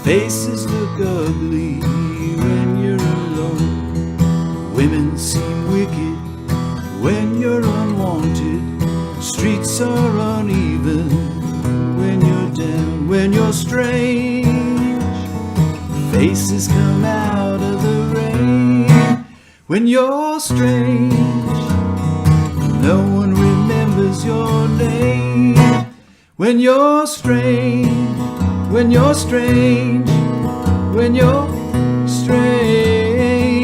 Faces look ugly when you're alone. Women seem wicked when you're unwanted. Streets are uneven when you're down, when you're strange. Faces come out of the rain when you're strange. No one remembers your name when you're strange. When you're strange, when you're strange.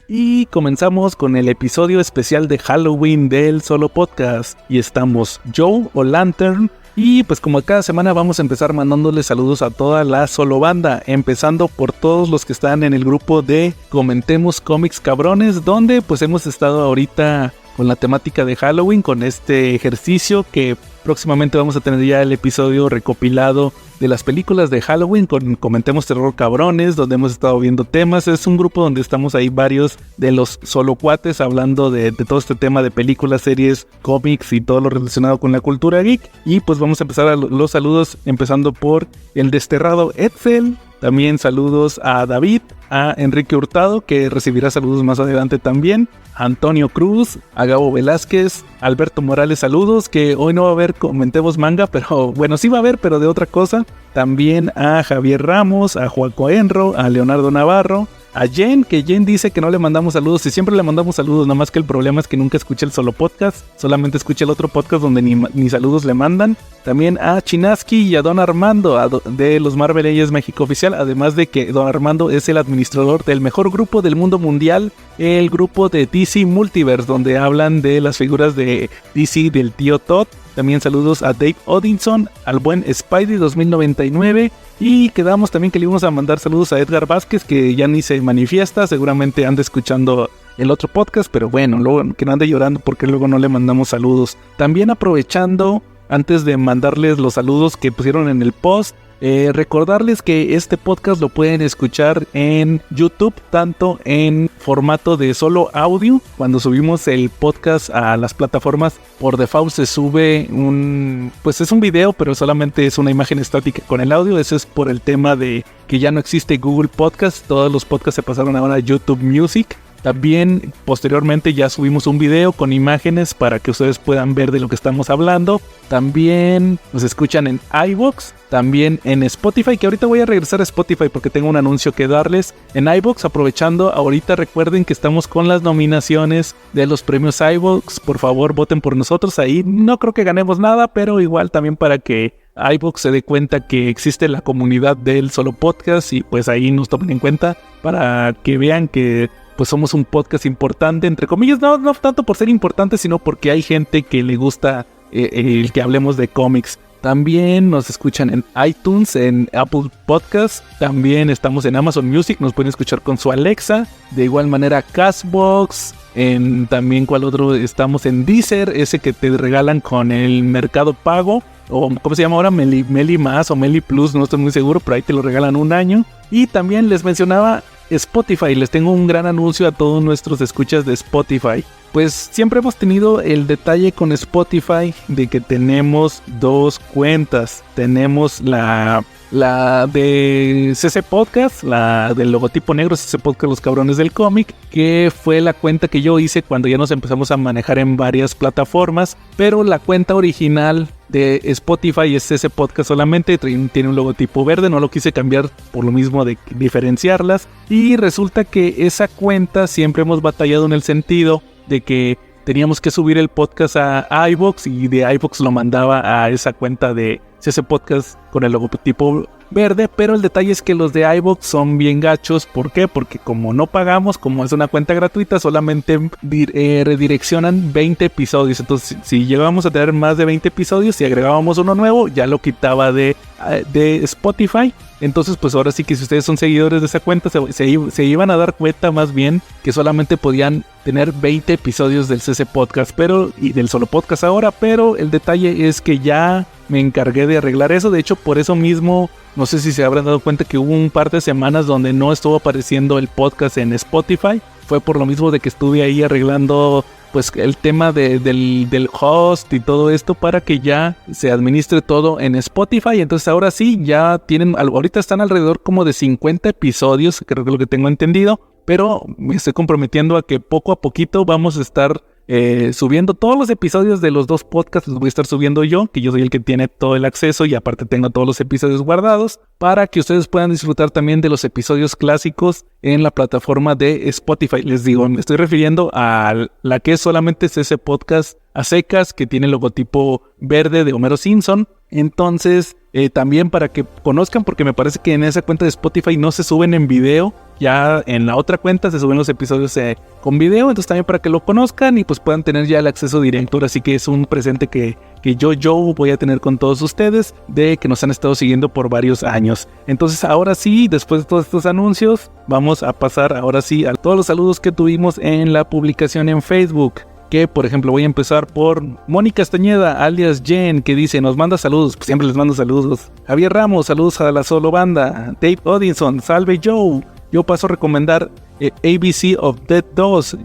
Y comenzamos con el episodio especial de Halloween del Solo Podcast. Y estamos Joe o Lantern. Y pues como cada semana vamos a empezar mandándoles saludos a toda la Solo Banda. Empezando por todos los que están en el grupo de Comentemos Cómics Cabrones, donde pues hemos estado ahorita con la temática de Halloween, con este ejercicio que próximamente vamos a tener ya el episodio recopilado de las películas de Halloween con Comentemos Terror Cabrones, donde hemos estado viendo temas. Es un grupo donde estamos ahí varios de los solo cuates hablando de todo este tema de películas, series, cómics y todo lo relacionado con la cultura geek. Y pues vamos a empezar a los saludos, empezando por el desterrado Edsel. También saludos a David, a Enrique Hurtado, que recibirá saludos más adelante también, a Antonio Cruz, a Gabo Velázquez, Alberto Morales, saludos, que hoy no va a haber Comentemos Manga, pero bueno, sí va a haber, pero de otra cosa. También a Javier Ramos, a Joaco Enro, a Leonardo Navarro, a Jen, que Jen dice que no le mandamos saludos y siempre le mandamos saludos, nada más que el problema es que nunca escucha el solo podcast, solamente escucha el otro podcast donde ni saludos le mandan. También a Chinaski y a Don Armando de los Marvel Legends México Oficial, además de que Don Armando es el administrador del mejor grupo del mundo mundial, el grupo de DC Multiverse, donde hablan de las figuras de DC del tío Todd. También saludos a Dave Odinson, al buen Spidey 2099 y quedamos también que le íbamos a mandar saludos a Edgar Vázquez, que ya ni se manifiesta, seguramente anda escuchando el otro podcast, pero bueno, luego que no ande llorando porque luego no le mandamos saludos. También aprovechando, antes de mandarles los saludos que pusieron en el post, recordarles que este podcast lo pueden escuchar en YouTube, tanto en formato de solo audio. Cuando subimos el podcast a las plataformas, por default se sube pues es un video, pero solamente es una imagen estática con el audio. Eso es por el tema de que ya no existe Google Podcast. Todos los podcasts se pasaron ahora a YouTube Music. También posteriormente ya subimos un video con imágenes para que ustedes puedan ver de lo que estamos hablando. También nos escuchan en iVoox, también en Spotify, que ahorita voy a regresar a Spotify porque tengo un anuncio que darles. En iVoox, aprovechando, ahorita recuerden que estamos con las nominaciones de los premios iVoox. Por favor, voten por nosotros ahí. No creo que ganemos nada, pero igual también para que iVoox se dé cuenta que existe la comunidad del solo podcast y pues ahí nos tomen en cuenta para que vean que pues somos un podcast importante, entre comillas, no tanto por ser importante, sino porque hay gente que le gusta el que hablemos de cómics. También nos escuchan en iTunes, en Apple Podcasts, también estamos en Amazon Music, nos pueden escuchar con su Alexa, de igual manera Castbox, también cuál otro, estamos en Deezer, ese que te regalan con el Mercado Pago, o ¿cómo se llama ahora? Meli Más o Meli Plus, no estoy muy seguro, pero ahí te lo regalan un año. Y también les mencionaba Spotify, les tengo un gran anuncio a todos nuestros escuchas de Spotify. Pues siempre hemos tenido el detalle con Spotify de que tenemos dos cuentas. Tenemos la de CC Podcast, la del logotipo negro, CC Podcast Los Cabrones del Cómic, que fue la cuenta que yo hice cuando ya nos empezamos a manejar en varias plataformas, pero la cuenta original de Spotify es CC Podcast solamente, tiene un logotipo verde, no lo quise cambiar por lo mismo de diferenciarlas, y resulta que esa cuenta siempre hemos batallado en el sentido de que teníamos que subir el podcast a iVoox y de iVoox lo mandaba a esa cuenta de CC Podcast con el logotipo verde, pero el detalle es que los de iVoox son bien gachos. ¿Por qué? Porque como no pagamos, como es una cuenta gratuita, solamente redireccionan 20 episodios. Entonces, si llegábamos a tener más de 20 episodios, si agregábamos uno nuevo, ya lo quitaba de Spotify. Entonces, pues ahora sí que si ustedes son seguidores de esa cuenta, se iban a dar cuenta más bien que solamente podían tener 20 episodios del CC Podcast y del Solo Podcast ahora, pero el detalle es que ya me encargué de arreglar eso. De hecho, por eso mismo, no sé si se habrán dado cuenta que hubo un par de semanas donde no estuvo apareciendo el podcast en Spotify. Fue por lo mismo de que estuve ahí arreglando pues el tema del host y todo esto para que ya se administre todo en Spotify. Entonces ahora sí, ya tienen, ahorita están alrededor como de 50 episodios, creo que es lo que tengo entendido, pero me estoy comprometiendo a que poco a poquito vamos a estar subiendo todos los episodios de los dos podcasts. Los voy a estar subiendo yo, que yo soy el que tiene todo el acceso y aparte tengo todos los episodios guardados para que ustedes puedan disfrutar también de los episodios clásicos en la plataforma de Spotify. Les digo, me estoy refiriendo a la que es solamente ese podcast a secas, que tiene el logotipo verde de Homero Simpson. Entonces, también para que conozcan, porque me parece que en esa cuenta de Spotify no se suben en video, ya en la otra cuenta se suben los episodios con video, entonces también para que lo conozcan y pues puedan tener ya el acceso directo. Así que es un presente que yo voy a tener con todos ustedes, de que nos han estado siguiendo por varios años. Entonces ahora sí, después de todos estos anuncios, vamos a pasar ahora sí a todos los saludos que tuvimos en la publicación en Facebook. Que por ejemplo voy a empezar por Mónica Castañeda, alias Jen, que dice, nos manda saludos, pues siempre les mando saludos. Javier Ramos, saludos a la solo banda. Dave Odinson, salve Joe. Yo paso a recomendar ABC of Dead 2.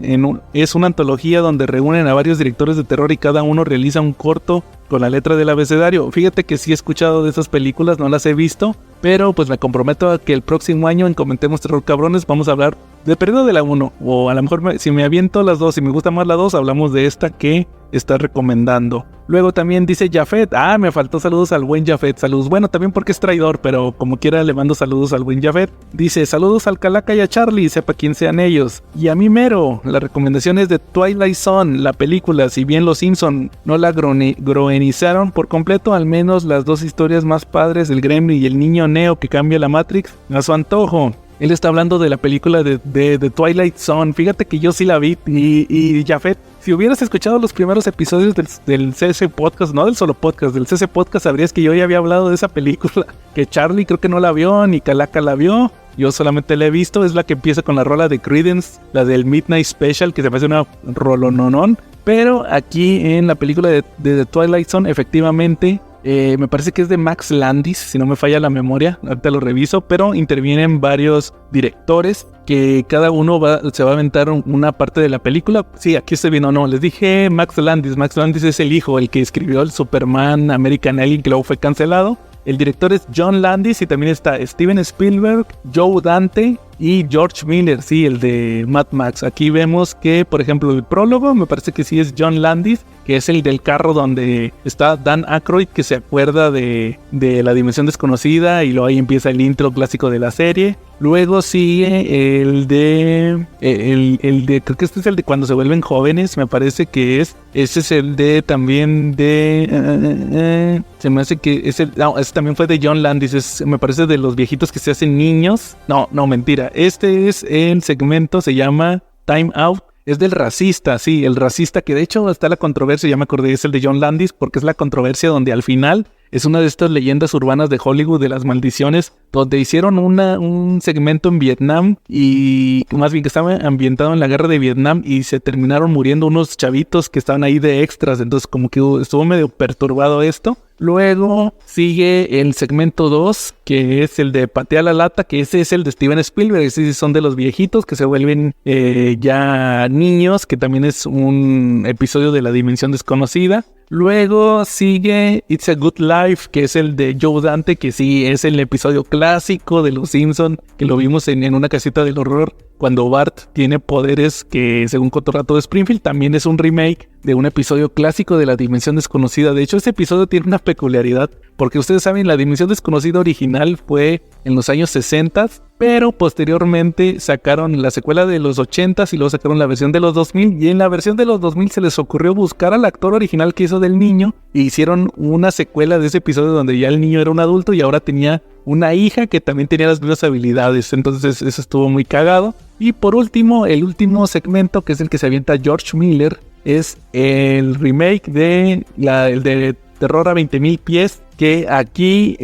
Es una antología donde reúnen a varios directores de terror y cada uno realiza un corto con la letra del abecedario. Fíjate que sí he escuchado de esas películas, no las he visto, pero pues me comprometo a que el próximo año en Comentemos Terror Cabrones vamos a hablar de periodo de la 1, o a lo mejor si me aviento las dos, si me gusta más la 2, hablamos de esta que está recomendando. Luego también dice Jafet, me faltó saludos al buen Jafet, saludos, bueno también porque es traidor, pero como quiera le mando saludos al buen Jafet. Dice, saludos al Calaca y a Charlie, sepa quién sean ellos. Y a mí mero, la recomendación es de Twilight Zone, la película. Si bien los Simpson no la groenizaron por completo, al menos las dos historias más padres, el Gremlin y el niño Neo que cambia la Matrix, a su antojo. Él está hablando de la película de Twilight Zone. Fíjate que yo sí la vi. Y Jafet, si hubieras escuchado los primeros episodios del CC Podcast, no del solo podcast, del CC Podcast, sabrías que yo ya había hablado de esa película. Que Charlie creo que no la vio, ni Calaca la vio. Yo solamente la he visto. Es la que empieza con la rola de Creedence, la del Midnight Special, que se me hace una rolononón. Pero aquí en la película de The Twilight Zone, efectivamente, me parece que es de Max Landis, si no me falla la memoria, ahorita lo reviso, pero intervienen varios directores que cada uno se va a aventar una parte de la película. Sí, aquí estoy viendo, no, les dije Max Landis. Max Landis es el hijo, el que escribió el Superman American Alien, que luego fue cancelado. El director es John Landis y también está Steven Spielberg, Joe Dante y George Miller, sí, el de Mad Max. Aquí vemos que, por ejemplo, el prólogo me parece que sí es John Landis, que es el del carro donde está Dan Aykroyd, que se acuerda de La Dimensión Desconocida, y luego ahí empieza el intro clásico de la serie. Luego sigue el de creo que este es el de cuando se vuelven jóvenes, me parece que es. Ese es el de también de se me hace que ese también fue de John Landis, me parece de los viejitos que se hacen niños. No, mentira. Este es el segmento, se llama Time Out. Es del racista, sí, el racista, que de hecho está la controversia, ya me acordé, es el de John Landis, porque es la controversia donde al final es una de estas leyendas urbanas de Hollywood de las maldiciones, donde hicieron un segmento en Vietnam, y más bien que estaba ambientado en la guerra de Vietnam, y se terminaron muriendo unos chavitos que estaban ahí de extras, entonces como que estuvo medio perturbado esto. Luego sigue el segmento 2, que es el de Patea la Lata, que ese es el de Steven Spielberg. Ese son de los viejitos que se vuelven ya niños, que también es un episodio de La Dimensión Desconocida. Luego sigue It's a Good Life, que es el de Joe Dante, que sí es el episodio clásico de Los Simpson, que lo vimos en una casita del horror, cuando Bart tiene poderes que según Cotorrato de Springfield. También es un remake de un episodio clásico de La Dimensión Desconocida. De hecho, este episodio tiene una peculiaridad, porque ustedes saben, La Dimensión Desconocida original fue en los años 60, pero posteriormente sacaron la secuela de los 80s y luego sacaron la versión de los 2000, y en la versión de los 2000 se les ocurrió buscar al actor original que hizo del niño, e hicieron una secuela de ese episodio donde ya el niño era un adulto y ahora tenía una hija que también tenía las mismas habilidades. Entonces eso estuvo muy cagado. Y por último, el último segmento, que es el que se avienta George Miller, es el remake de el de Terror a 20,000 pies, que aquí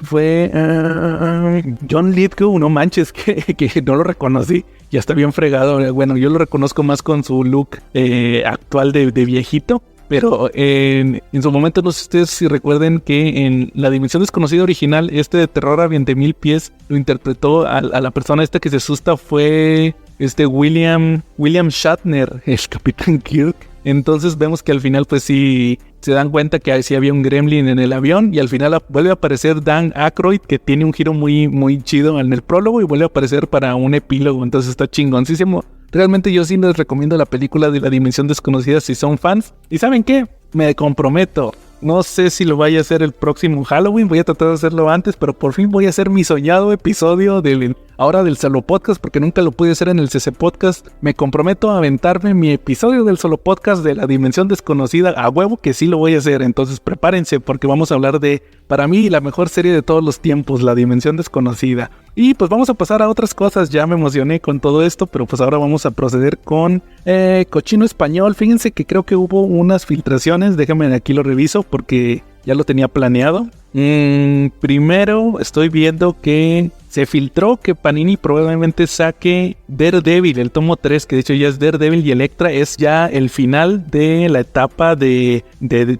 fue John Lithgow. No manches, que no lo reconocí, ya está bien fregado. Bueno, yo lo reconozco más con su look actual de viejito. Pero en su momento, no sé ustedes si recuerden que en La Dimensión Desconocida original, de Terror a 20,000 pies, lo interpretó a la persona esta que se asusta, fue William Shatner, el Capitán Kirk. Entonces vemos que al final pues sí se dan cuenta que sí había un gremlin en el avión y al final vuelve a aparecer Dan Aykroyd, que tiene un giro muy, muy chido en el prólogo y vuelve a aparecer para un epílogo, entonces está chingoncísimo. Realmente yo sí les recomiendo la película de La Dimensión Desconocida si son fans. ¿Y saben qué? Me comprometo. No sé si lo vaya a hacer el próximo Halloween, voy a tratar de hacerlo antes, pero por fin voy a hacer mi soñado episodio ahora del Solo Podcast, porque nunca lo pude hacer en el CC Podcast. Me comprometo a aventarme mi episodio del Solo Podcast de La Dimensión Desconocida, a huevo que sí lo voy a hacer, entonces prepárense porque vamos a hablar de, para mí, la mejor serie de todos los tiempos, La Dimensión Desconocida. Y pues vamos a pasar a otras cosas, ya me emocioné con todo esto, pero pues ahora vamos a proceder con Cochino Español. Fíjense que creo que hubo unas filtraciones, déjenme aquí lo reviso porque ya lo tenía planeado. Primero estoy viendo que se filtró que Panini probablemente saque Daredevil, el tomo 3, que de hecho ya es Daredevil y Elektra, es ya el final de la etapa de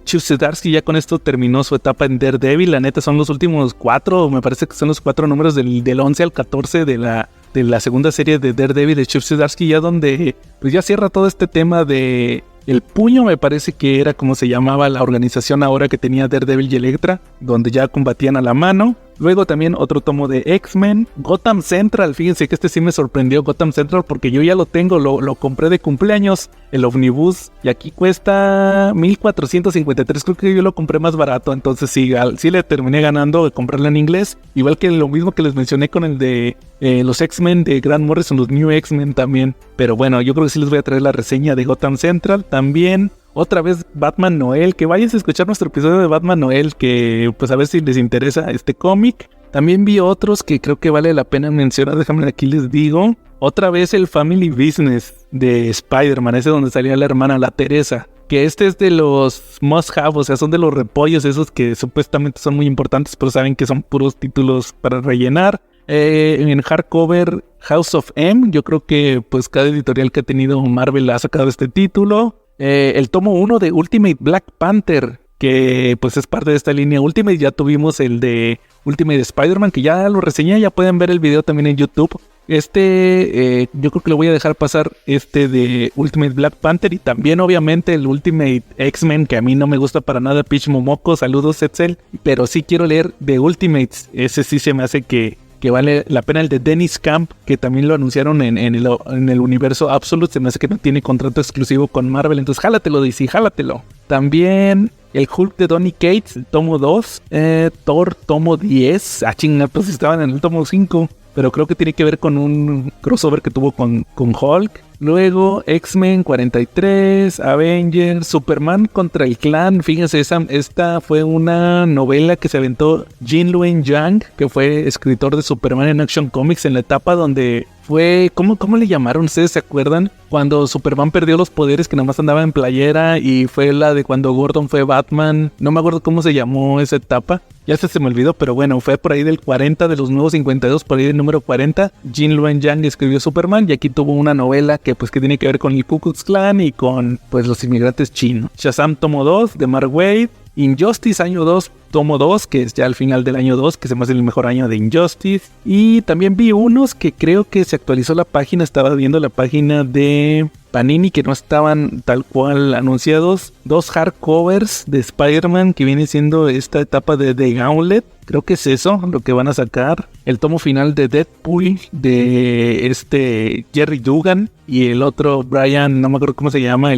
Chip Zdarsky. Ya con esto terminó su etapa en Daredevil. La neta son los últimos 4, me parece que son los 4 números del 11 al 14 de la segunda serie de Daredevil de Chip Zdarsky, ya donde pues ya cierra todo este tema de El Puño, me parece que era como se llamaba la organización ahora que tenía Daredevil y Elektra, donde ya combatían a la mano. Luego también otro tomo de X-Men, Gotham Central. Fíjense que este sí me sorprendió, Gotham Central, porque yo ya lo tengo, lo compré de cumpleaños, el Omnibus, y aquí cuesta 1453, creo que yo lo compré más barato, entonces sí le terminé ganando de comprarlo en inglés, igual que lo mismo que les mencioné con el de los X-Men de Grant Morrison, los New X-Men también. Pero bueno, yo creo que sí les voy a traer la reseña de Gotham Central. También otra vez Batman Noel, que vayan a escuchar nuestro episodio de Batman Noel, que pues a ver si les interesa este cómic. También vi otros que creo que vale la pena mencionar, déjame aquí les digo. Otra vez el Family Business de Spider-Man, ese donde salía la hermana, la Teresa. Que este es de los must have, o sea, son de los repollos esos que supuestamente son muy importantes, pero saben que son puros títulos para rellenar. En hardcover House of M, yo creo que pues cada editorial que ha tenido Marvel ha sacado este título. El tomo 1 de Ultimate Black Panther, que pues es parte de esta línea Ultimate. Ya tuvimos el de Ultimate Spider-Man, que ya lo reseñé, ya pueden ver el video también en YouTube. Yo creo que lo voy a dejar pasar de Ultimate Black Panther, y también obviamente el Ultimate X-Men, que a mí no me gusta para nada, Pitch Momoko, saludos Etzel, pero sí quiero leer de Ultimates, ese sí se me hace que vale la pena. El de Dennis Camp, que también lo anunciaron en el universo Absolute, se me hace que no tiene contrato exclusivo con Marvel, entonces jálatelo DC, jálatelo. También el Hulk de Donny Cates, tomo 2, Thor tomo 10, chinga, pues estaban en el tomo 5, pero creo que tiene que ver con un crossover que tuvo con Hulk. Luego X-Men 43, Avengers, Superman contra el Clan. Fíjense, esta fue una novela que se aventó Jin Luen Yang, que fue escritor de Superman en Action Comics, en la etapa donde fue, ¿cómo le llamaron? ¿Ustedes se acuerdan? Cuando Superman perdió los poderes, que nada más andaba en playera, y fue la de cuando Gordon fue Batman. No me acuerdo cómo se llamó esa etapa, ya se me olvidó, pero bueno, fue por ahí del 40 de los nuevos 52, por ahí del número 40, Jin Luen Yang escribió Superman, y aquí tuvo una novela que tiene que ver con el Ku Klux Klan y con pues los inmigrantes chinos. Shazam tomo 2 de Mark Waid, Injustice año 2 tomo 2, que es ya al final del año 2, que se me hace el mejor año de Injustice. Y también vi unos que creo que se actualizó la página, estaba viendo la página de Panini, que no estaban tal cual anunciados. 2 hardcovers de Spider-Man, que viene siendo esta etapa de The Gauntlet, creo que es eso lo que van a sacar. El tomo final de Deadpool de Jerry Dugan, y el otro Brian, no me acuerdo cómo se llama,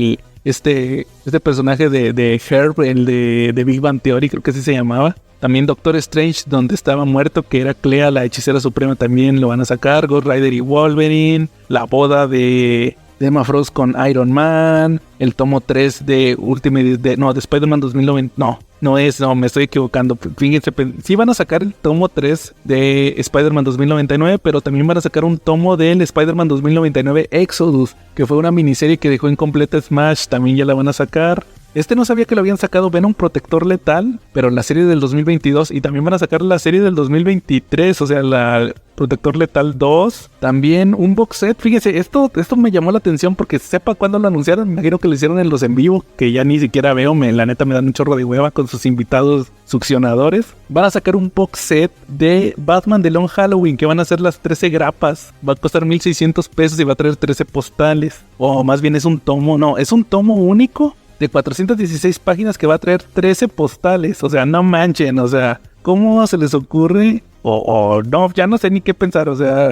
este personaje de Herb, el de Big Bang Theory, creo que así se llamaba. También Doctor Strange, donde estaba muerto, que era Clea, la hechicera suprema, también lo van a sacar. Ghost Rider y Wolverine, la boda de Emma Frost con Iron Man, el tomo 3 de Ultimate, de Spider-Man 2090, no, me estoy equivocando. Fíjense, sí van a sacar el tomo 3 de Spider-Man 2099, pero también van a sacar un tomo del Spider-Man 2099 Exodus, que fue una miniserie que dejó incompleta Smash, también ya la van a sacar. No sabía que lo habían sacado Venom Protector Letal, pero la serie del 2022, y también van a sacar la serie del 2023, o sea, la Protector Letal 2. También un box set, fíjense, esto me llamó la atención porque sepa cuándo lo anunciaron. Me imagino que lo hicieron en los en vivo, que ya ni siquiera veo, la neta me dan un chorro de hueva con sus invitados succionadores. Van a sacar un box set de Batman de Long Halloween, que van a ser las 13 grapas. Va a costar $1,600 y va a traer 13 postales. O más bien es un tomo único de 416 páginas que va a traer 13 postales. O sea, no manchen, o sea, ¿cómo se les ocurre? O no, ya no sé ni qué pensar, o sea,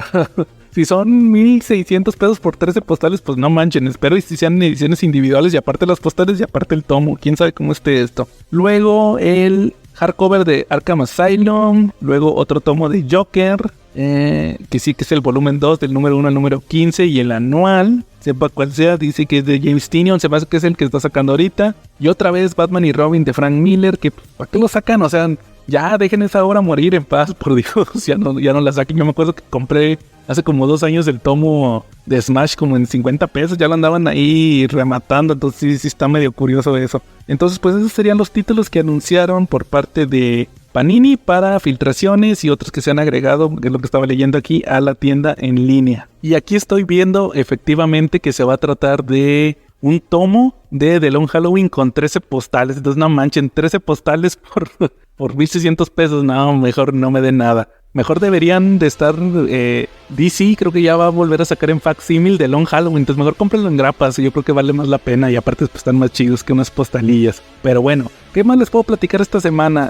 si son $1,600 por 13 postales, pues no manchen, espero y si sean ediciones individuales y aparte las postales y aparte el tomo, quién sabe cómo esté esto. Luego el hardcover de Arkham Asylum, luego otro tomo de Joker, que sí que es el volumen 2 del número 1 al número 15 y el anual, sepa cuál sea, dice que es de James Tynion, se me hace que es el que está sacando ahorita. Y otra vez Batman y Robin de Frank Miller, que ¿para qué lo sacan? O sea, ya dejen esa obra morir en paz, por Dios, ya no la saquen. Yo me acuerdo que compré hace como 2 años el tomo de Smash como en $50, ya lo andaban ahí rematando, entonces sí está medio curioso eso. Entonces pues esos serían los títulos que anunciaron por parte de Panini para filtraciones y otros que se han agregado, que es lo que estaba leyendo aquí, a la tienda en línea. Y aquí estoy viendo efectivamente que se va a tratar de un tomo de The Long Halloween con 13 postales. Entonces no manchen, 13 postales por $1,600. No, mejor no me den nada. Mejor deberían de estar DC, creo que ya va a volver a sacar en facsímil de Long Halloween, entonces mejor cómprenlo en grapas, yo creo que vale más la pena y aparte pues, están más chidos que unas postalillas. Pero bueno, ¿qué más les puedo platicar esta semana?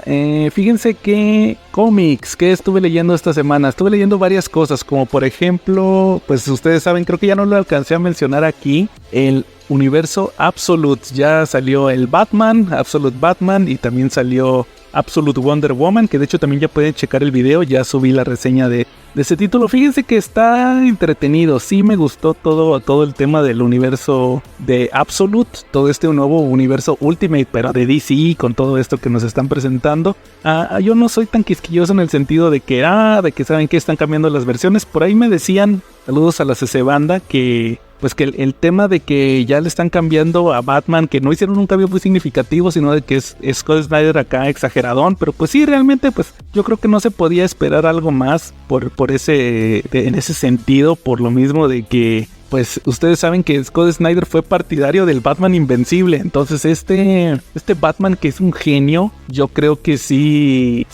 Fíjense que cómics, ¿qué estuve leyendo esta semana? Estuve leyendo varias cosas, como por ejemplo, pues ustedes saben, creo que ya no lo alcancé a mencionar aquí, el universo Absolute. Ya salió el Batman, Absolute Batman, y también salió Absolute Wonder Woman, que de hecho también ya pueden checar el video, ya subí la reseña de ese título. Fíjense que está entretenido, sí me gustó todo el tema del universo de Absolute, todo este nuevo universo Ultimate, pero de DC, con todo esto que nos están presentando. Yo no soy tan quisquilloso en el sentido de que saben que están cambiando las versiones. Por ahí me decían, saludos a la CC Banda, que pues que el tema de que ya le están cambiando a Batman, que no hicieron un cambio muy significativo, sino de que es Scott Snyder acá exageradón, pero pues sí, realmente pues yo creo que no se podía esperar algo más en ese sentido, por lo mismo de que pues ustedes saben que Scott Snyder fue partidario del Batman Invencible. Entonces este Batman, que es un genio, yo creo que sí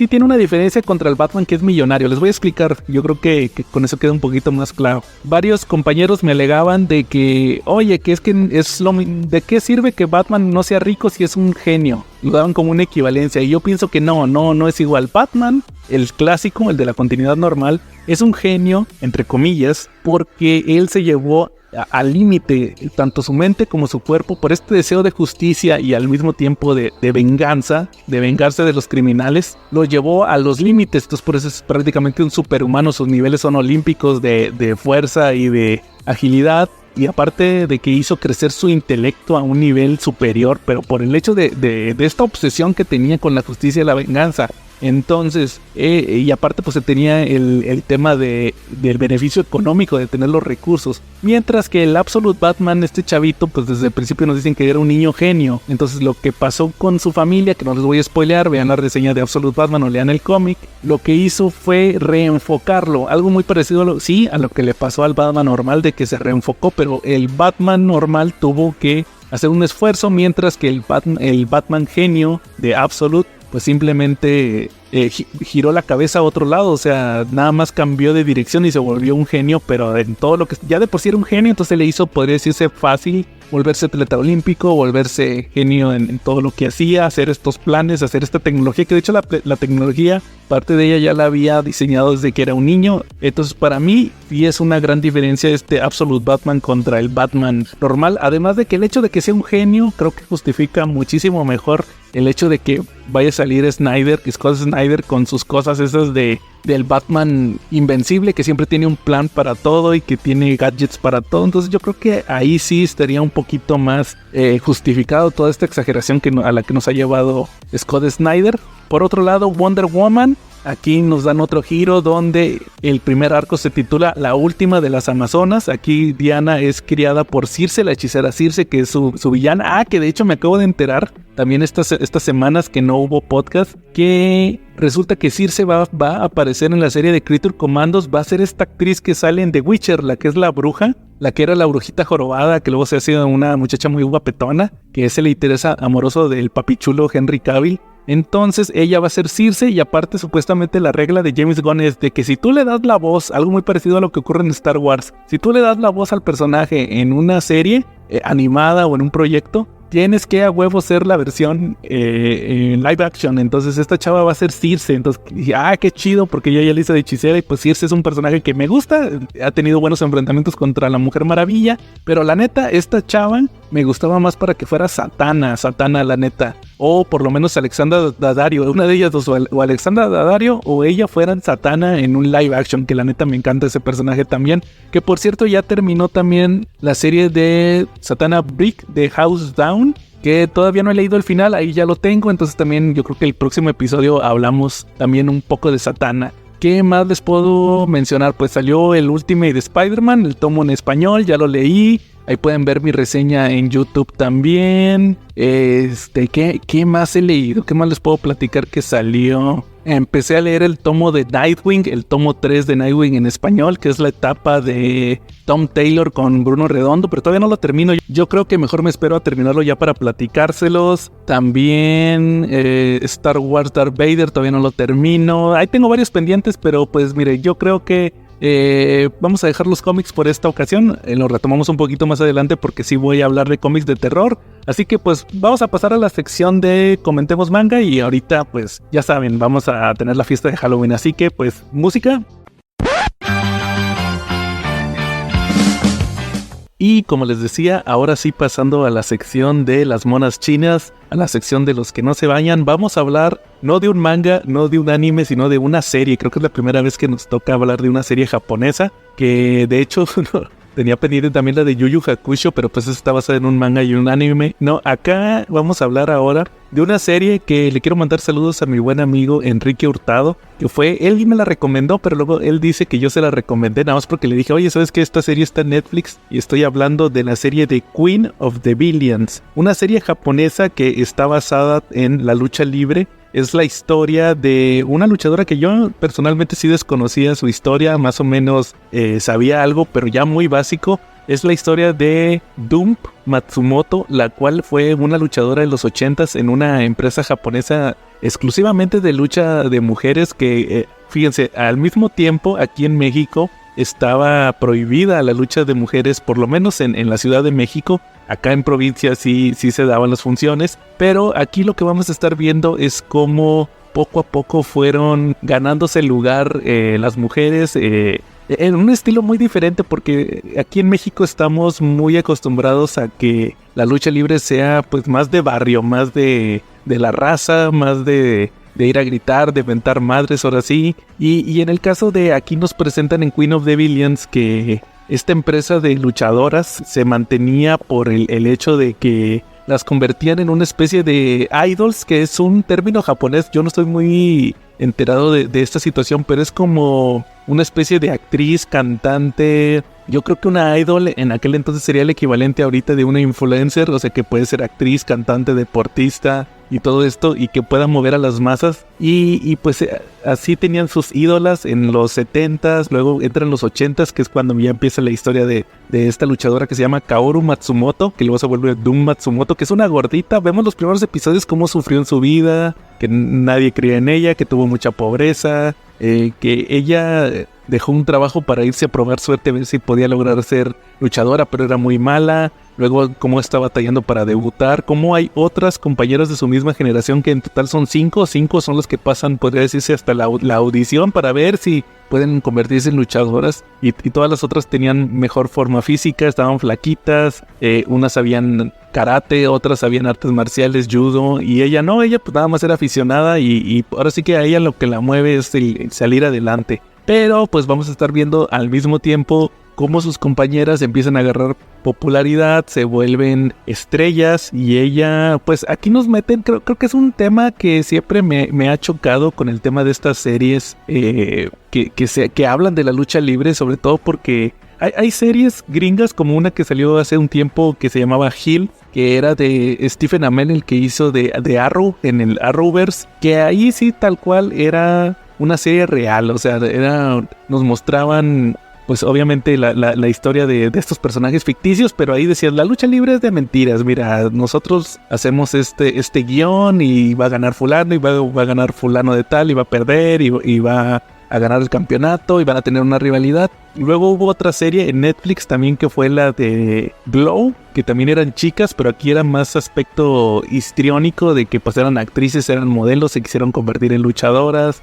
tiene una diferencia contra el Batman que es millonario. Les voy a explicar, yo creo que con eso queda un poquito más claro. Varios compañeros me alegaban de que, oye, ¿de qué sirve que Batman no sea rico si es un genio? Lo daban como una equivalencia, y yo pienso que no es igual. Batman, el clásico, el de la continuidad normal, es un genio, entre comillas, porque él se llevó al límite tanto su mente como su cuerpo por este deseo de justicia y al mismo tiempo de venganza, de vengarse de los criminales. Lo llevó a los límites, entonces por eso es prácticamente un superhumano. Sus niveles son olímpicos de fuerza y de agilidad. Y aparte de que hizo crecer su intelecto a un nivel superior, pero por el hecho de esta obsesión que tenía con la justicia y la venganza. Entonces, y aparte pues se tenía el tema del beneficio económico de tener los recursos. Mientras que el Absolute Batman, este chavito, pues desde el principio nos dicen que era un niño genio. Entonces lo que pasó con su familia, que no les voy a spoilear, vean la reseña de Absolute Batman o lean el cómic, lo que hizo fue reenfocarlo. Algo muy parecido a lo que le pasó al Batman normal, de que se reenfocó, pero el Batman normal tuvo que hacer un esfuerzo, mientras que el Batman genio de Absolute pues simplemente giró la cabeza a otro lado, o sea, nada más cambió de dirección y se volvió un genio, pero en todo lo que ya de por sí era un genio, entonces le hizo, podría decirse, fácil volverse atleta olímpico, volverse genio en todo lo que hacía, hacer estos planes, hacer esta tecnología, que de hecho la tecnología, parte de ella ya la había diseñado desde que era un niño. Entonces para mí sí es una gran diferencia este Absolute Batman contra el Batman normal, además de que el hecho de que sea un genio creo que justifica muchísimo mejor el hecho de que vaya a salir Scott Snyder con sus cosas esas del Batman invencible, que siempre tiene un plan para todo y que tiene gadgets para todo. Entonces yo creo que ahí sí estaría un poquito más justificado toda esta exageración a la que nos ha llevado Scott Snyder. Por otro lado, Wonder Woman, Aquí nos dan otro giro donde el primer arco se titula La última de las Amazonas. Aquí Diana es criada por Circe, la hechicera Circe, que es su villana. Que de hecho me acabo de enterar también estas semanas que no hubo podcast, que resulta que Circe va a aparecer en la serie de Creature Commandos. Va a ser esta actriz que sale en The Witcher, la que es la bruja, la que era la brujita jorobada, que luego se ha sido una muchacha muy guapetona, que es el interés amoroso del papichulo Henry Cavill. Entonces ella va a ser Circe, y aparte supuestamente la regla de James Gunn es de que si tú le das la voz, algo muy parecido a lo que ocurre en Star Wars, si tú le das la voz al personaje en una serie animada o en un proyecto, tienes que a huevo ser la versión en live action. Entonces esta chava va a ser Circe. Entonces dije, qué chido, porque yo ya la hice de hechicera, y pues Circe es un personaje que me gusta. Ha tenido buenos enfrentamientos contra la Mujer Maravilla, pero la neta, esta chava me gustaba más para que fuera Satana, la neta. O por lo menos Alexandra Daddario, una de ellas dos, o Alexandra Daddario o ella fueran Satana en un live action, que la neta me encanta ese personaje también. Que por cierto ya terminó también la serie de Satana Brick de House Down, que todavía no he leído el final, ahí ya lo tengo. Entonces también yo creo que el próximo episodio hablamos también un poco de Satana. ¿Qué más les puedo mencionar? Pues salió el Ultimate de Spider-Man, el tomo en español, ya lo leí. Ahí pueden ver mi reseña en YouTube también. ¿Qué más he leído? ¿Qué más les puedo platicar que salió? Empecé a leer el tomo de Nightwing, el tomo 3 de Nightwing en español, que es la etapa de Tom Taylor con Bruno Redondo, pero todavía no lo termino. Yo creo que mejor me espero a terminarlo ya para platicárselos. También Star Wars Darth Vader, todavía no lo termino. Ahí tengo varios pendientes, pero pues mire, yo creo que vamos a dejar los cómics por esta ocasión. Lo retomamos un poquito más adelante porque sí voy a hablar de cómics de terror. Así que pues vamos a pasar a la sección de Comentemos Manga, y ahorita pues ya saben, vamos a tener la fiesta de Halloween. Así que pues música. Y como les decía, ahora sí pasando a la sección de las monas chinas, a la sección de los que no se bañan, vamos a hablar no de un manga, no de un anime, sino de una serie. Creo que es la primera vez que nos toca hablar de una serie japonesa, que de hecho tenía pendiente también la de Yu Yu Hakusho, pero pues está basada en un manga y un anime. No, acá vamos a hablar ahora de una serie que le quiero mandar saludos a mi buen amigo Enrique Hurtado, que él me la recomendó, pero luego él dice que yo se la recomendé nada más porque le dije, oye, ¿sabes qué? Esta serie está en Netflix, y estoy hablando de la serie de Queen of the Billions, una serie japonesa que está basada en la lucha libre. Es la historia de una luchadora que yo personalmente sí desconocía su historia, más o menos sabía algo, pero ya muy básico. Es la historia de Dump Matsumoto, la cual fue una luchadora en los 80s en una empresa japonesa exclusivamente de lucha de mujeres que, fíjense, al mismo tiempo aquí en México estaba prohibida la lucha de mujeres, por lo menos en la Ciudad de México. Acá en provincia sí se daban las funciones, pero aquí lo que vamos a estar viendo es cómo poco a poco fueron ganándose el lugar las mujeres en un estilo muy diferente, porque aquí en México estamos muy acostumbrados a que la lucha libre sea pues más de barrio, más de la raza, más de ir a gritar, de mentar madres, ahora sí. Y en el caso de aquí nos presentan en Queen of the Billions que esta empresa de luchadoras se mantenía por el hecho de que las convertían en una especie de idols, que es un término japonés. Yo no estoy muy enterado de esta situación, pero es como una especie de actriz, cantante. Yo creo que una idol en aquel entonces sería el equivalente ahorita de una influencer, o sea que puede ser actriz, cantante, deportista y todo esto, y que pueda mover a las masas. Y pues así tenían sus ídolas en los 70s, luego entran los 80s, que es cuando ya empieza la historia de esta luchadora que se llama Kaoru Matsumoto, que luego se vuelve Doom Matsumoto, que es una gordita. Vemos los primeros episodios cómo sufrió en su vida, que nadie creía en ella, que tuvo mucha pobreza, que ella dejó un trabajo para irse a probar suerte a ver si podía lograr ser luchadora, pero era muy mala. Luego cómo está batallando para debutar, cómo hay otras compañeras de su misma generación, que en total son 5 son los que pasan, podría decirse, hasta la audición para ver si pueden convertirse en luchadoras, y todas las otras tenían mejor forma física, estaban flaquitas, unas sabían karate, otras sabían artes marciales, judo, y ella no, ella pues nada más era aficionada, y ahora sí que a ella lo que la mueve es el salir adelante. Pero pues vamos a estar viendo al mismo tiempo cómo sus compañeras empiezan a agarrar popularidad, se vuelven estrellas y ella, pues aquí nos meten, creo que es un tema que siempre me ha chocado con el tema de estas series que hablan de la lucha libre, sobre todo porque hay series gringas como una que salió hace un tiempo que se llamaba Hill, que era de Stephen Amell, el que hizo de Arrow en el Arrowverse, que ahí sí tal cual era una serie real, o sea, nos mostraban pues obviamente la historia de estos personajes ficticios, pero ahí decían, la lucha libre es de mentiras, mira, nosotros hacemos este guión y va a ganar fulano y va a ganar fulano de tal y va a perder y va a ganar el campeonato y van a tener una rivalidad. Luego hubo otra serie en Netflix también que fue la de Glow, que también eran chicas, pero aquí era más aspecto histriónico de que pues eran actrices, eran modelos, se quisieron convertir en luchadoras,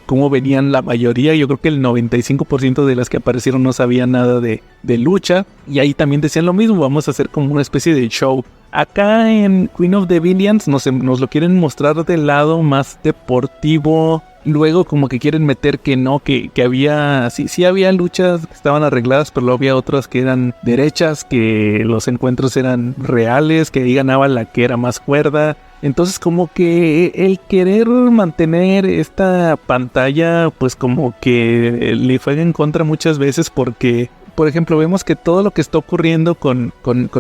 cómo venían la mayoría, yo creo que el 95% de las que aparecieron no sabían nada de lucha, y ahí también decían lo mismo, vamos a hacer como una especie de show. Acá en Queen of the Villains nos lo quieren mostrar del lado más deportivo. Luego como que quieren meter que no, que había, sí había luchas que estaban arregladas, pero luego había otras que eran derechas, que los encuentros eran reales, que ahí ganaba la que era más cuerda. Entonces como que el querer mantener esta pantalla pues como que le fue en contra muchas veces porque, por ejemplo, vemos que todo lo que está ocurriendo con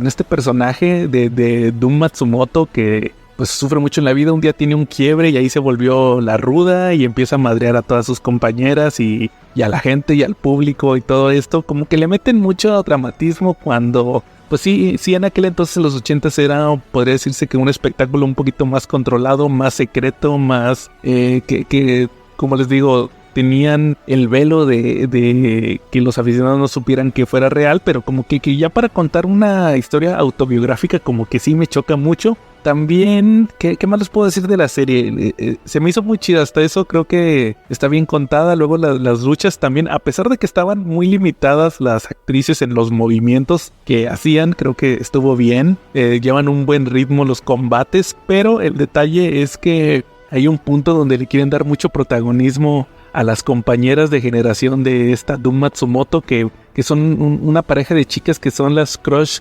este personaje de Doom Matsumoto que pues sufre mucho en la vida, un día tiene un quiebre y ahí se volvió la ruda y empieza a madrear a todas sus compañeras y a la gente y al público y todo esto, como que le meten mucho dramatismo cuando, pues sí en aquel entonces en los 80s era, podría decirse que un espectáculo un poquito más controlado, más secreto, más que como les digo, tenían el velo de que los aficionados no supieran que fuera real, pero como que ya para contar una historia autobiográfica como que sí me choca mucho. También, ¿qué más les puedo decir de la serie? Se me hizo muy chida, hasta eso creo que está bien contada. Luego las luchas también, a pesar de que estaban muy limitadas las actrices en los movimientos que hacían, creo que estuvo bien. Llevan un buen ritmo los combates, pero el detalle es que hay un punto donde le quieren dar mucho protagonismo a las compañeras de generación de esta Doom Matsumoto que son una pareja de chicas que son las Crush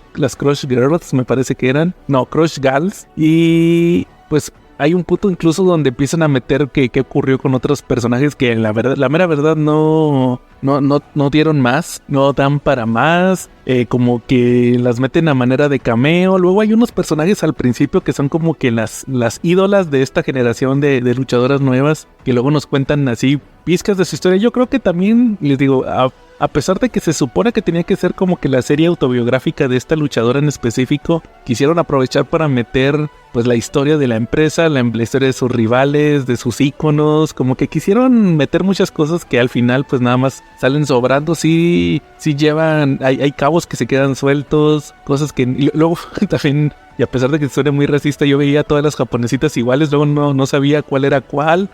Girls, me parece que eran, no, Crush Gals, y pues hay un punto incluso donde empiezan a meter qué ocurrió con otros personajes que la mera verdad no dieron más, no dan para más, como que las meten a manera de cameo. Luego hay unos personajes al principio que son como que las ídolas de esta generación de luchadoras nuevas, que luego nos cuentan así pizcas de su historia. Yo creo que también, les digo, a pesar de que se supone que tenía que ser como que la serie autobiográfica de esta luchadora en específico, quisieron aprovechar para meter pues la historia de la empresa, la historia de sus rivales, de sus íconos, como que quisieron meter muchas cosas que al final pues nada más salen sobrando. Sí llevan, hay cabos que se quedan sueltos, cosas que y luego también, y a pesar de que suene muy racista, yo veía a todas las japonesitas iguales, luego no sabía cuál era cuál.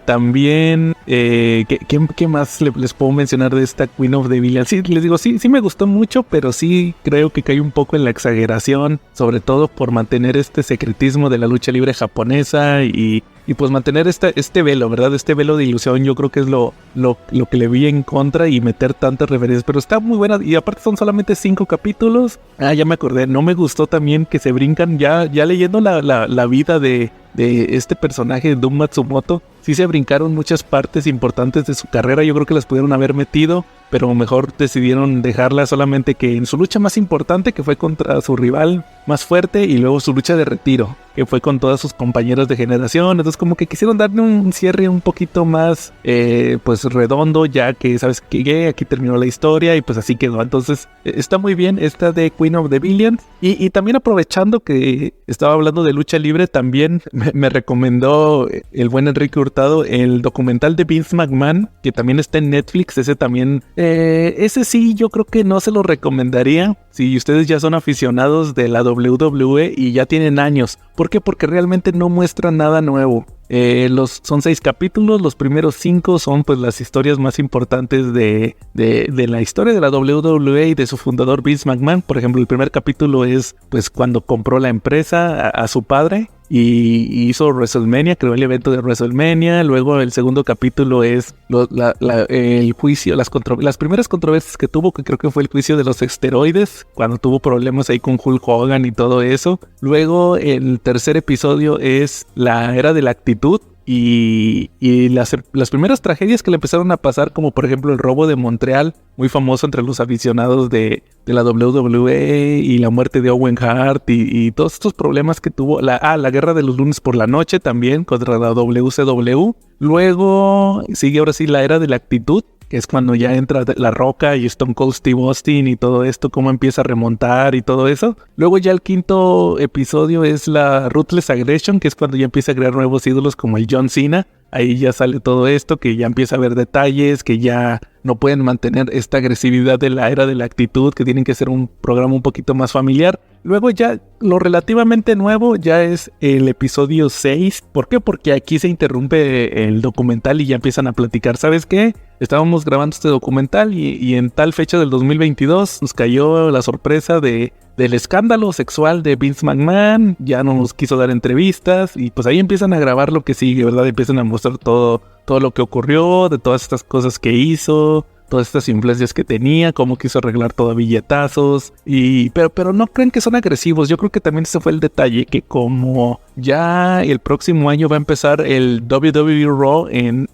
También, ¿qué más les puedo mencionar de esta Queen of the Villains? Sí, les digo, sí me gustó mucho, pero sí creo que cae un poco en la exageración, sobre todo por mantener este secretismo de la lucha libre japonesa y pues mantener este velo, ¿verdad? Este velo de ilusión, yo creo que es lo que le vi en contra y meter tantas referencias, pero está muy buena y aparte son solamente 5 capítulos. Ya me acordé, no me gustó también que se brincan ya leyendo la vida de este personaje de Doom Matsumoto. Sí se brincaron muchas partes importantes de su carrera, yo creo que las pudieron haber metido, pero mejor decidieron dejarla solamente que en su lucha más importante, que fue contra su rival más fuerte, y luego su lucha de retiro, que fue con todas sus compañeras de generación. Entonces como que quisieron darle un cierre un poquito más pues redondo, ya que sabes que aquí terminó la historia y pues así quedó. Entonces está muy bien esta de Queen of the Villains. Y también aprovechando que estaba hablando de lucha libre, también me recomendó el buen Enrique Hurtado el documental de Vince McMahon, que también está en Netflix. Ese también, ese sí yo creo que no se lo recomendaría si ustedes ya son aficionados de la WWE y ya tienen años. ¿Por qué? Porque realmente no muestran nada nuevo. Son 6 capítulos, los primeros 5 son pues las historias más importantes de la historia de la WWE y de su fundador Vince McMahon. Por ejemplo, el primer capítulo es pues cuando compró la empresa a su padre, y hizo WrestleMania, creó el evento de WrestleMania. Luego el segundo capítulo es el juicio, las primeras controversias que tuvo, que creo que fue el juicio de los esteroides, cuando tuvo problemas ahí con Hulk Hogan y todo eso. Luego el tercer episodio es la era de la actitud. Y las primeras tragedias que le empezaron a pasar, como por ejemplo el robo de Montreal, muy famoso entre los aficionados de la WWE, y la muerte de Owen Hart y todos estos problemas que tuvo, la guerra de los lunes por la noche también contra la WCW. Luego sigue ahora sí la era de la actitud, que es cuando ya entra La Roca y Stone Cold Steve Austin y todo esto, cómo empieza a remontar y todo eso. Luego ya el quinto episodio es la Ruthless Aggression, que es cuando ya empieza a crear nuevos ídolos como el John Cena. Ahí ya sale todo esto, que ya empieza a haber detalles, que ya no pueden mantener esta agresividad de la era de la actitud, que tienen que ser un programa un poquito más familiar. Luego ya lo relativamente nuevo ya es el episodio 6. ¿Por qué? Porque aquí se interrumpe el documental y ya empiezan a platicar. ¿Sabes qué? Estábamos grabando este documental y en tal fecha del 2022 nos cayó la sorpresa del escándalo sexual de Vince McMahon. Ya no nos quiso dar entrevistas y pues ahí empiezan a grabar lo que sigue, ¿verdad? Empiezan a mostrar todo lo que ocurrió, de todas estas cosas que hizo, todas estas influencias que tenía, cómo quiso arreglar todo a billetazos. Pero no creen que son agresivos. Yo creo que también ese fue el detalle, que como ya el próximo año va a empezar el WWE Raw en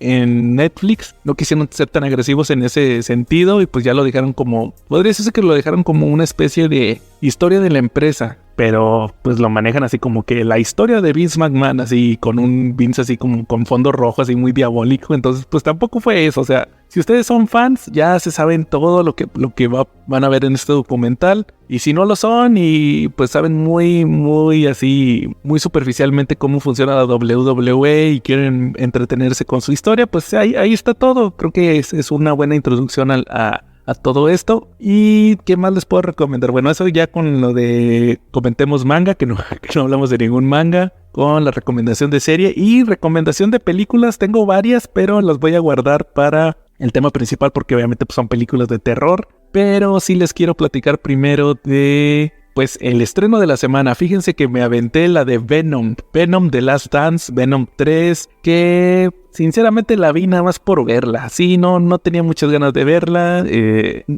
Netflix, no quisieron ser tan agresivos en ese sentido y pues ya lo dejaron como, podría decirse que lo dejaron como una especie de historia de la empresa. Pero pues lo manejan así como que la historia de Vince McMahon, así con un Vince así como con fondo rojo, así muy diabólico. Entonces pues tampoco fue eso. O sea, si ustedes son fans, ya se saben todo lo que van a ver en este documental. Y si no lo son y pues saben muy así, muy superficialmente cómo funciona la WWE y quieren entretenerse con su historia, pues ahí está todo. Creo que es una buena introducción a todo esto. ¿Y qué más les puedo recomendar? Bueno, eso ya con lo de comentemos manga, que no hablamos de ningún manga, con la recomendación de serie y recomendación de películas. Tengo varias, pero las voy a guardar para el tema principal porque obviamente pues, son películas de terror. Pero sí les quiero platicar primero de pues el estreno de la semana. Fíjense que me aventé la de Venom The Last Dance, Venom 3, que sinceramente la vi nada más por verla. Sí, no tenía muchas ganas de verla.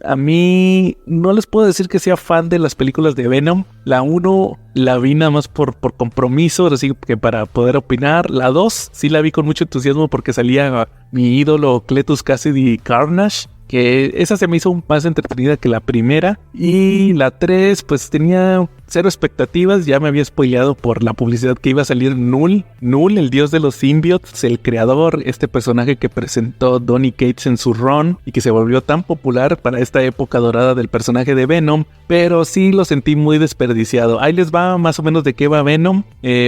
A mí no les puedo decir que sea fan de las películas de Venom. La 1 la vi nada más por compromiso, así que para poder opinar. La 2 sí la vi con mucho entusiasmo porque salía mi ídolo Cletus Cassidy Carnage, que esa se me hizo más entretenida que la primera. Y la 3 pues tenía cero expectativas, ya me había spoileado por la publicidad que iba a salir Null, el dios de los symbiotes, el creador, este personaje que presentó Donny Cates en su run y que se volvió tan popular para esta época dorada del personaje de Venom, pero sí lo sentí muy desperdiciado. Ahí les va más o menos de qué va Venom.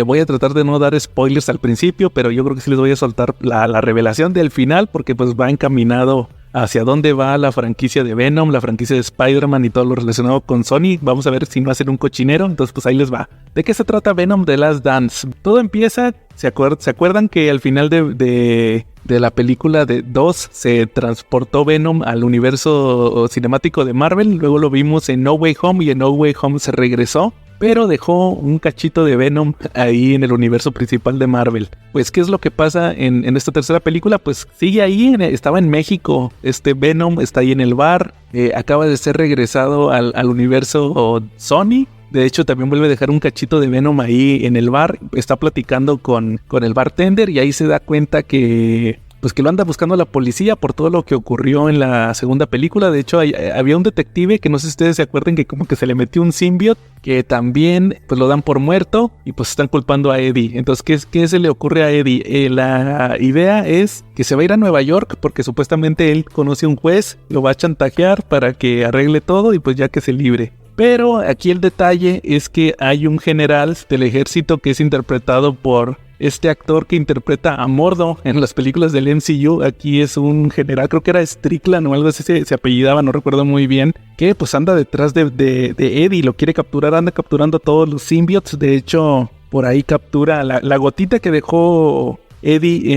Voy a tratar de no dar spoilers al principio, pero yo creo que sí les voy a soltar la revelación del final, porque pues va encaminado hacia dónde va la franquicia de Venom, la franquicia de Spider-Man y todo lo relacionado con Sony. Vamos a ver si no hacen un cochinero. Entonces pues ahí les va. ¿De qué se trata Venom The Last Dance? Todo empieza, ¿se acuerdan que al final de la película de 2 se transportó Venom al universo cinemático de Marvel? Luego lo vimos en No Way Home y en No Way Home se regresó, pero dejó un cachito de Venom ahí en el universo principal de Marvel. Pues, ¿qué es lo que pasa en esta tercera película? Pues sigue ahí, estaba en México, Venom está ahí en el bar, acaba de ser regresado al universo Sony. De hecho, también vuelve a dejar un cachito de Venom ahí en el bar, está platicando con el bartender y ahí se da cuenta que lo anda buscando la policía por todo lo que ocurrió en la segunda película. De hecho, había un detective que no sé si ustedes se acuerdan que como que se le metió un symbiote, que también pues lo dan por muerto y pues están culpando a Eddie. Entonces, ¿qué se le ocurre a Eddie? La idea es que se va a ir a Nueva York porque supuestamente él conoce a un juez, lo va a chantajear para que arregle todo y pues ya que se libre. Pero aquí el detalle es que hay un general del ejército que es interpretado por este actor que interpreta a Mordo en las películas del MCU. Aquí es un general, creo que era Strickland o algo así se apellidaba, no recuerdo muy bien, que pues anda detrás de Eddie, lo quiere capturar, anda capturando a todos los symbiotes. De hecho, por ahí captura la gotita que dejó Eddie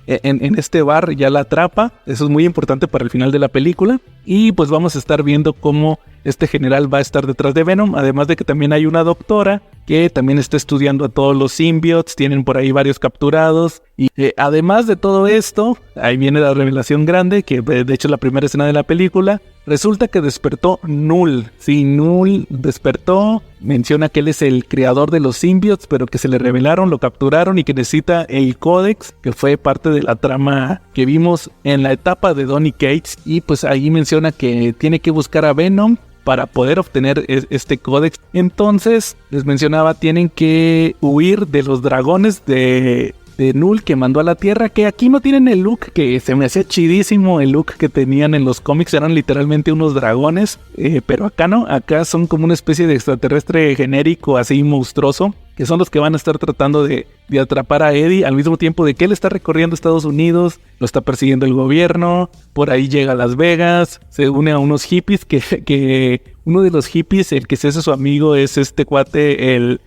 en este bar, ya la atrapa. Eso es muy importante para el final de la película. Y pues vamos a estar viendo cómo este general va a estar detrás de Venom, además de que también hay una doctora que también está estudiando a todos los symbiotes, tienen por ahí varios capturados. Y además de todo esto, ahí viene la revelación grande, que de hecho es la primera escena de la película. Resulta que despertó Null. Sí, Null despertó. Menciona que él es el creador de los symbiotes, pero que se le revelaron, lo capturaron y que necesita el códex, que fue parte de la trama que vimos en la etapa de Donny Cates. Y pues ahí menciona que tiene que buscar a Venom para poder obtener este códex. Entonces, les mencionaba, tienen que huir de los dragones de Null que mandó a la Tierra, que aquí no tienen el look, que se me hacía chidísimo el look que tenían en los cómics, eran literalmente unos dragones, pero acá no, acá son como una especie de extraterrestre genérico, así monstruoso, que son los que van a estar tratando de atrapar a Eddie, al mismo tiempo de que él está recorriendo Estados Unidos, lo está persiguiendo el gobierno, por ahí llega a Las Vegas, se une a unos hippies, que uno de los hippies, el que se hace su amigo, es este cuate,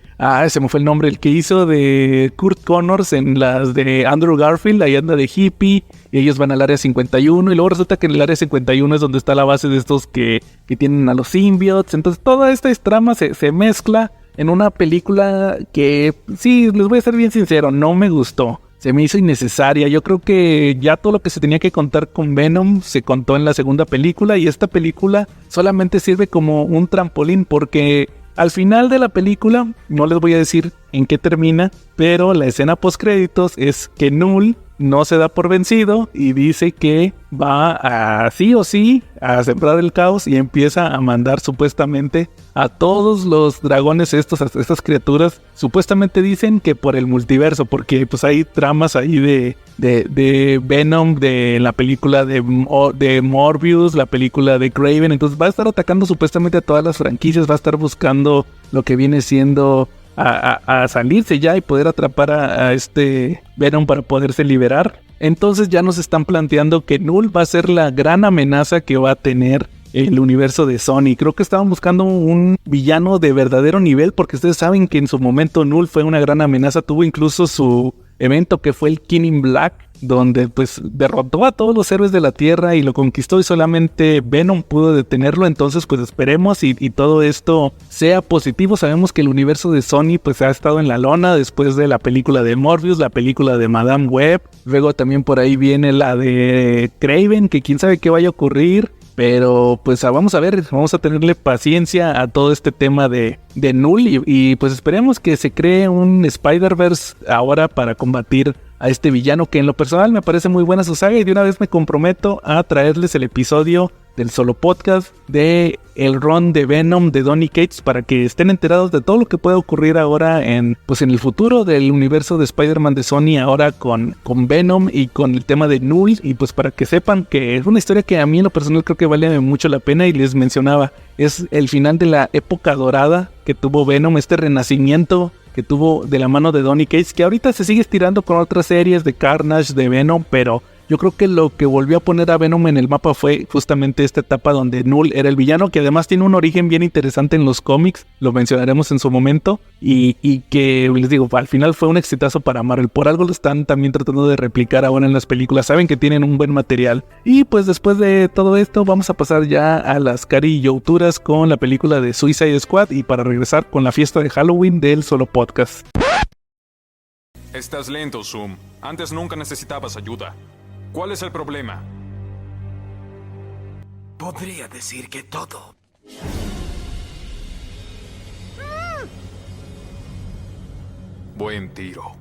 se me fue el nombre, el que hizo de Kurt Connors en las de Andrew Garfield, ahí anda de hippie, y ellos van al área 51, y luego resulta que en el área 51 es donde está la base de estos que tienen a los symbiotes. Entonces toda esta trama se mezcla en una película que, sí, les voy a ser bien sincero, no me gustó. Se me hizo innecesaria. Yo creo que ya todo lo que se tenía que contar con Venom se contó en la segunda película, y esta película solamente sirve como un trampolín, porque al final de la película, no les voy a decir en qué termina, pero la escena post créditos es que Null no se da por vencido y dice que va a sí o sí a sembrar el caos, y empieza a mandar supuestamente a todos los dragones estas criaturas. Supuestamente dicen que por el multiverso, porque pues hay tramas ahí de Venom, de la película de Morbius, la película de Kraven. Entonces va a estar atacando supuestamente a todas las franquicias, va a estar buscando lo que viene siendo a salirse ya y poder atrapar a este Venom para poderse liberar. Entonces ya nos están planteando que Null va a ser la gran amenaza que va a tener el universo de Sony. Creo que estaban buscando un villano de verdadero nivel, porque ustedes saben que en su momento Null fue una gran amenaza. Tuvo incluso su evento que fue el King in Black, donde pues derrotó a todos los héroes de la Tierra y lo conquistó, y solamente Venom pudo detenerlo. Entonces pues esperemos y todo esto sea positivo. Sabemos que el universo de Sony pues ha estado en la lona después de la película de Morbius, la película de Madame Web, luego también por ahí viene la de Kraven, que quién sabe qué vaya a ocurrir. Pero pues vamos a ver, vamos a tenerle paciencia a todo este tema de Null, y pues esperemos que se cree un Spider-Verse ahora para combatir a este villano, que en lo personal me parece muy buena su saga, y de una vez me comprometo a traerles el episodio del solo podcast de el run de Venom de Donny Cates, para que estén enterados de todo lo que puede ocurrir ahora en el futuro del universo de Spider-Man de Sony, ahora con Venom y con el tema de Null. Y pues para que sepan que es una historia que a mí en lo personal creo que vale mucho la pena, y les mencionaba, es el final de la época dorada que tuvo Venom, este renacimiento que tuvo de la mano de Donny Cates, que ahorita se sigue estirando con otras series de Carnage, de Venom, pero yo creo que lo que volvió a poner a Venom en el mapa fue justamente esta etapa donde Null era el villano, que además tiene un origen bien interesante en los cómics, lo mencionaremos en su momento, y que les digo, al final fue un exitazo para Marvel. Por algo lo están también tratando de replicar ahora en las películas, saben que tienen un buen material. Y pues después de todo esto vamos a pasar ya a las carillouturas con la película de Suicide Squad, y para regresar con la fiesta de Halloween del solo podcast. Estás lento, Zoom. Antes nunca necesitabas ayuda. ¿Cuál es el problema? Podría decir que todo. Buen tiro.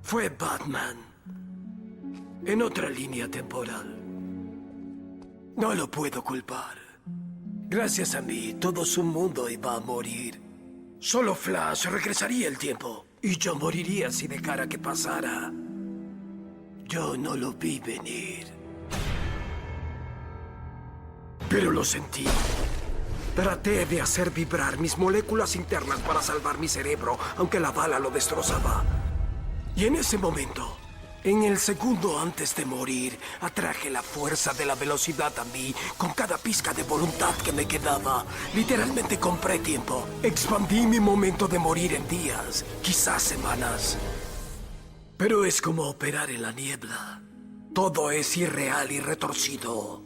Fue Batman. En otra línea temporal. No lo puedo culpar. Gracias a mí, todo su mundo iba a morir. Solo Flash regresaría el tiempo, y yo moriría si dejara que pasara. Yo no lo vi venir. Pero lo sentí. Traté de hacer vibrar mis moléculas internas para salvar mi cerebro, aunque la bala lo destrozaba. Y en ese momento, en el segundo antes de morir, atraje la fuerza de la velocidad a mí con cada pizca de voluntad que me quedaba. Literalmente compré tiempo. Expandí mi momento de morir en días, quizás semanas. Pero es como operar en la niebla. Todo es irreal y retorcido.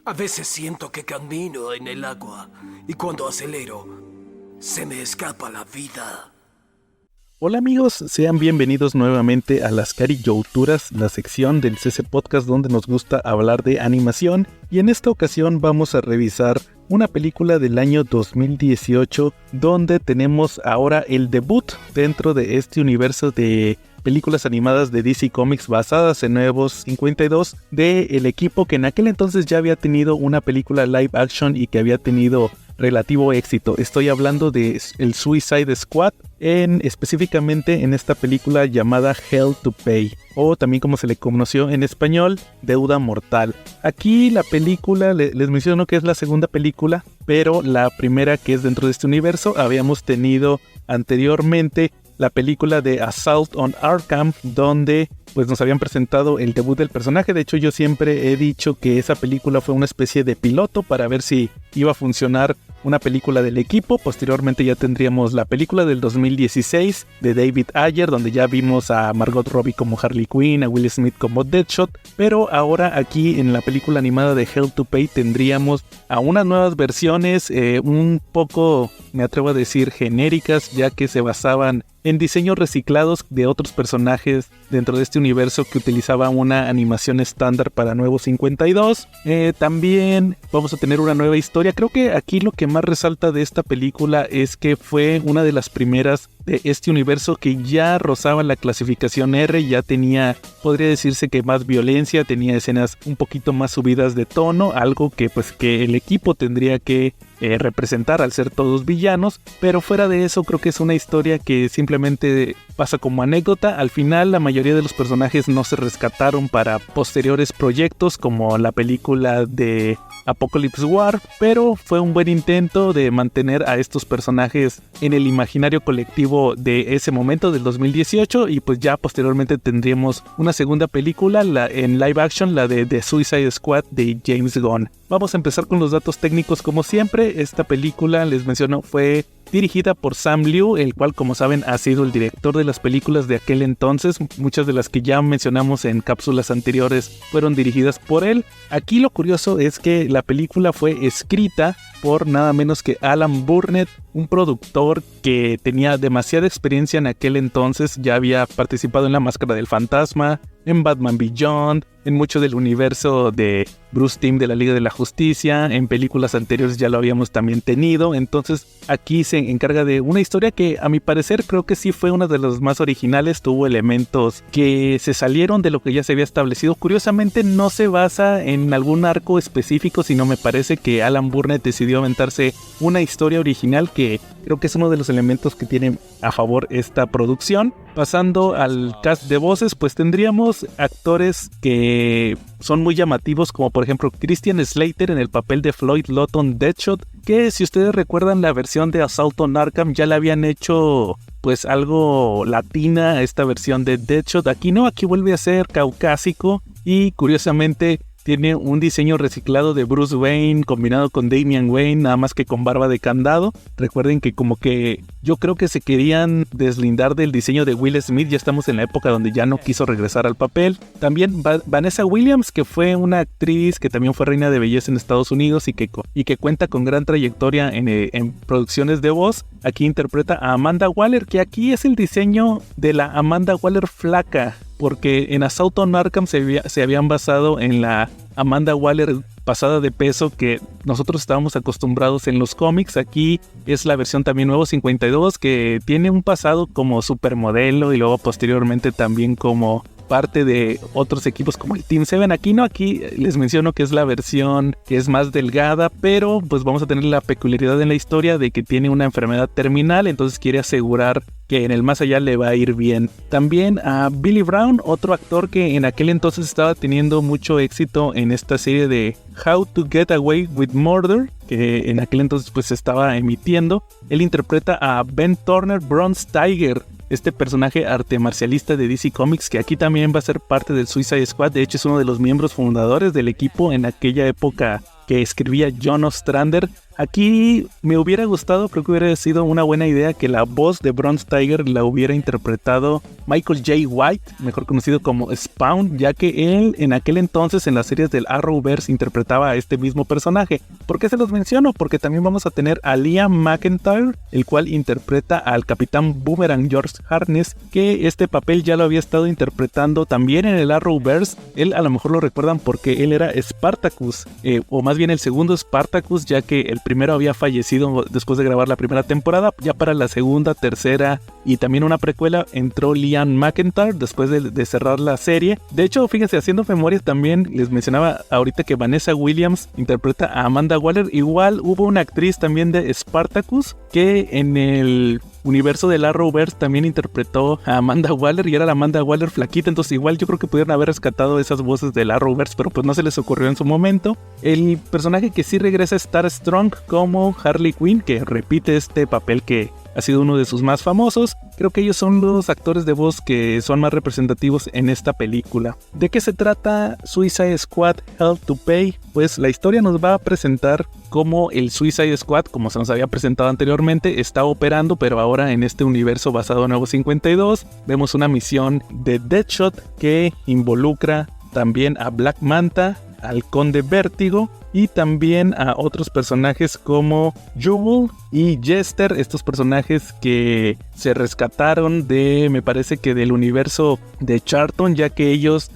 A veces siento que camino en el agua, y cuando acelero, se me escapa la vida. Hola amigos, sean bienvenidos nuevamente a Las Cariyouturas, la sección del CC Podcast donde nos gusta hablar de animación, y en esta ocasión vamos a revisar una película del año 2018 donde tenemos ahora el debut dentro de este universo de películas animadas de DC Comics basadas en Nuevos 52 del equipo que en aquel entonces ya había tenido una película live action y que había tenido relativo éxito. Estoy hablando de el Suicide Squad, específicamente en esta película llamada Hell to Pay, o también como se le conoció en español, Deuda Mortal. Aquí la película, les menciono que es la segunda película, pero la primera que es dentro de este universo. Habíamos tenido anteriormente la película de Assault on Arkham, donde pues nos habían presentado el debut del personaje. De hecho, yo siempre he dicho que esa película fue una especie de piloto para ver si iba a funcionar una película del equipo. Posteriormente ya tendríamos la película del 2016 de David Ayer, donde ya vimos a Margot Robbie como Harley Quinn, a Will Smith como Deadshot, pero ahora aquí en la película animada de Hell to Pay tendríamos a unas nuevas versiones, un poco, me atrevo a decir, genéricas, ya que se basaban en diseños reciclados de otros personajes dentro de este universo que utilizaba una animación estándar para Nuevo 52. También vamos a tener una nueva historia. Creo que aquí lo que más resalta de esta película es que fue una de las primeras de este universo que ya rozaba la clasificación R, ya tenía, podría decirse que más violencia, tenía escenas un poquito más subidas de tono, algo que pues que el equipo tendría que representar al ser todos villanos, pero fuera de eso creo que es una historia que simplemente pasa como anécdota. Al final la mayoría de los personajes no se rescataron para posteriores proyectos como la película de Apocalypse War, pero fue un buen intento de mantener a estos personajes en el imaginario colectivo de ese momento del 2018, y pues ya posteriormente tendríamos una segunda película en live action, la de The Suicide Squad de James Gunn. Vamos a empezar con los datos técnicos como siempre. Esta película, les menciono, fue dirigida por Sam Liu, el cual, como saben, ha sido el director de las películas de aquel entonces. Muchas de las que ya mencionamos en cápsulas anteriores fueron dirigidas por él. Aquí lo curioso es que la película fue escrita por nada menos que Alan Burnett, un productor que tenía demasiada experiencia en aquel entonces. Ya había participado en La Máscara del Fantasma, en Batman Beyond, en mucho del universo de Bruce Timm de la Liga de la Justicia. En películas anteriores ya lo habíamos también tenido. Entonces aquí se encarga de una historia que a mi parecer creo que sí fue una de las más originales. Tuvo elementos que se salieron de lo que ya se había establecido. Curiosamente no se basa en algún arco específico, sino me parece que Alan Burnett decidió aventarse una historia original, que creo que es uno de los elementos que tiene a favor esta producción. Pasando al cast de voces, pues tendríamos actores que son muy llamativos, como por ejemplo Christian Slater en el papel de Floyd Lawton Deadshot, que si ustedes recuerdan la versión de Assault on Arkham ya le habían hecho pues algo latina a esta versión de Deadshot. Aquí no, aquí vuelve a ser caucásico y curiosamente tiene un diseño reciclado de Bruce Wayne combinado con Damian Wayne, nada más que con barba de candado. Recuerden que como que yo creo que se querían deslindar del diseño de Will Smith. Ya estamos en la época donde ya no quiso regresar al papel. También Vanessa Williams, que fue una actriz que también fue reina de belleza en Estados Unidos y que cuenta con gran trayectoria en producciones de voz. Aquí interpreta a Amanda Waller, que aquí es el diseño de la Amanda Waller flaca, porque en Assault on Arkham se habían basado en la Amanda Waller pasada de peso que nosotros estábamos acostumbrados en los cómics. Aquí es la versión también Nuevo 52, que tiene un pasado como supermodelo y luego posteriormente también como parte de otros equipos como el Team 7. Aquí no, aquí les menciono que es la versión que es más delgada, pero pues vamos a tener la peculiaridad en la historia de que tiene una enfermedad terminal, entonces quiere asegurar que en el más allá le va a ir bien. También a Billy Brown, otro actor que en aquel entonces estaba teniendo mucho éxito en esta serie de How to Get Away with Murder, que en aquel entonces pues se estaba emitiendo. Él interpreta a Ben Turner Bronze Tiger, este personaje arte marcialista de DC Comics, que aquí también va a ser parte del Suicide Squad. De hecho es uno de los miembros fundadores del equipo en aquella época que escribía John Ostrander. Aquí me hubiera gustado, creo que hubiera sido una buena idea que la voz de Bronze Tiger la hubiera interpretado Michael J. White, mejor conocido como Spawn, ya que él en aquel entonces en las series del Arrowverse interpretaba a este mismo personaje. ¿Por qué se los menciono? Porque también vamos a tener a Liam McIntyre, el cual interpreta al Capitán Boomerang George Harkness, que este papel ya lo había estado interpretando también en el Arrowverse. Él a lo mejor lo recuerdan porque él era Spartacus, o más bien el segundo Spartacus, ya que el primero había fallecido después de grabar la primera temporada. Ya para la segunda, tercera y también una precuela entró Liam McIntyre después de cerrar la serie. De hecho, fíjense, haciendo memoria también les mencionaba ahorita que Vanessa Williams interpreta a Amanda Waller. Igual hubo una actriz también de Spartacus que en el universo del Arrowverse también interpretó a Amanda Waller y era la Amanda Waller flaquita, entonces igual yo creo que pudieron haber rescatado esas voces del Arrowverse, pero pues no se les ocurrió en su momento. El personaje que sí regresa es Tara Strong como Harley Quinn, que repite este papel que ha sido uno de sus más famosos. Creo que ellos son los actores de voz que son más representativos en esta película. ¿De qué se trata Suicide Squad Hell to Pay? Pues la historia nos va a presentar cómo el Suicide Squad, como se nos había presentado anteriormente, está operando, pero ahora en este universo basado en Nuevo 52. Vemos una misión de Deadshot que involucra también a Black Manta, al Conde Vértigo y también a otros personajes como Jubal y Jester, estos personajes que se rescataron me parece que del universo de Charlton, ya que ellos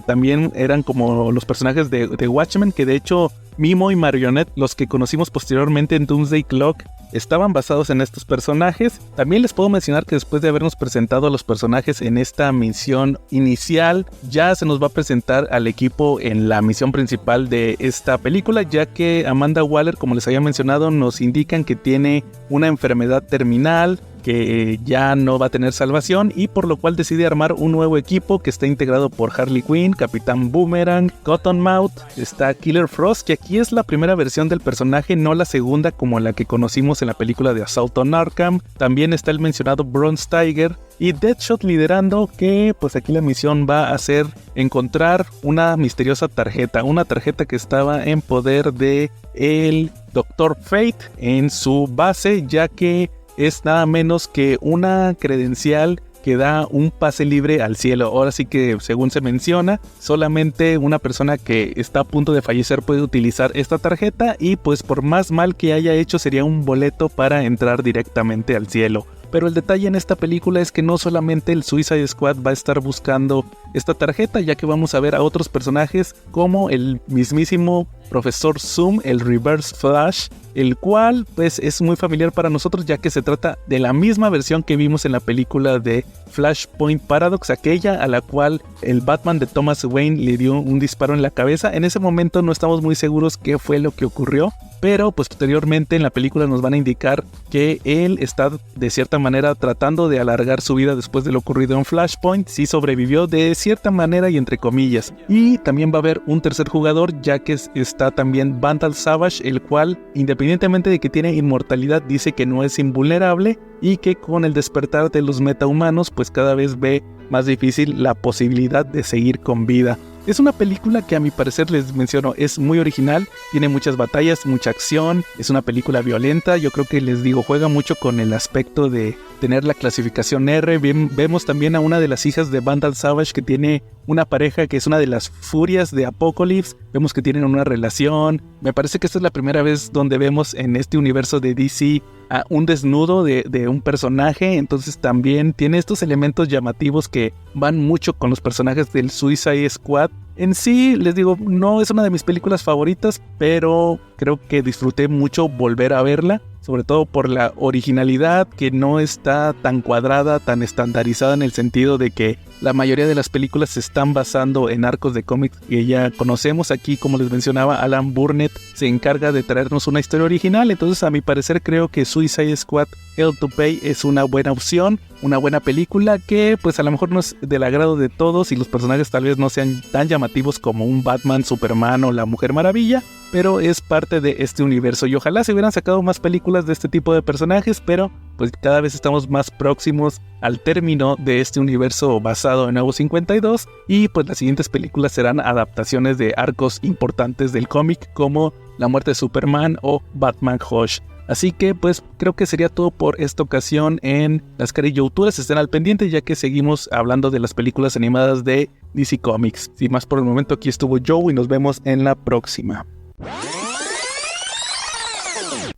también eran como los personajes de Watchmen, que de hecho Mimo y Marionette, los que conocimos posteriormente en Doomsday Clock, estaban basados en estos personajes. También les puedo mencionar que después de habernos presentado a los personajes en esta misión inicial, ya se nos va a presentar al equipo en la misión principal de esta película, ya que Amanda Waller, como les había mencionado, nos indican que tiene una enfermedad terminal, que ya no va a tener salvación, y por lo cual decide armar un nuevo equipo que está integrado por Harley Quinn, Capitán Boomerang, Cottonmouth, está Killer Frost, que aquí es la primera versión del personaje, no la segunda como la que conocimos en la película de Assault on Arkham. También está el mencionado Bronze Tiger y Deadshot liderando, que pues aquí la misión va a ser encontrar una misteriosa tarjeta, una tarjeta que estaba en poder de el Dr. Fate en su base, ya que es nada menos que una credencial que da un pase libre al cielo. Ahora sí que, según se menciona, solamente una persona que está a punto de fallecer puede utilizar esta tarjeta, y pues por más mal que haya hecho sería un boleto para entrar directamente al cielo. Pero el detalle en esta película es que no solamente el Suicide Squad va a estar buscando esta tarjeta, ya que vamos a ver a otros personajes como el mismísimo Profesor Zoom, el Reverse Flash, el cual pues es muy familiar para nosotros, ya que se trata de la misma versión que vimos en la película de Flashpoint Paradox, aquella a la cual el Batman de Thomas Wayne le dio un disparo en la cabeza. En ese momento no estamos muy seguros qué fue lo que ocurrió, pero pues posteriormente en la película nos van a indicar que él está de cierta manera tratando de alargar su vida después de lo ocurrido en Flashpoint. Sí sobrevivió de cierta manera y entre comillas. Y también va a haber un tercer jugador, ya que está también Vandal Savage, el cual independientemente de que tiene inmortalidad dice que no es invulnerable, y que con el despertar de los metahumanos pues cada vez ve más difícil la posibilidad de seguir con vida. Es una película que a mi parecer, les menciono, es muy original, tiene muchas batallas, mucha acción, es una película violenta. Yo creo que les digo, juega mucho con el aspecto de tener la clasificación R. Vemos también a una de las hijas de Vandal Savage que tiene una pareja que es una de las furias de Apocalypse. Vemos que tienen una relación. Me parece que esta es la primera vez donde vemos en este universo de DC a un desnudo de un personaje, entonces también tiene estos elementos llamativos que van mucho con los personajes del Suicide Squad. En sí, les digo, no es una de mis películas favoritas, pero creo que disfruté mucho volver a verla, sobre todo por la originalidad, que no está tan cuadrada, tan estandarizada, en el sentido de que la mayoría de las películas se están basando en arcos de cómics que ya conocemos. Aquí, como les mencionaba, Alan Burnett se encarga de traernos una historia original. Entonces, a mi parecer, creo que Suicide Squad Hell to Pay es una buena opción, una buena película que pues a lo mejor no es del agrado de todos y los personajes tal vez no sean tan llamativos como un Batman, Superman o la Mujer Maravilla, pero es parte de este universo y ojalá se hubieran sacado más películas de este tipo de personajes, pero pues cada vez estamos más próximos al término de este universo basado en Nuevo 52 y pues las siguientes películas serán adaptaciones de arcos importantes del cómic como La muerte de Superman o Batman Hush. Así que pues creo que sería todo por esta ocasión en Las Carillouturas. Estén al pendiente ya que seguimos hablando de las películas animadas de DC Comics. Sin más por el momento, aquí estuvo Joe y nos vemos en la próxima.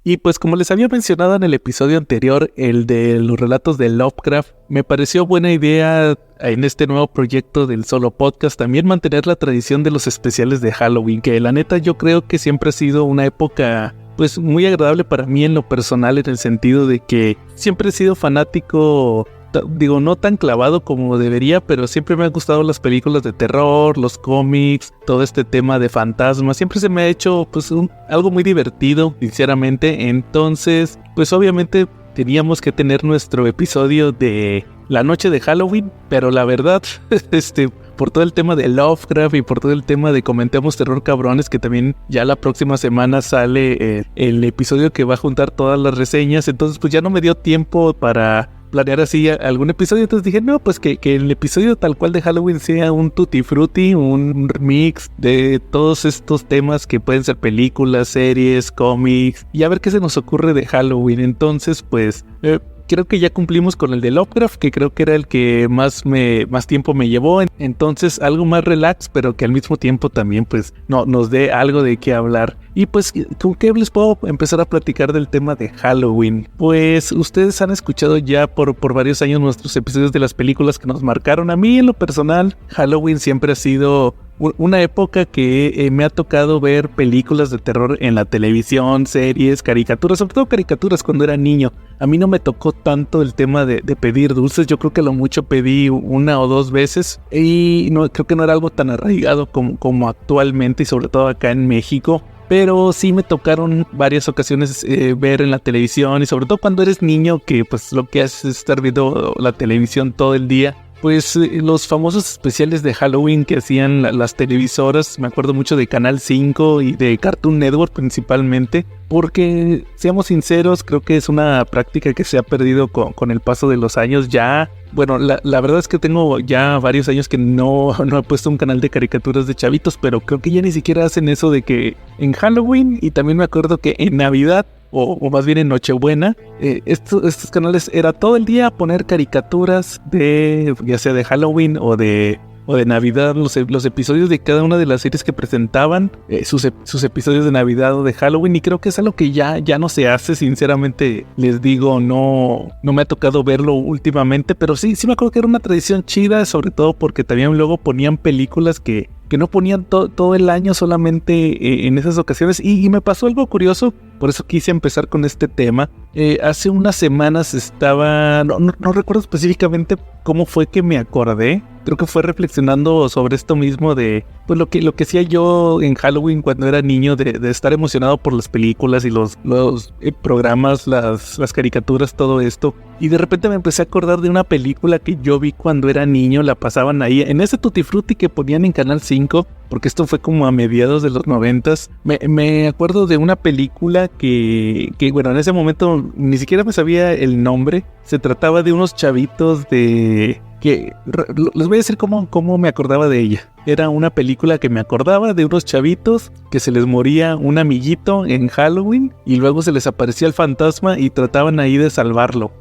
Y pues como les había mencionado en el episodio anterior, el de los relatos de Lovecraft, me pareció buena idea en este nuevo proyecto del Solo Podcast también mantener la tradición de los especiales de Halloween, que la neta yo creo que siempre ha sido una época pues muy agradable para mí en lo personal, en el sentido de que siempre he sido fanático, digo, no tan clavado como debería, pero siempre me han gustado las películas de terror, los cómics, todo este tema de fantasmas, siempre se me ha hecho pues algo muy divertido, sinceramente. Entonces, pues obviamente teníamos que tener nuestro episodio de la noche de Halloween, pero la verdad, por todo el tema de Lovecraft y por todo el tema de Comentemos Terror Cabrones, que también ya la próxima semana sale el episodio que va a juntar todas las reseñas, entonces pues ya no me dio tiempo para planear así algún episodio, entonces dije no, pues que el episodio tal cual de Halloween sea un tutti frutti, un remix de todos estos temas que pueden ser películas, series, cómics, y a ver qué se nos ocurre de Halloween. Entonces pues creo que ya cumplimos con el de Lovecraft, que creo que era el que más tiempo me llevó. Entonces algo más relax, pero que al mismo tiempo también pues nos dé algo de qué hablar. Y pues, ¿con qué les puedo empezar a platicar del tema de Halloween? Pues ustedes han escuchado ya por varios años nuestros episodios de las películas que nos marcaron. A mí en lo personal, Halloween siempre ha sido una época que me ha tocado ver películas de terror en la televisión, series, caricaturas, sobre todo caricaturas cuando era niño. A mí no me tocó tanto el tema de pedir dulces, yo creo que a lo mucho pedí una o dos veces y no, creo que no era algo tan arraigado como actualmente y sobre todo acá en México. Pero sí me tocaron varias ocasiones ver en la televisión y sobre todo cuando eres niño que pues lo que haces es estar viendo la televisión todo el día. Pues los famosos especiales de Halloween que hacían las televisoras, me acuerdo mucho de Canal 5 y de Cartoon Network principalmente, porque seamos sinceros, creo que es una práctica que se ha perdido con el paso de los años ya. Bueno, la verdad es que tengo ya varios años que no he puesto un canal de caricaturas de chavitos, pero creo que ya ni siquiera hacen eso de que en Halloween, y también me acuerdo que en Navidad, o más bien en Nochebuena, estos canales era todo el día poner caricaturas de ya sea de Halloween o de Navidad, los episodios de cada una de las series que presentaban, sus episodios de Navidad o de Halloween, y creo que es algo que ya no se hace, sinceramente les digo, no me ha tocado verlo últimamente, pero sí me acuerdo que era una tradición chida, sobre todo porque también luego ponían películas que no ponían todo el año, solamente en esas ocasiones, y me pasó algo curioso, por eso quise empezar con este tema. Hace unas semanas estaba, no recuerdo específicamente cómo fue que me acordé, creo que fue reflexionando sobre esto mismo de pues lo que hacía yo en Halloween cuando era niño, de estar emocionado por las películas y los programas, las caricaturas, todo esto, y de repente me empecé a acordar de una película que yo vi cuando era niño, la pasaban ahí en ese Tutti Frutti que ponían en Canal 5, porque esto fue como a mediados de los 90s. Me acuerdo de una película que bueno, en ese momento ni siquiera me sabía el nombre. Se trataba de unos chavitos les voy a decir cómo me acordaba de ella. Era una película que me acordaba de unos chavitos que se les moría un amiguito en Halloween y luego se les aparecía el fantasma y trataban ahí de salvarlo.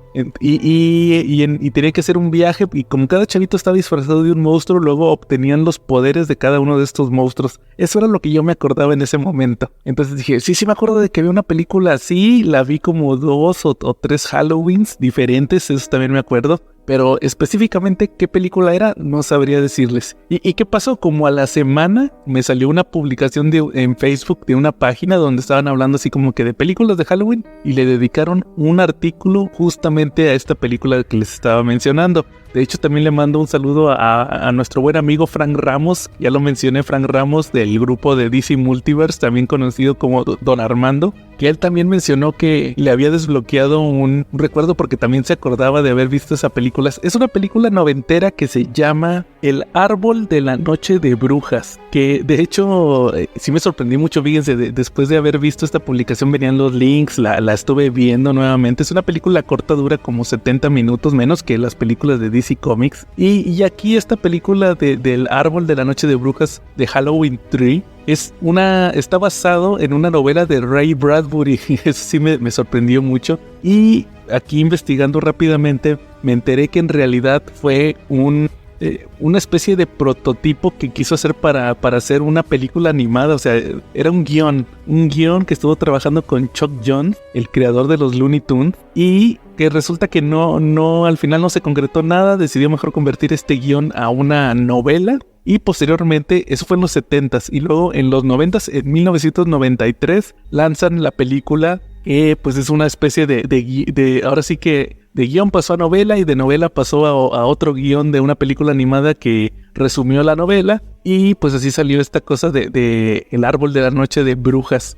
Y tenía que hacer un viaje, y como cada chavito estaba disfrazado de un monstruo, luego obtenían los poderes de cada uno de estos monstruos. Eso era lo que yo me acordaba en ese momento. Entonces dije, sí me acuerdo de que había una película así, la vi como 2 o 3 Halloweens diferentes, eso también me acuerdo. Pero específicamente qué película era, no sabría decirles. ¿Y qué pasó? Como a la semana me salió una publicación en Facebook de una página donde estaban hablando así como que de películas de Halloween, y le dedicaron un artículo justamente a esta película que les estaba mencionando. De hecho, también le mando un saludo a nuestro buen amigo Frank Ramos. Ya lo mencioné, Frank Ramos del grupo de DC Multiverse, también conocido como Don Armando. que él también mencionó que le había desbloqueado un recuerdo porque también se acordaba de haber visto esa película. Es una película noventera que se llama El Árbol de la Noche de Brujas, que de hecho sí me sorprendí mucho, fíjense, después de haber visto esta publicación venían los links, la estuve viendo nuevamente. Es una película corta, dura como 70 minutos, menos que las películas de DC Comics, y aquí esta película del Árbol de la Noche de Brujas de Halloween 3 está basado en una novela de Ray Bradbury. Eso sí me sorprendió mucho. Y aquí investigando rápidamente me enteré que en realidad fue una especie de prototipo que quiso hacer para hacer una película animada. O sea, era un guión que estuvo trabajando con Chuck Jones, el creador de los Looney Tunes, y que resulta que no al final no se concretó nada. Decidió mejor convertir este guión a una novela. Y posteriormente, eso fue en los 70s, y luego en los 90s, en 1993, lanzan la película, que pues es una especie de ahora sí que de guión pasó a novela, y de novela pasó a otro guión de una película animada que resumió la novela, y pues así salió esta cosa de El Árbol de la Noche de Brujas.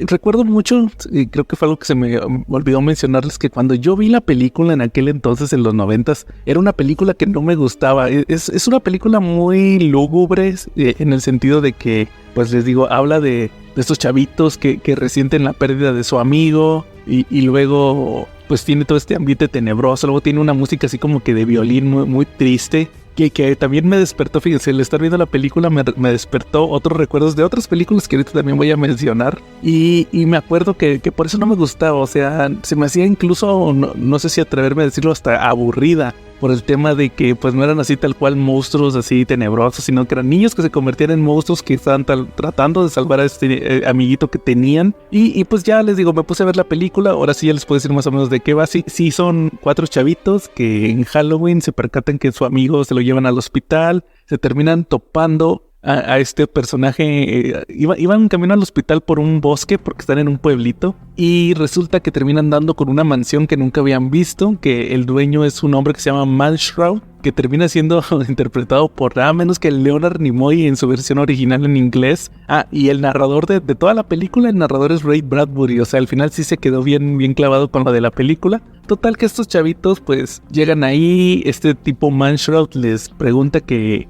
Recuerdo mucho, creo que fue algo que se me olvidó mencionarles, que cuando yo vi la película en aquel entonces, en los 90s, era una película que no me gustaba. Es una película muy lúgubre, en el sentido de que, pues les digo, habla de estos chavitos que resienten la pérdida de su amigo, y luego pues tiene todo este ambiente tenebroso. Luego tiene una música así como que de violín muy, muy triste, que también me despertó, fíjense, el estar viendo la película me despertó otros recuerdos de otras películas que ahorita también voy a mencionar, y me acuerdo que por eso no me gustaba. O sea, se me hacía incluso, no sé si atreverme a decirlo, hasta aburrida, por el tema de que pues no eran así tal cual monstruos así tenebrosos, sino que eran niños que se convertían en monstruos que estaban tratando de salvar a este amiguito que tenían. Y pues ya les digo, me puse a ver la película. Ahora sí ya les puedo decir más o menos de qué va. Sí, son 4 chavitos que en Halloween se percatan que su amigo se lo llevan al hospital, se terminan topando a este personaje. Iban camino al hospital por un bosque porque están en un pueblito, y resulta que terminan dando con una mansión que nunca habían visto, que el dueño es un hombre que se llama Malshroud, que termina siendo interpretado por nada menos que Leonard Nimoy en su versión original en inglés. Y el narrador de toda la película, el narrador es Ray Bradbury. O sea, al final sí se quedó bien clavado con lo de la película. Total que estos chavitos pues llegan ahí, este tipo Malshroud les pregunta que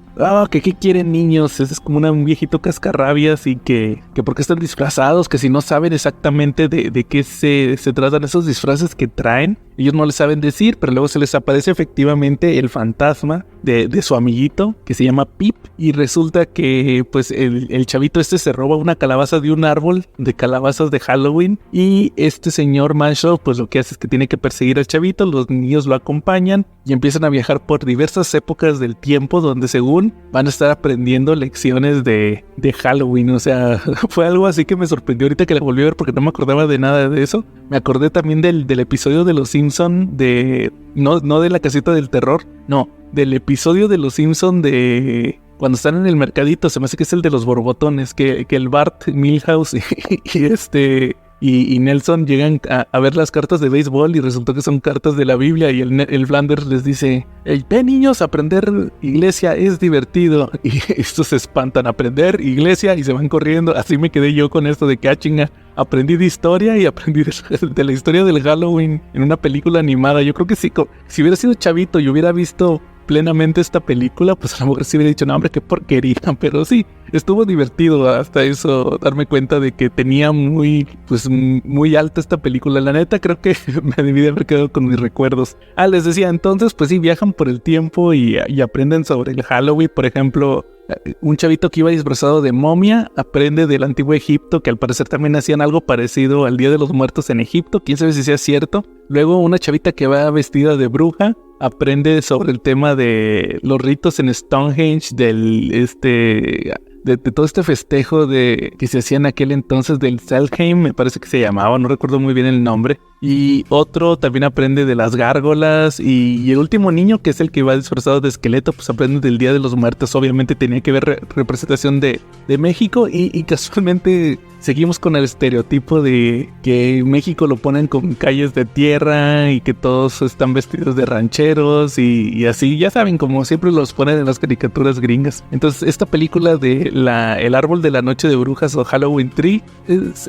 qué quieren niños. Ese es como un viejito cascarrabias, y que por qué están disfrazados, que si no saben exactamente de qué se tratan esos disfraces que traen. Ellos no les saben decir, pero luego se les aparece efectivamente el fantasma de su amiguito, que se llama Pip, y resulta que pues el chavito este se roba una calabaza de un árbol de calabazas de Halloween, y este señor Manshroud pues lo que hace es que tiene que perseguir al chavito. Los niños lo acompañan y empiezan a viajar por diversas épocas del tiempo, donde según van a estar aprendiendo lecciones de Halloween. O sea, fue algo así que me sorprendió ahorita que la volví a ver, porque no me acordaba de nada de eso. Me acordé también del episodio de Los Simpson, no de la casita del terror, no, del episodio de Los Simpson de cuando están en el mercadito. Se me hace que es el de los borbotones, que el Bart Milhouse y Nelson llegan a ver las cartas de béisbol, y resultó que son cartas de la Biblia, y el Flanders les dice: ven niños, aprender iglesia es divertido, y estos se espantan, aprender iglesia, y se van corriendo. Así me quedé yo con esto de que chinga, aprendí de historia y aprendí de la historia del Halloween en una película animada. Yo creo que sí, si hubiera sido chavito y hubiera visto plenamente esta película, pues a lo mejor sí hubiera dicho, no hombre, qué porquería. Pero sí, estuvo divertido hasta eso, darme cuenta de que tenía muy alta esta película. La neta, creo que me debí de haber quedado con mis recuerdos. Les decía, entonces pues sí, viajan por el tiempo y aprenden sobre el Halloween. Por ejemplo, un chavito que iba disfrazado de momia aprende del antiguo Egipto, que al parecer también hacían algo parecido al Día de los Muertos en Egipto. Quién sabe si sea cierto. Luego una chavita que va vestida de bruja aprende sobre el tema de los ritos en Stonehenge, de todo este festejo que se hacía en aquel entonces del Selkheim, me parece que se llamaba, no recuerdo muy bien el nombre. Y otro también aprende de las gárgolas. Y el último niño, que es el que va disfrazado de esqueleto, pues aprende del Día de los Muertos. Obviamente tenía que ver representación de México. Y casualmente seguimos con el estereotipo de que México lo ponen con calles de tierra y que todos están vestidos de rancheros y así. Ya saben, como siempre los ponen en las caricaturas gringas. Entonces esta película de El Árbol de la Noche de Brujas o Halloween Tree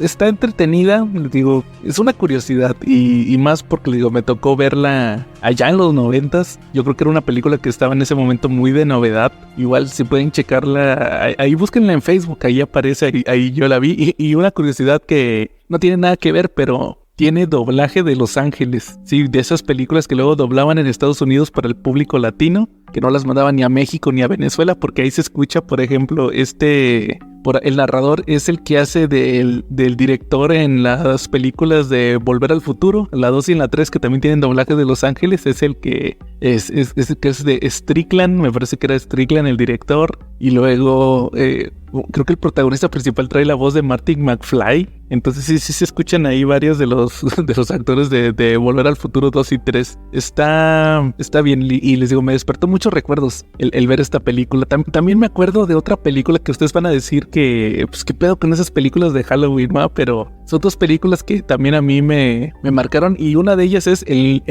está entretenida. Les digo, es una curiosidad y más porque les digo, me tocó verla allá en los 90s. Yo creo que era una película que estaba en ese momento muy de novedad. Igual si pueden checarla, ahí búsquenla en Facebook, ahí aparece, ahí yo la vi. Y una curiosidad que no tiene nada que ver, pero tiene doblaje de Los Ángeles. Sí, de esas películas que luego doblaban en Estados Unidos para el público latino, que no las mandaban ni a México ni a Venezuela, porque ahí se escucha, por ejemplo, el narrador es el que hace del director en las películas de Volver al Futuro, la 2 y la 3, que también tienen doblaje de Los Ángeles. Es el que es de Strickland, me parece que era Strickland el director. Y luego creo que el protagonista principal trae la voz de Marty McFly. Entonces sí se escuchan ahí varios de los actores de Volver al Futuro 2 y 3. Está bien, y les digo, me despertó muchos recuerdos el ver esta película. También me acuerdo de otra película que ustedes van a decir que, pues, qué pedo con esas películas de Halloween, ¿no? Pero son dos películas que también a mí me marcaron, y una de ellas es el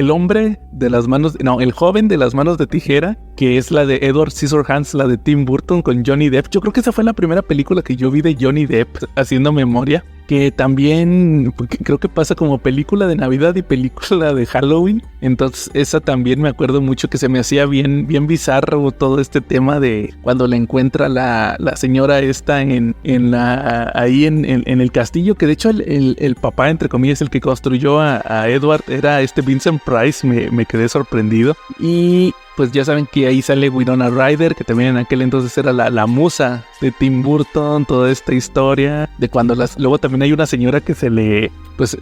joven de las manos de tijera, que es la de Edward Scissorhands, la de Tim Burton con Johnny Depp. Yo creo que esa fue la primera película que yo vi de Johnny Depp, haciendo memoria, que también creo que pasa como película de Navidad y película de Halloween. Entonces esa también me acuerdo mucho que se me hacía bien bizarro todo este tema de cuando le encuentra la señora esta ahí en el castillo, que de hecho el papá, entre comillas, el que construyó a Edward era Vincent Price. Me quedé sorprendido. Y pues ya saben que ahí sale Winona Ryder, que también en aquel entonces era la musa de Tim Burton. Toda esta historia de cuando luego también hay una señora que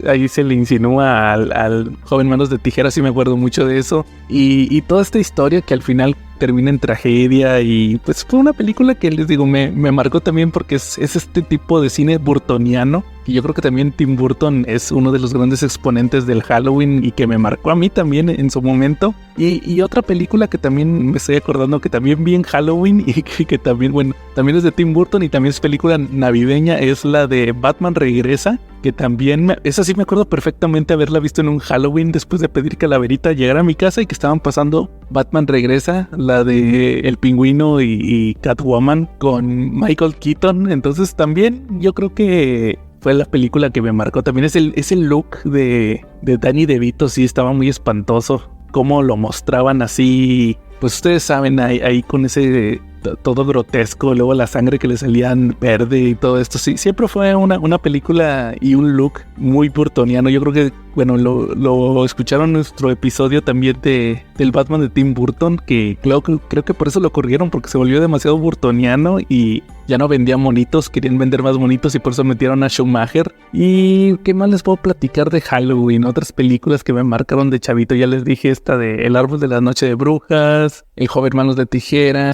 ahí se le insinúa al joven manos de tijera. Sí me acuerdo mucho de eso. Y toda esta historia que al final termina en tragedia, y pues fue una película que les digo me marcó también porque es este tipo de cine burtoniano, que yo creo que también Tim Burton es uno de los grandes exponentes del Halloween y que me marcó a mí también en su momento. Y otra película que también me estoy acordando que también vi en Halloween y que también, bueno, también es de Tim Burton y también es película navideña, es la de Batman Regresa, que también, esa sí me acuerdo perfectamente haberla visto en un Halloween después de pedir calaverita, llegar a mi casa y que estaban pasando Batman Regresa, la de El Pingüino y Catwoman con Michael Keaton. Entonces también yo creo que fue la película que me marcó. También es el look de Danny DeVito, sí estaba muy espantoso, cómo lo mostraban así, pues ustedes saben, ahí con ese todo grotesco, luego la sangre que le salían verde y todo esto. Sí, siempre fue una película y un look muy burtoniano. Yo creo que, bueno, lo escucharon en nuestro episodio también del Batman de Tim Burton, que creo que por eso lo corrieron, porque se volvió demasiado burtoniano y ya no vendían monitos, querían vender más monitos y por eso metieron a Schumacher. Y qué más les puedo platicar de Halloween, otras películas que me marcaron de chavito. Ya les dije esta de El Árbol de la Noche de Brujas, El Joven Manos de Tijera,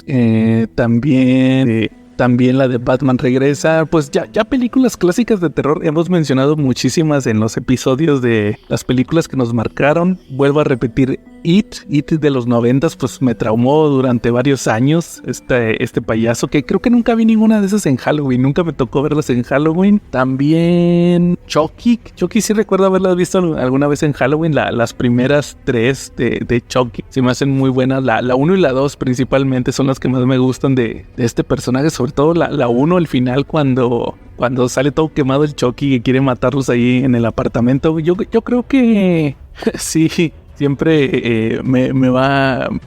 también la de Batman Regresa. Pues ya películas clásicas de terror hemos mencionado muchísimas en los episodios de las películas que nos marcaron. Vuelvo a repetir, It de los 90s, pues me traumó durante varios años este payaso, que creo que nunca vi ninguna de esas en Halloween, nunca me tocó verlas en Halloween. También Chucky sí recuerdo haberlas visto alguna vez en Halloween, las primeras 3 de Chucky, se me hacen muy buenas. La 1 y la 2 principalmente son las que más me gustan de este personaje, sobre todo la 1, el final, cuando sale todo quemado el Chucky que quiere matarlos ahí en el apartamento. Yo creo que sí, siempre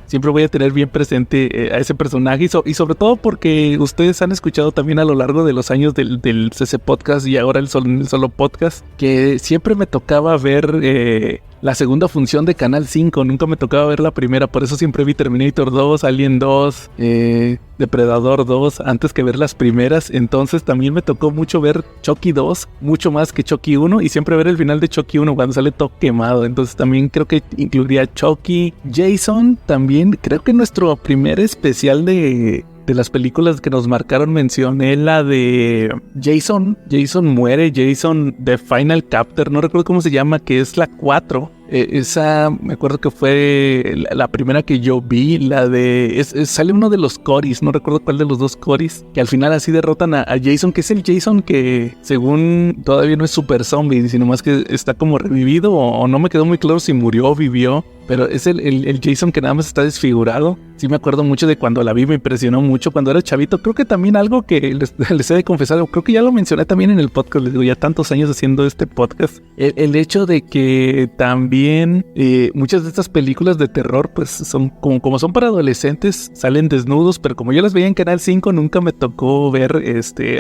siempre voy a tener bien presente a ese personaje, y sobre todo porque ustedes han escuchado también a lo largo de los años del CC Podcast y ahora el Solo Podcast, que siempre me tocaba ver la segunda función de Canal 5, nunca me tocaba ver la primera, por eso siempre vi Terminator 2, Alien 2, Depredador 2, antes que ver las primeras. Entonces también me tocó mucho ver Chucky 2, mucho más que Chucky 1, y siempre ver el final de Chucky 1 cuando sale todo quemado. Entonces también creo que incluiría Chucky. Jason también, creo que nuestro primer especial de de las películas que nos marcaron mencioné la de Jason muere, Jason The Final Chapter, no recuerdo cómo se llama, que es la 4. Esa me acuerdo que fue la primera que yo vi, la de... sale uno de los Corys, no recuerdo cuál de los dos Corys, que al final así derrotan a Jason, que es el Jason que según todavía no es super zombie, sino más que está como revivido, o no me quedó muy claro si murió o vivió, pero es el Jason que nada más está desfigurado. Sí me acuerdo mucho de cuando la vi, me impresionó mucho cuando era chavito. Creo que también algo que les he de confesar, creo que ya lo mencioné también en el podcast, les digo, ya tantos años haciendo este podcast, el hecho de que también muchas de estas películas de terror pues son como son para adolescentes, salen desnudos, pero como yo las veía en Canal 5 nunca me tocó ver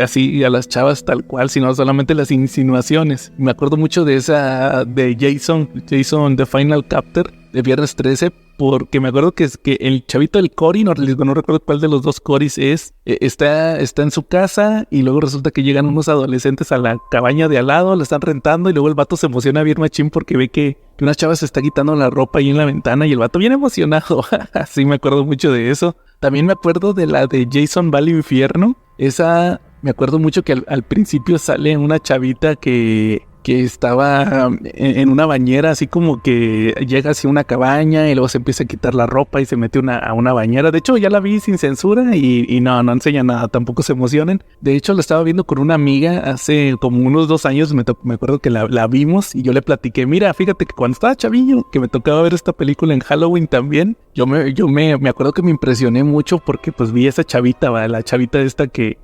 así a las chavas tal cual, sino solamente las insinuaciones. Me acuerdo mucho de esa de Jason The Final Chapter de Viernes 13, porque me acuerdo que es que el chavito del Cory, no recuerdo cuál de los dos Corys está en su casa y luego resulta que llegan unos adolescentes a la cabaña de al lado, la están rentando y luego el vato se emociona bien machín porque ve que una chava se está quitando la ropa ahí en la ventana y el vato bien emocionado. Sí, me acuerdo mucho de eso. También me acuerdo de la de Jason va al infierno. Esa, me acuerdo mucho que al principio sale una chavita que estaba en una bañera, así como que llega hacia una cabaña y luego se empieza a quitar la ropa y se mete a una bañera. De hecho, ya la vi sin censura y no enseña nada, tampoco se emocionen. De hecho, la estaba viendo con una amiga hace como unos 2 años, me acuerdo que la vimos y yo le platiqué, mira, fíjate que cuando estaba chavillo, que me tocaba ver esta película en Halloween también, yo me acuerdo que me impresioné mucho porque pues vi a esa chavita, la chavita esta que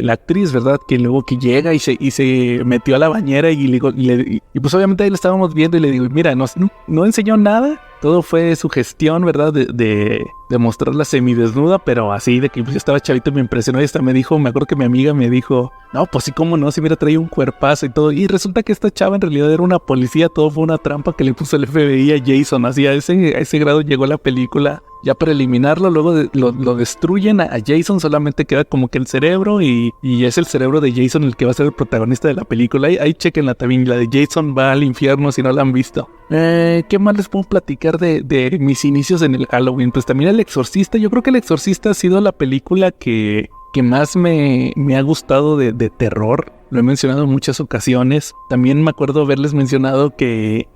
la actriz, ¿verdad? Que luego que llega y se metió a la bañera y pues obviamente ahí la estábamos viendo y le digo, mira, no enseñó nada, todo fue su gestión, ¿verdad? De mostrarla semidesnuda, pero así de que pues, yo estaba chavito y me impresionó y hasta me acuerdo que mi amiga me dijo, no, pues sí, cómo no, si mira, traía un cuerpazo y todo, y resulta que esta chava en realidad era una policía, todo fue una trampa que le puso el FBI a Jason, así a ese grado llegó la película. Ya para eliminarlo, luego lo destruyen a Jason, solamente queda como que el cerebro y es el cerebro de Jason el que va a ser el protagonista de la película. Ahí chequenla también, la de Jason va al infierno si no la han visto. ¿Qué más les puedo platicar de mis inicios en el Halloween? Pues también El Exorcista. Yo creo que El Exorcista ha sido la película que más me ha gustado de terror. Lo he mencionado en muchas ocasiones. También me acuerdo haberles mencionado que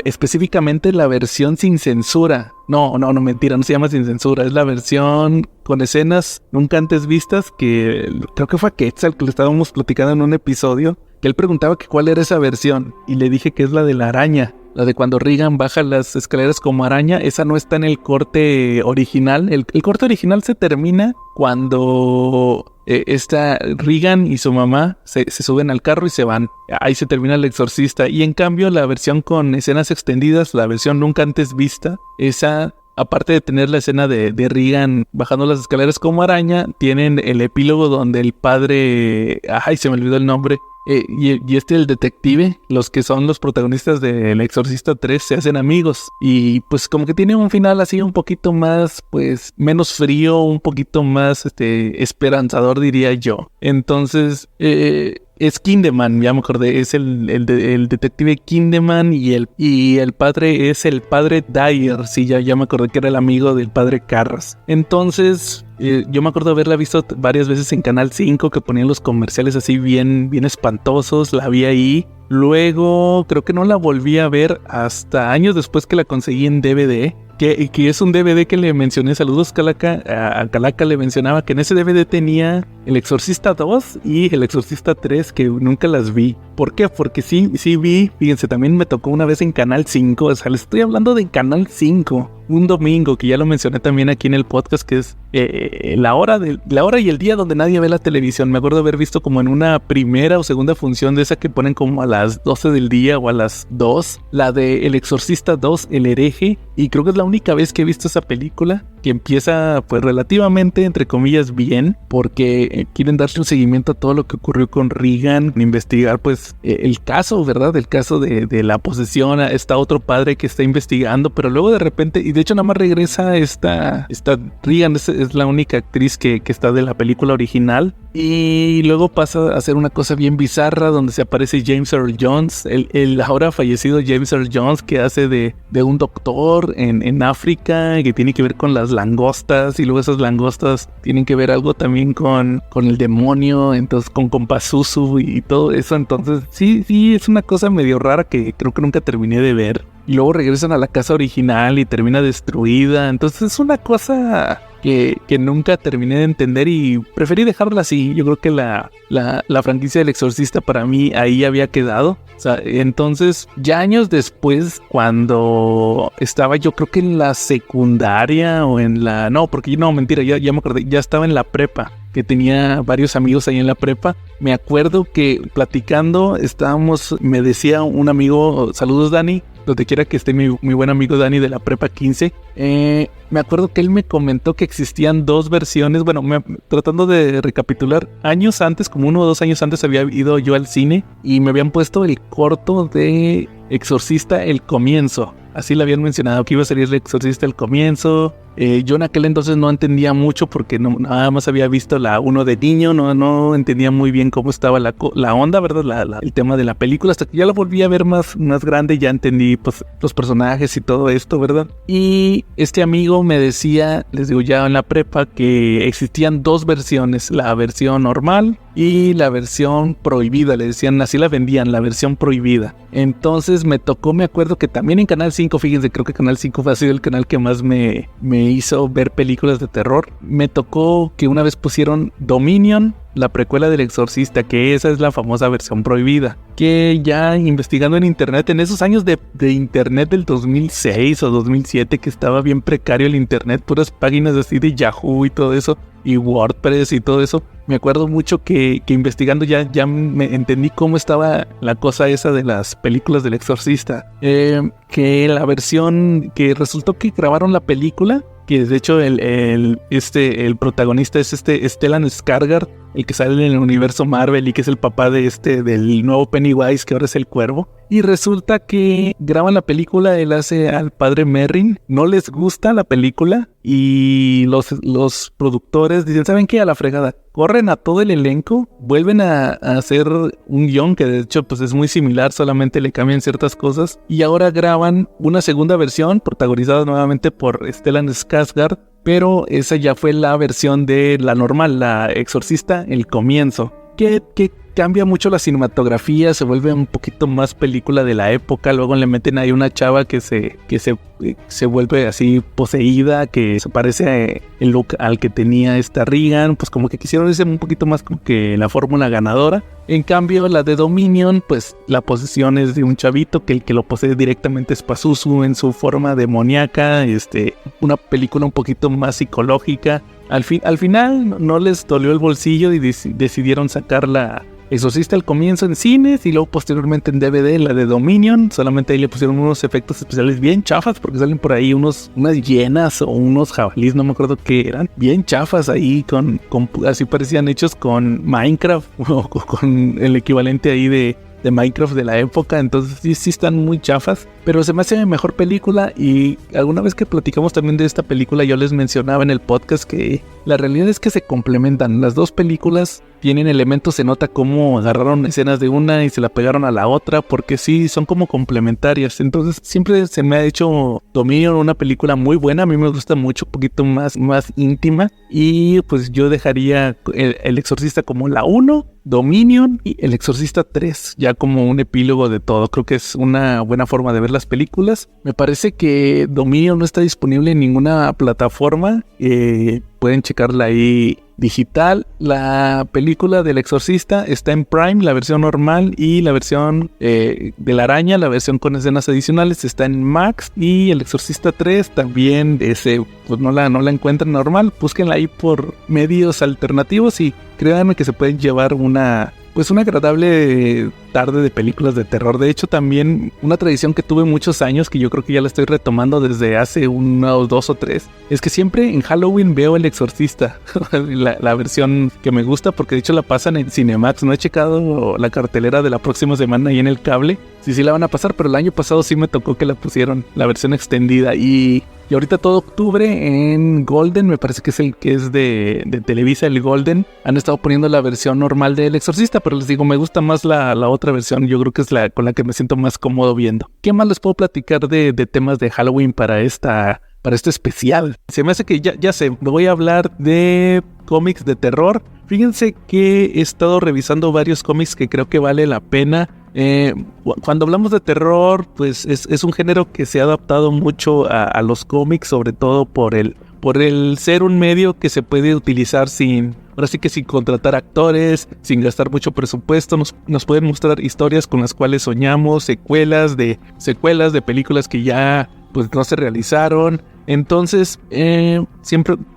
específicamente la versión sin censura. No, mentira, no se llama sin censura. Es la versión con escenas nunca antes vistas, que creo que fue a Quetzal que le estábamos platicando en un episodio, que él preguntaba que cuál era esa versión y le dije que es la de la araña. La de cuando Regan baja las escaleras como araña, esa no está en el corte original. El corte original se termina cuando Regan y su mamá se suben al carro y se van. Ahí se termina El Exorcista. Y en cambio la versión con escenas extendidas, la versión nunca antes vista, esa, aparte de tener la escena de Regan bajando las escaleras como araña, tienen el epílogo donde el padre... Ay, se me olvidó el nombre. Y el detective, los que son los protagonistas de El Exorcista 3 se hacen amigos. Y pues como que tiene un final así un poquito más, pues menos frío, un poquito más esperanzador, diría yo. Entonces... es Kindeman, ya me acordé, es el detective Kindeman y el padre es el padre Dyer, sí, ya me acordé que era el amigo del padre Carras. Entonces, yo me acuerdo haberla visto varias veces en Canal 5, que ponían los comerciales así bien espantosos, la vi ahí. Luego, creo que no la volví a ver hasta años después que la conseguí en DVD. Que es un DVD que le mencioné, saludos Calaca, a Calaca le mencionaba que en ese DVD tenía El Exorcista 2 y El Exorcista 3, que nunca las vi. ¿Por qué? Porque sí vi, fíjense, también me tocó una vez en Canal 5, o sea, les estoy hablando de Canal 5, un domingo, que ya lo mencioné también aquí en el podcast, que es la hora y el día donde nadie ve la televisión. Me acuerdo haber visto como en una primera o segunda función de esa que ponen como a las 12 del día o a las 2, la de El Exorcista 2, El Hereje, y creo que es la única vez que he visto esa película, que empieza pues relativamente, entre comillas, bien, porque quieren darle un seguimiento a todo lo que ocurrió con Regan, investigar pues el caso, ¿verdad? El caso de la posesión. Está otro padre que está investigando, pero luego de repente, y de hecho nada más regresa esta Regan, es la única actriz que está de la película original, y luego pasa a hacer una cosa bien bizarra donde se aparece James Earl Jones, el ahora fallecido James Earl Jones, que hace de un doctor en África, que tiene que ver con las unas langostas y luego esas langostas tienen que ver algo también con el demonio, entonces con Pazuzu y todo eso. Entonces sí, es una cosa medio rara que creo que nunca terminé de ver. Y luego regresan a la casa original y termina destruida. Entonces es una cosa que nunca terminé de entender y preferí dejarla así. Yo creo que la franquicia del Exorcista para mí ahí había quedado. O sea, entonces ya años después, cuando estaba yo creo que en la secundaria o en la... No, porque no, mentira, ya me acordé, ya estaba en la prepa, que tenía varios amigos ahí en la prepa. Me acuerdo que platicando me decía un amigo, saludos Dani, donde quiera que esté mi buen amigo Dani de la prepa 15, me acuerdo que él me comentó que existían dos versiones. Bueno, tratando de recapitular, años antes, como 1 o 2 años antes, había ido yo al cine y me habían puesto el corto de Exorcista El Comienzo. Así le habían mencionado que iba a salir El Exorcista El Comienzo. Yo en aquel entonces no entendía mucho porque nada más había visto la 1 de niño, no entendía muy bien cómo estaba la onda, ¿verdad? El tema de la película, hasta que ya la volví a ver más grande, ya entendí pues los personajes y todo esto, ¿verdad? Y este amigo me decía, les digo ya en la prepa, que existían dos versiones, la versión normal y la versión prohibida, le decían, así la vendían, la versión prohibida. Entonces me acuerdo que también en Canal 5, fíjense, creo que Canal 5 ha sido el canal que más me hizo ver películas de terror. Me tocó que una vez pusieron Dominion, la precuela del Exorcista, que esa es la famosa versión prohibida, que ya investigando en internet, en esos años de internet del 2006 o 2007, que estaba bien precario el internet, puras páginas así de Yahoo y todo eso, y WordPress y todo eso, me acuerdo mucho que investigando ya me entendí cómo estaba la cosa esa de las películas del Exorcista, que la versión que resultó que grabaron la película, que de hecho el protagonista es Stellan Skarsgård, el que sale en el universo Marvel y que es el papá del nuevo Pennywise, que ahora es el Cuervo. Y resulta que graban la película, él hace al padre Merrin, no les gusta la película y los productores dicen, ¿saben qué? A la fregada, corren a todo el elenco, vuelven a hacer un guión que de hecho pues es muy similar, solamente le cambian ciertas cosas y ahora graban una segunda versión protagonizada nuevamente por Stellan Skarsgård, pero esa ya fue la versión de la normal, la Exorcista El Comienzo, que cambia mucho la cinematografía, se vuelve un poquito más película de la época. Luego le meten ahí una chava que se vuelve así poseída, que se parece el look al que tenía esta Regan, pues como que quisieron irse un poquito más como que la fórmula ganadora. En cambio, la de Dominion, pues la posesión es de un chavito que el que lo posee directamente es Pazuzu en su forma demoníaca, una película un poquito más psicológica. Al final no les dolió el bolsillo y decidieron sacar la Exorcista al comienzo en cines y luego posteriormente en DVD la de Dominion. Solamente ahí le pusieron unos efectos especiales bien chafas porque salen por ahí unas hienas o unos jabalíes, no me acuerdo qué eran, bien chafas ahí así parecían hechos con Minecraft o con el equivalente ahí de Minecraft de la época. Entonces sí están muy chafas, pero se me hace mejor película. Y alguna vez que platicamos también de esta película, yo les mencionaba en el podcast que la realidad es que se complementan. Las dos películas tienen elementos, se nota cómo agarraron escenas de una y se la pegaron a la otra, porque sí, son como complementarias. Entonces siempre se me ha hecho Dominion una película muy buena. A mí me gusta mucho, un poquito más íntima. Y pues yo dejaría el Exorcista como la 1, Dominion y El Exorcista 3, ya como un epílogo de todo. Creo que es una buena forma de ver las películas. Me parece que Dominion no está disponible en ninguna plataforma. Pueden checarla ahí digital. La película del Exorcista está en Prime, la versión normal, y la versión de la araña, la versión con escenas adicionales, está en Max. Y El Exorcista 3 también pues no la encuentran normal. Búsquenla ahí por medios alternativos y créanme que se pueden llevar una agradable tarde de películas de terror. De hecho, también una tradición que tuve muchos años, que yo creo que ya la estoy retomando desde hace unos 2 o 3, es que siempre en Halloween veo El Exorcista, la versión que me gusta, porque de hecho la pasan en Cinemax. No he checado la cartelera de la próxima semana ahí en el cable, sí la van a pasar, pero el año pasado sí me tocó que la pusieron, la versión extendida. Y ahorita todo octubre en Golden, me parece que es el que es de Televisa, el Golden, han estado poniendo la versión normal del Exorcista, pero les digo, me gusta más la otra versión. Yo creo que es con la que me siento más cómodo viendo. ¿Qué más les puedo platicar de temas de Halloween para esta este especial. Se me hace que ya sé, me voy a hablar de cómics de terror. Fíjense que he estado revisando varios cómics que creo que vale la pena. Cuando hablamos de terror, pues es un género que se ha adaptado mucho a los cómics, sobre todo por el ser un medio que se puede utilizar sin contratar actores, sin gastar mucho presupuesto. Nos pueden mostrar historias con las cuales soñamos, secuelas de películas que ya pues no se realizaron. Entonces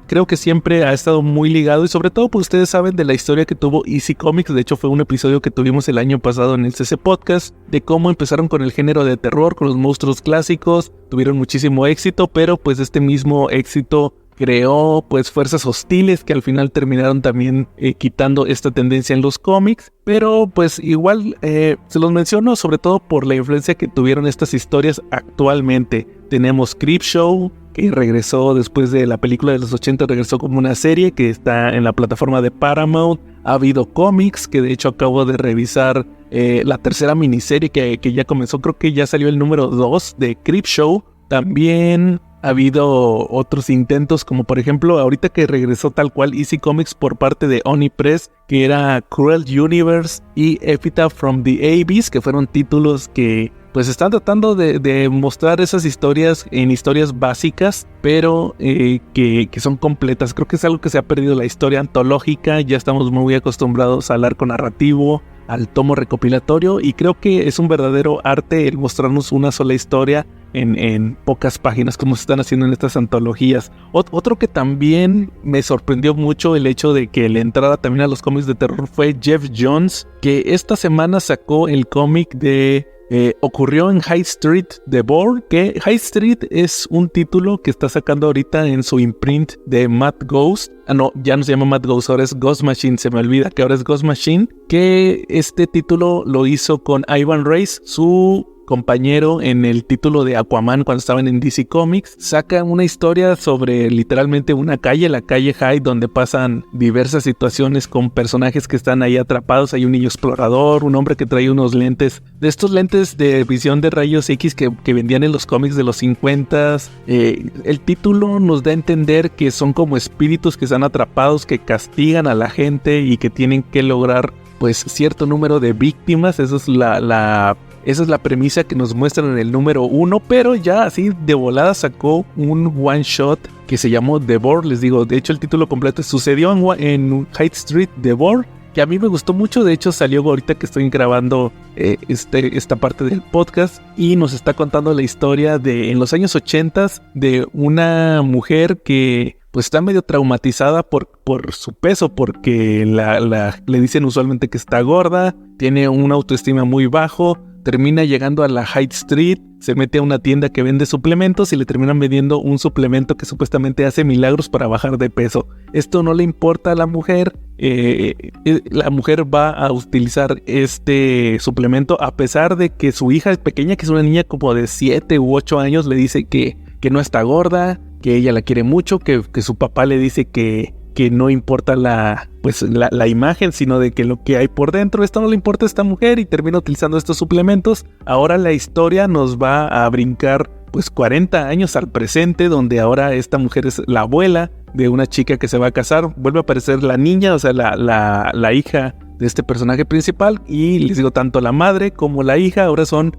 creo que siempre ha estado muy ligado, y sobre todo pues ustedes saben de la historia que tuvo EC Comics. De hecho fue un episodio que tuvimos el año pasado en el CC Podcast, de cómo empezaron con el género de terror, con los monstruos clásicos, tuvieron muchísimo éxito, pero pues este mismo éxito creó pues fuerzas hostiles que al final terminaron también quitando esta tendencia en los cómics. Pero pues igual se los menciono sobre todo por la influencia que tuvieron estas historias actualmente. Tenemos Creepshow, que regresó después de la película de los 80, regresó como una serie que está en la plataforma de Paramount. Ha habido cómics, que de hecho acabo de revisar la tercera miniserie que ya comenzó, creo que ya salió el número 2 de Creepshow. También ha habido otros intentos, como por ejemplo ahorita que regresó tal cual EC Comics por parte de Oni Press, que era Cruel Universe y Epitaph from the Abyss, que fueron títulos que pues están tratando de mostrar esas historias en historias básicas, pero que son completas. Creo que es algo que se ha perdido, la historia antológica. Ya estamos muy acostumbrados al arco narrativo, al tomo recopilatorio, y creo que es un verdadero arte el mostrarnos una sola historia en pocas páginas, como se están haciendo en estas antologías. Otro que también me sorprendió mucho el hecho de que la entrada también a los cómics de terror fue Jeff Johns, que esta semana sacó el cómic de Ocurrió en High Street de Bourne, que High Street es un título que está sacando ahorita en su imprint de Mad Ghost. No, ya no se llama Mad Ghost, ahora es Ghost Machine, se me olvida que ahora es Ghost Machine, que este título lo hizo con Ivan Reis, su compañero en el título de Aquaman cuando estaban en DC Comics. Saca una historia sobre literalmente una calle, la calle Hyde, donde pasan diversas situaciones con personajes que están ahí atrapados. Hay un niño explorador, un hombre que trae unos lentes, de estos lentes de visión de rayos X que vendían en los cómics de los 50s. El título nos da a entender que son como espíritus que están atrapados, que castigan a la gente y que tienen que lograr pues cierto número de víctimas. Esa es la premisa que nos muestran en el número 1, pero ya así de volada sacó un one shot que se llamó The Bourne. Les digo, de hecho el título completo sucedió en High Street The Bourne, que a mí me gustó mucho. De hecho salió ahorita que estoy grabando esta parte del podcast, y nos está contando la historia de en los años 80 de una mujer que pues está medio traumatizada por su peso, porque le dicen usualmente que está gorda, tiene una autoestima muy bajo. Termina llegando a la Hyde Street, se mete a una tienda que vende suplementos y le terminan vendiendo un suplemento que supuestamente hace milagros para bajar de peso. Esto no le importa a la mujer. La mujer va a utilizar este suplemento a pesar de que su hija pequeña, que es una niña como de 7 u 8 años, le dice que no está gorda, que ella la quiere mucho, que su papá le dice que no importa la imagen, sino de que lo que hay por dentro. Esto no le importa a esta mujer y termina utilizando estos suplementos. Ahora la historia nos va a brincar pues 40 años al presente, donde ahora esta mujer es la abuela de una chica que se va a casar. Vuelve a aparecer la niña, o sea la hija de este personaje principal, y les digo, tanto la madre como la hija ahora son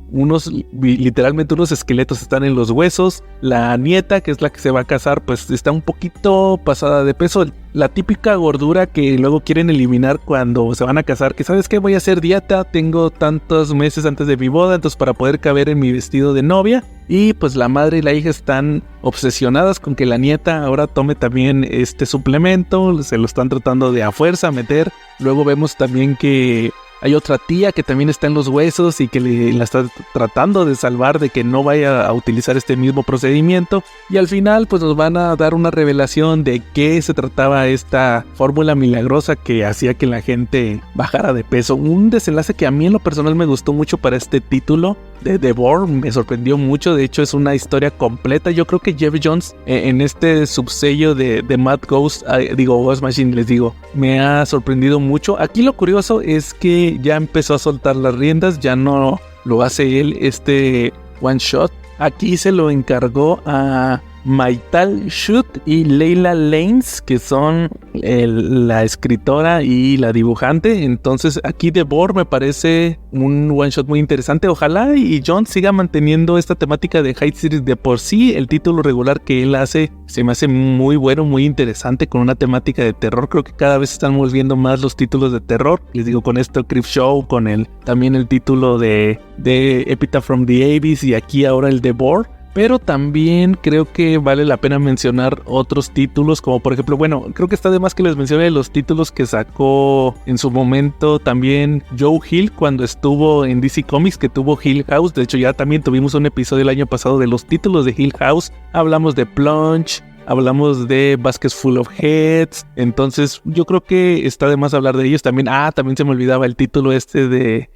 literalmente unos esqueletos, están en los huesos. La nieta, que es la que se va a casar, pues está un poquito pasada de peso, la típica gordura que luego quieren eliminar cuando se van a casar, que sabes que voy a hacer dieta, tengo tantos meses antes de mi boda, entonces para poder caber en mi vestido de novia. Y pues la madre y la hija están obsesionadas con que la nieta ahora tome también este suplemento, se lo están tratando de a fuerza meter. Luego vemos también que hay otra tía que también está en los huesos y que la está tratando de salvar de que no vaya a utilizar este mismo procedimiento. Y al final pues nos van a dar una revelación de qué se trataba esta fórmula milagrosa que hacía que la gente bajara de peso. Un desenlace que a mí en lo personal me gustó mucho para este título de The Bourne, me sorprendió mucho. De hecho es una historia completa. Yo creo que Jeff Johns en este subsello de Mad Ghost, Ghost Machine, les digo, me ha sorprendido mucho. Aquí lo curioso es que ya empezó a soltar las riendas, ya no lo hace él este one shot. Aquí se lo encargó a Maital Shute y Leila Lanes, que son la escritora y la dibujante. Entonces aquí The Boar me parece un one shot muy interesante. Ojalá y John siga manteniendo esta temática de High Series. De por sí el título regular que él hace se me hace muy bueno, muy interesante, con una temática de terror. Creo que cada vez están volviendo más los títulos de terror. Les digo, con esto Creepshow, con también el título de Epitaph from the Abyss, y aquí ahora el The Boar. Pero también creo que vale la pena mencionar otros títulos, como por ejemplo, bueno, creo que está de más que les mencione los títulos que sacó en su momento también Joe Hill cuando estuvo en DC Comics, que tuvo Hill House. De hecho, ya también tuvimos un episodio el año pasado de los títulos de Hill House. Hablamos de Plunge, hablamos de Baskets Full of Heads. Entonces yo creo que está de más hablar de ellos también. También se me olvidaba el título de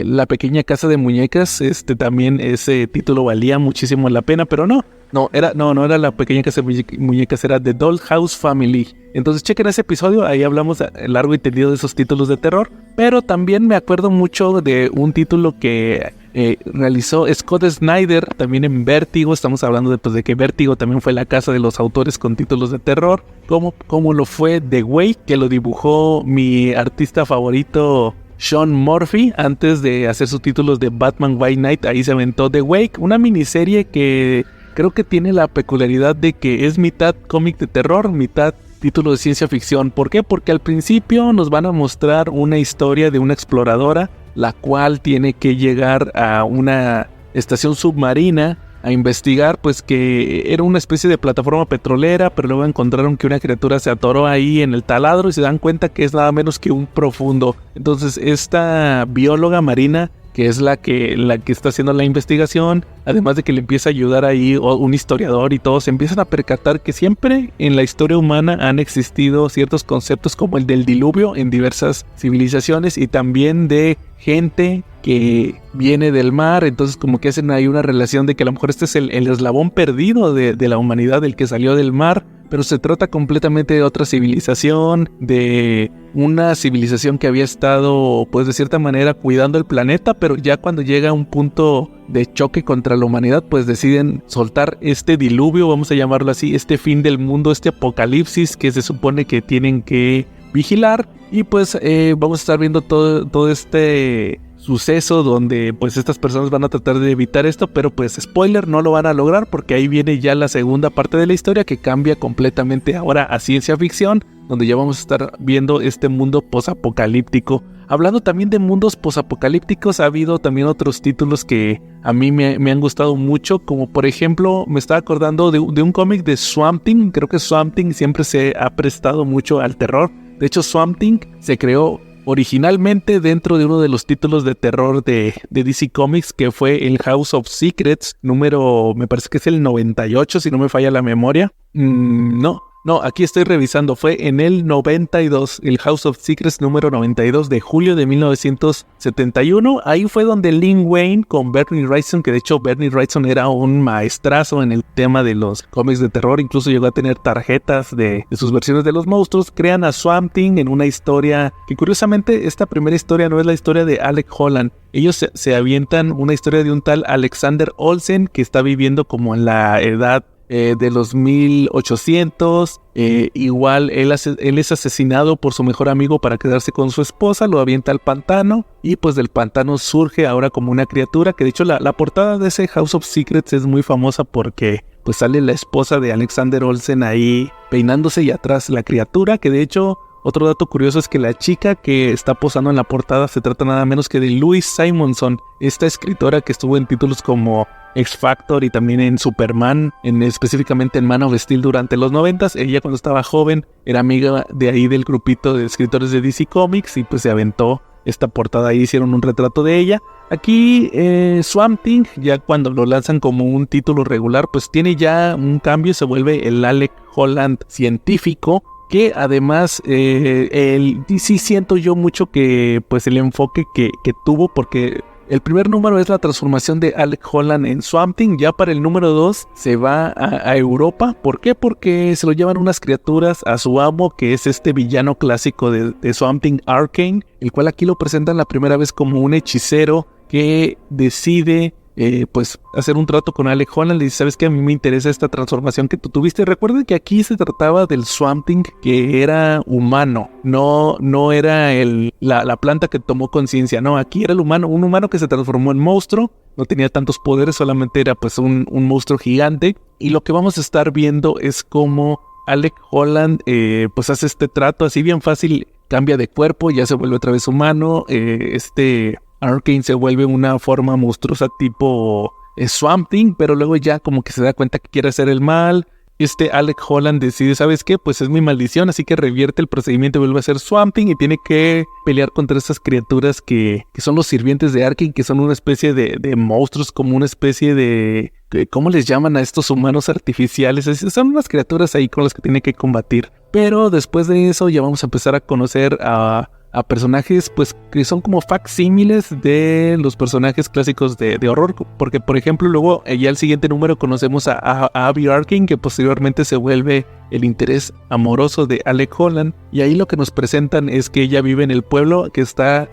La Pequeña Casa de Muñecas. También ese título valía muchísimo la pena, pero no era La Pequeña Casa de Muñecas, era The Dollhouse Family. Entonces chequen ese episodio, ahí hablamos largo y tendido de esos títulos de terror. Pero también me acuerdo mucho de un título que realizó Scott Snyder también en Vértigo. Estamos hablando de que Vértigo también fue la casa de los autores con títulos de terror, como lo fue The Wake, que lo dibujó mi artista favorito Sean Murphy antes de hacer sus títulos de Batman White Knight. Ahí se aventó The Wake, una miniserie que creo que tiene la peculiaridad de que es mitad cómic de terror, mitad título de ciencia ficción. ¿Por qué? Porque al principio nos van a mostrar una historia de una exploradora, la cual tiene que llegar a una estación submarina a investigar, pues que era una especie de plataforma petrolera, pero luego encontraron que una criatura se atoró ahí en el taladro y se dan cuenta que es nada menos que un profundo. Entonces esta bióloga marina, que es la que está haciendo la investigación, además de que le empieza a ayudar ahí un historiador y todos se empiezan a percatar que siempre en la historia humana han existido ciertos conceptos como el del diluvio en diversas civilizaciones, y también de gente que viene del mar. Entonces como que hacen ahí una relación de que a lo mejor este es el eslabón perdido de la humanidad, el que salió del mar, pero se trata completamente de otra civilización, de una civilización que había estado, pues de cierta manera, cuidando el planeta, pero ya cuando llega a un punto de choque contra la humanidad, pues deciden soltar este diluvio, vamos a llamarlo así, este fin del mundo, este apocalipsis que se supone que tienen que vigilar. Y pues vamos a estar viendo todo este suceso donde pues estas personas van a tratar de evitar esto, pero pues spoiler, no lo van a lograr, porque ahí viene ya la segunda parte de la historia, que cambia completamente ahora a ciencia ficción, donde ya vamos a estar viendo este mundo posapocalíptico. Hablando también de mundos posapocalípticos, ha habido también otros títulos que a mí me han gustado mucho, como por ejemplo, me estaba acordando de un cómic de Swamp Thing. Creo que Swamp Thing siempre se ha prestado mucho al terror. De hecho, Swamp Thing se creó originalmente dentro de uno de los títulos de terror de DC Comics, que fue el House of Secrets, número, me parece que es el 98, si no me falla la memoria. No, aquí estoy revisando, fue en el 92, el House of Secrets número 92 de julio de 1971. Ahí fue donde Lin Wayne con Bernie Wrightson, que de hecho Bernie Wrightson era un maestrazo en el tema de los cómics de terror, incluso llegó a tener tarjetas de sus versiones de los monstruos, crean a Swamp Thing en una historia que curiosamente esta primera historia no es la historia de Alec Holland. Ellos se avientan una historia de un tal Alexander Olsen que está viviendo como en la edad de los 1800. Igual él es asesinado por su mejor amigo para quedarse con su esposa, lo avienta al pantano y pues del pantano surge ahora como una criatura, que de hecho la portada de ese House of Secrets es muy famosa porque pues sale la esposa de Alexander Olsen ahí peinándose y atrás la criatura, que de hecho otro dato curioso es que la chica que está posando en la portada se trata nada menos que de Louise Simonson, esta escritora que estuvo en títulos como X Factor y también en Superman, específicamente en Man of Steel durante los 90s. Ella cuando estaba joven era amiga de ahí del grupito de escritores de DC Comics y pues se aventó esta portada ahí, hicieron un retrato de ella. Aquí Swamp Thing, ya cuando lo lanzan como un título regular, pues tiene ya un cambio, se vuelve el Alec Holland científico, que además sí siento yo mucho que pues el enfoque que tuvo, porque el primer número es la transformación de Alec Holland en Swamp Thing. Ya para el número 2 se va a Europa. ¿Por qué? Porque se lo llevan unas criaturas a su amo, que es este villano clásico de Swamp Thing, Arcane, el cual aquí lo presentan la primera vez como un hechicero que decide pues hacer un trato con Alec Holland. Le dice, ¿sabes qué? A mí me interesa esta transformación que tú tuviste. Recuerden que aquí se trataba del Swamp Thing que era humano, no era la planta que tomó conciencia, no, aquí era el humano, un humano que se transformó en monstruo. No tenía tantos poderes, solamente era pues un monstruo gigante. Y lo que vamos a estar viendo es cómo Alec Holland pues hace este trato así bien fácil, cambia de cuerpo, ya se vuelve otra vez humano. Arcane se vuelve una forma monstruosa tipo Swamp Thing, pero luego ya como que se da cuenta que quiere hacer el mal. Alec Holland decide, ¿sabes qué? Pues es mi maldición, así que revierte el procedimiento y vuelve a ser Swamp Thing y tiene que pelear contra estas criaturas que son los sirvientes de Arcane, que son una especie de monstruos, como una especie de... ¿Cómo les llaman a estos humanos artificiales? Son unas criaturas ahí con las que tiene que combatir. Pero después de eso ya vamos a empezar a conocer a personajes pues que son como facsímiles de los personajes clásicos de horror, porque por ejemplo luego ya el siguiente número conocemos a Abby Arcane, que posteriormente se vuelve el interés amoroso de Alec Holland, y ahí lo que nos presentan es que ella vive en el pueblo que está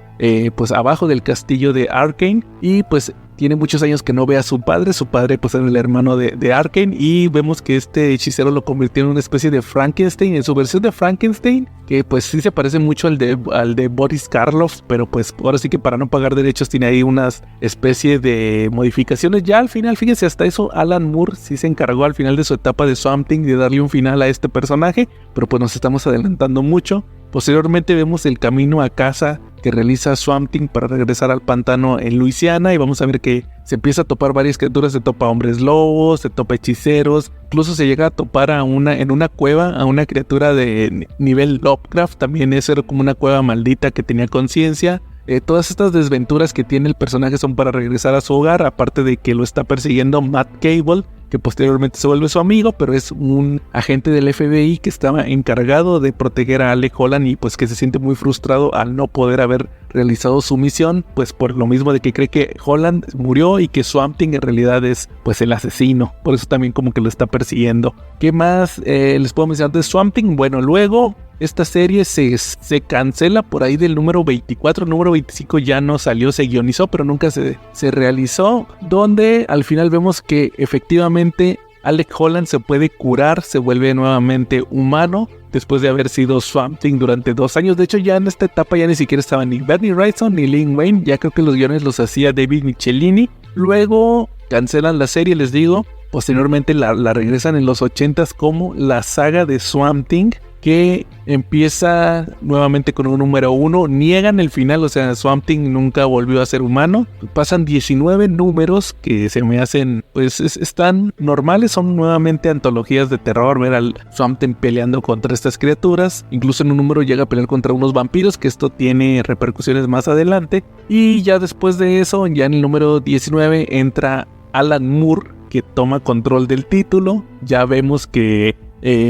pues abajo del castillo de Arcane, y pues tiene muchos años que no ve a su padre pues era el hermano de Arcane, y vemos que este hechicero lo convirtió en una especie de Frankenstein, en su versión de Frankenstein, que pues sí se parece mucho al de Boris Karloff, pero pues ahora sí que para no pagar derechos tiene ahí unas especie de modificaciones. Ya al final, fíjense, hasta eso Alan Moore sí se encargó al final de su etapa de Swamp Thing de darle un final a este personaje, pero pues nos estamos adelantando mucho. Posteriormente vemos el camino a casa que realiza Swamp Thing para regresar al pantano en Luisiana, y vamos a ver que se empieza a topar varias criaturas, se topa hombres lobos, se topa hechiceros, incluso se llega a topar en una cueva a una criatura de nivel Lovecraft, también eso era como una cueva maldita que tenía conciencia. Todas estas desventuras que tiene el personaje son para regresar a su hogar, aparte de que lo está persiguiendo Matt Cable, que posteriormente se vuelve su amigo, pero es un agente del FBI que estaba encargado de proteger a Alec Holland y pues que se siente muy frustrado al no poder haber realizado su misión, pues por lo mismo de que cree que Holland murió y que Swamp Thing en realidad es pues el asesino, por eso también como que lo está persiguiendo. ¿Qué más les puedo mencionar de Swamp Thing? Bueno, luego esta serie se cancela por ahí del número 24, el número 25 ya no salió, se guionizó, pero nunca se realizó, donde al final vemos que efectivamente Alec Holland se puede curar, se vuelve nuevamente humano, después de haber sido Swamp Thing durante 2 años. De hecho, ya en esta etapa ya ni siquiera estaban ni Bernie Wrightson ni Lin Wayne, ya creo que los guiones los hacía David Michelini. Luego cancelan la serie, les digo, posteriormente la regresan en los 80s como la saga de Swamp Thing, que empieza nuevamente con un número 1, niegan el final, o sea, Swamp Thing nunca volvió a ser humano. Pasan 19 números que se me hacen, pues están normales, son nuevamente antologías de terror, ver al Swamp Thing peleando contra estas criaturas, incluso en un número llega a pelear contra unos vampiros, que esto tiene repercusiones más adelante, y ya después de eso, ya en el número 19 entra Alan Moore, que toma control del título. Ya vemos que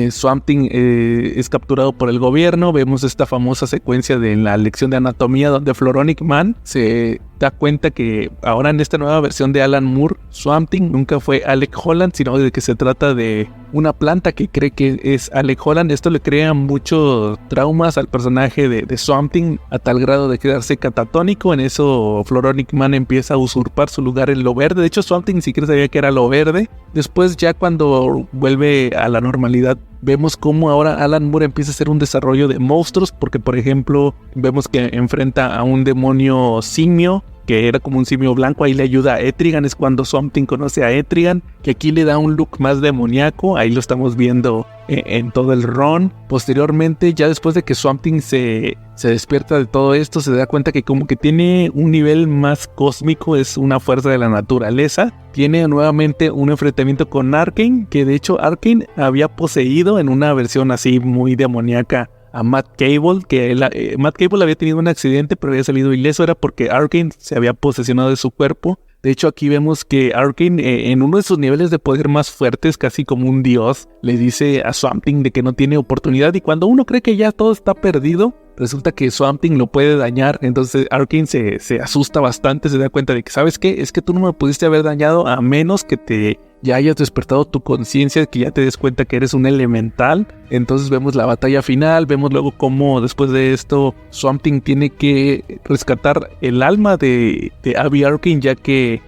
Swamp Thing es capturado por el gobierno. Vemos esta famosa secuencia de la lección de anatomía donde Floronic Man se da cuenta que ahora en esta nueva versión de Alan Moore, Swamp Thing nunca fue Alec Holland, sino de que se trata de una planta que cree que es Alec Holland. Esto le crea muchos traumas al personaje de Swamp Thing, a tal grado de quedarse catatónico. En eso Floronic Man empieza a usurpar su lugar en lo verde. De hecho, Swamp Thing ni siquiera sabía que era lo verde. Después, ya cuando vuelve a la normalidad, vemos cómo ahora Alan Moore empieza a hacer un desarrollo de monstruos, porque por ejemplo vemos que enfrenta a un demonio simio que era como un simio blanco, ahí le ayuda a Etrigan, es cuando Swamp Thing conoce a Etrigan, que aquí le da un look más demoníaco, ahí lo estamos viendo en todo el run. Posteriormente, ya después de que Swamp Thing se despierta de todo esto, se da cuenta que como que tiene un nivel más cósmico, es una fuerza de la naturaleza. Tiene nuevamente un enfrentamiento con Arcane, que de hecho Arcane había poseído en una versión así muy demoníaca a Matt Cable, que Matt Cable había tenido un accidente pero había salido ileso, era porque Arcane se había posesionado de su cuerpo. De hecho, aquí vemos que Arcane, en uno de sus niveles de poder más fuertes, casi como un dios, le dice a Swamp Thing de que no tiene oportunidad, y cuando uno cree que ya todo está perdido, resulta que Swamp Thing lo puede dañar. Entonces Arcane se asusta bastante, se da cuenta de que, ¿sabes qué? Es que tú no me pudiste haber dañado a menos que ya hayas despertado tu conciencia, que ya te des cuenta que eres un elemental. Entonces vemos la batalla final, vemos luego cómo después de esto Swamp Thing tiene que rescatar el alma de Abby Arcane, ya que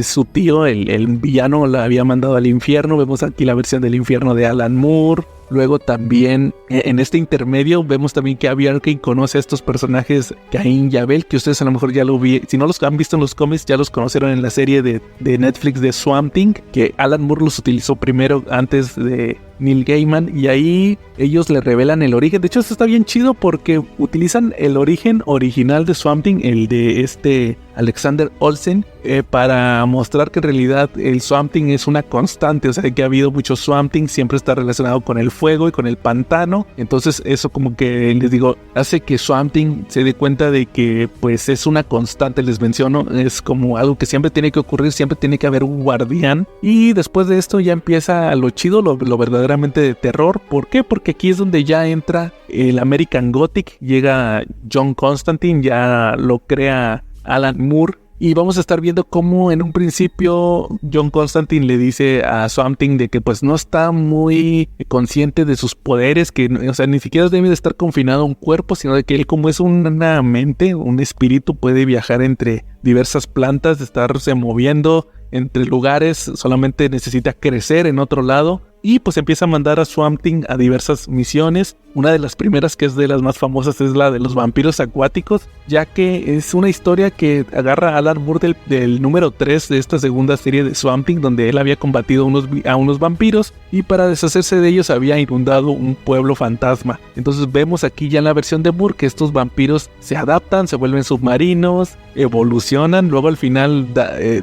su tío, el villano, la había mandado al infierno. Vemos aquí la versión del infierno de Alan Moore. Luego también en este intermedio vemos también que Avi Arkin conoce a estos personajes Cain y Abel, que ustedes a lo mejor ya lo vi, si no los han visto en los cómics, ya los conocieron en la serie de Netflix de Swamp Thing, que Alan Moore los utilizó primero antes de Neil Gaiman, y ahí ellos le revelan el origen. De hecho, esto está bien chido porque utilizan el origen original de Swamp Thing, el de Alexander Olsen, para mostrar que en realidad el Swamp Thing es una constante, o sea, que ha habido muchos Swamp Thing, siempre está relacionado con el fuego y con el pantano. Entonces eso, como que les digo, hace que Swamp Thing se dé cuenta de que pues es una constante. Les menciono, es como algo que siempre tiene que ocurrir, siempre tiene que haber un guardián. Y después de esto ya empieza lo chido, lo verdaderamente de terror. ¿Por qué? Porque aquí es donde ya entra el American Gothic, llega John Constantine, ya lo crea Alan Moore. Y vamos a estar viendo cómo en un principio John Constantine le dice a Swamp Thing de que pues no está muy consciente de sus poderes, que o sea, ni siquiera debe de estar confinado a un cuerpo, sino de que él, como es una mente, un espíritu, puede viajar entre diversas plantas, estarse moviendo entre lugares, solamente necesita crecer en otro lado. Y pues empieza a mandar a Swamp Thing a diversas misiones. Una de las primeras, que es de las más famosas, es la de los vampiros acuáticos, ya que es una historia que agarra a Alan Moore del número 3 de esta segunda serie de Swamp Thing, donde él había combatido a unos vampiros y para deshacerse de ellos había inundado un pueblo fantasma. Entonces vemos aquí ya en la versión de Moore que estos vampiros se adaptan, se vuelven submarinos, evolucionan, luego al final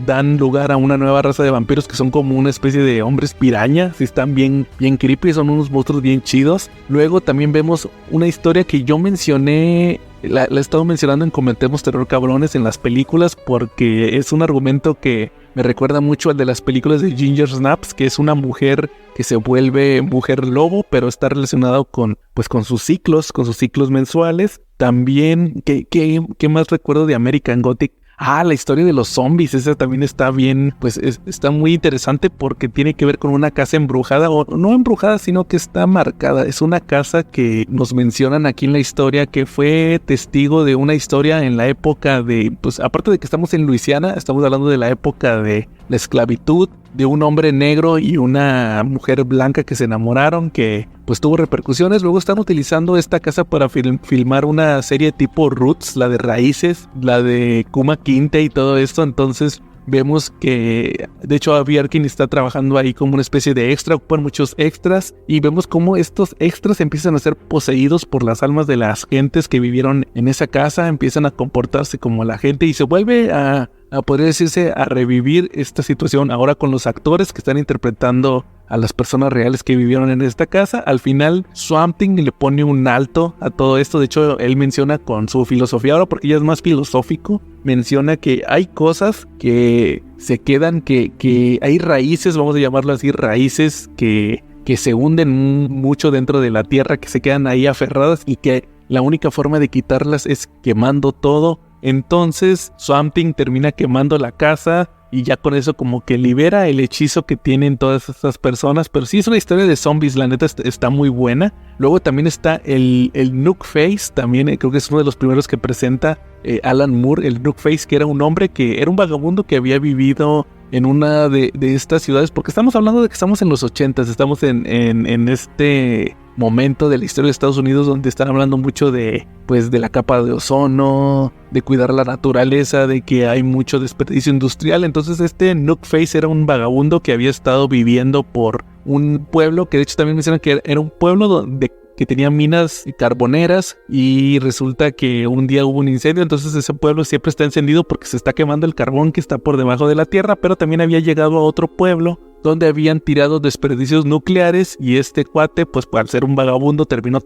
dan lugar a una nueva raza de vampiros que son como una especie de hombres piraña. Si están bien creepy, son unos monstruos bien chidos. Luego también vemos una historia que yo mencioné, la he estado mencionando en Comentemos Terror Cabrones en las películas, porque es un argumento que me recuerda mucho al de las películas de Ginger Snaps, que es una mujer que se vuelve mujer lobo, pero está relacionado con sus ciclos mensuales. También, ¿qué más recuerdo de American Gothic? La historia de los zombies, esa también está bien, pues está muy interesante porque tiene que ver con una casa embrujada, o no embrujada, sino que está marcada. Es una casa que nos mencionan aquí en la historia que fue testigo de una historia en la época de, pues aparte de que estamos en Luisiana, estamos hablando de la época de la esclavitud, de un hombre negro y una mujer blanca que se enamoraron, que pues tuvo repercusiones. Luego están utilizando esta casa para filmar una serie tipo Roots, la de Raíces, la de Kuma Kinte y todo esto. Entonces vemos que de hecho Avi Arkin está trabajando ahí como una especie de extra, ocupan muchos extras, y vemos cómo estos extras empiezan a ser poseídos por las almas de las gentes que vivieron en esa casa, empiezan a comportarse como la gente y se vuelve a podría decirse a revivir esta situación ahora con los actores que están interpretando a las personas reales que vivieron en esta casa. Al final Swamp Thing le pone un alto a todo esto. De hecho, él menciona con su filosofía ahora, porque ya es más filosófico, menciona que hay cosas que se quedan, que hay raíces, vamos a llamarlo así, raíces que se hunden mucho dentro de la tierra, que se quedan ahí aferradas y que la única forma de quitarlas es quemando todo. Entonces Swamp Thing termina quemando la casa y ya con eso como que libera el hechizo que tienen todas estas personas. Pero sí es una historia de zombies, la neta está muy buena. Luego también está el Nook Face, también creo que es uno de los primeros que presenta Alan Moore, el Nook Face, que era un hombre que era un vagabundo que había vivido en una de estas ciudades, porque estamos hablando de que estamos en los 80s, estamos en este momento de la historia de Estados Unidos donde están hablando mucho de la capa de ozono, de cuidar la naturaleza, de que hay mucho desperdicio industrial. Entonces este Nook Face era un vagabundo que había estado viviendo por un pueblo, que de hecho también mencionan que era un pueblo que tenía minas carboneras, y resulta que un día hubo un incendio. Entonces ese pueblo siempre está encendido porque se está quemando el carbón que está por debajo de la tierra, pero también había llegado a otro pueblo donde habían tirado desperdicios nucleares, y este cuate, pues al ser un vagabundo, terminó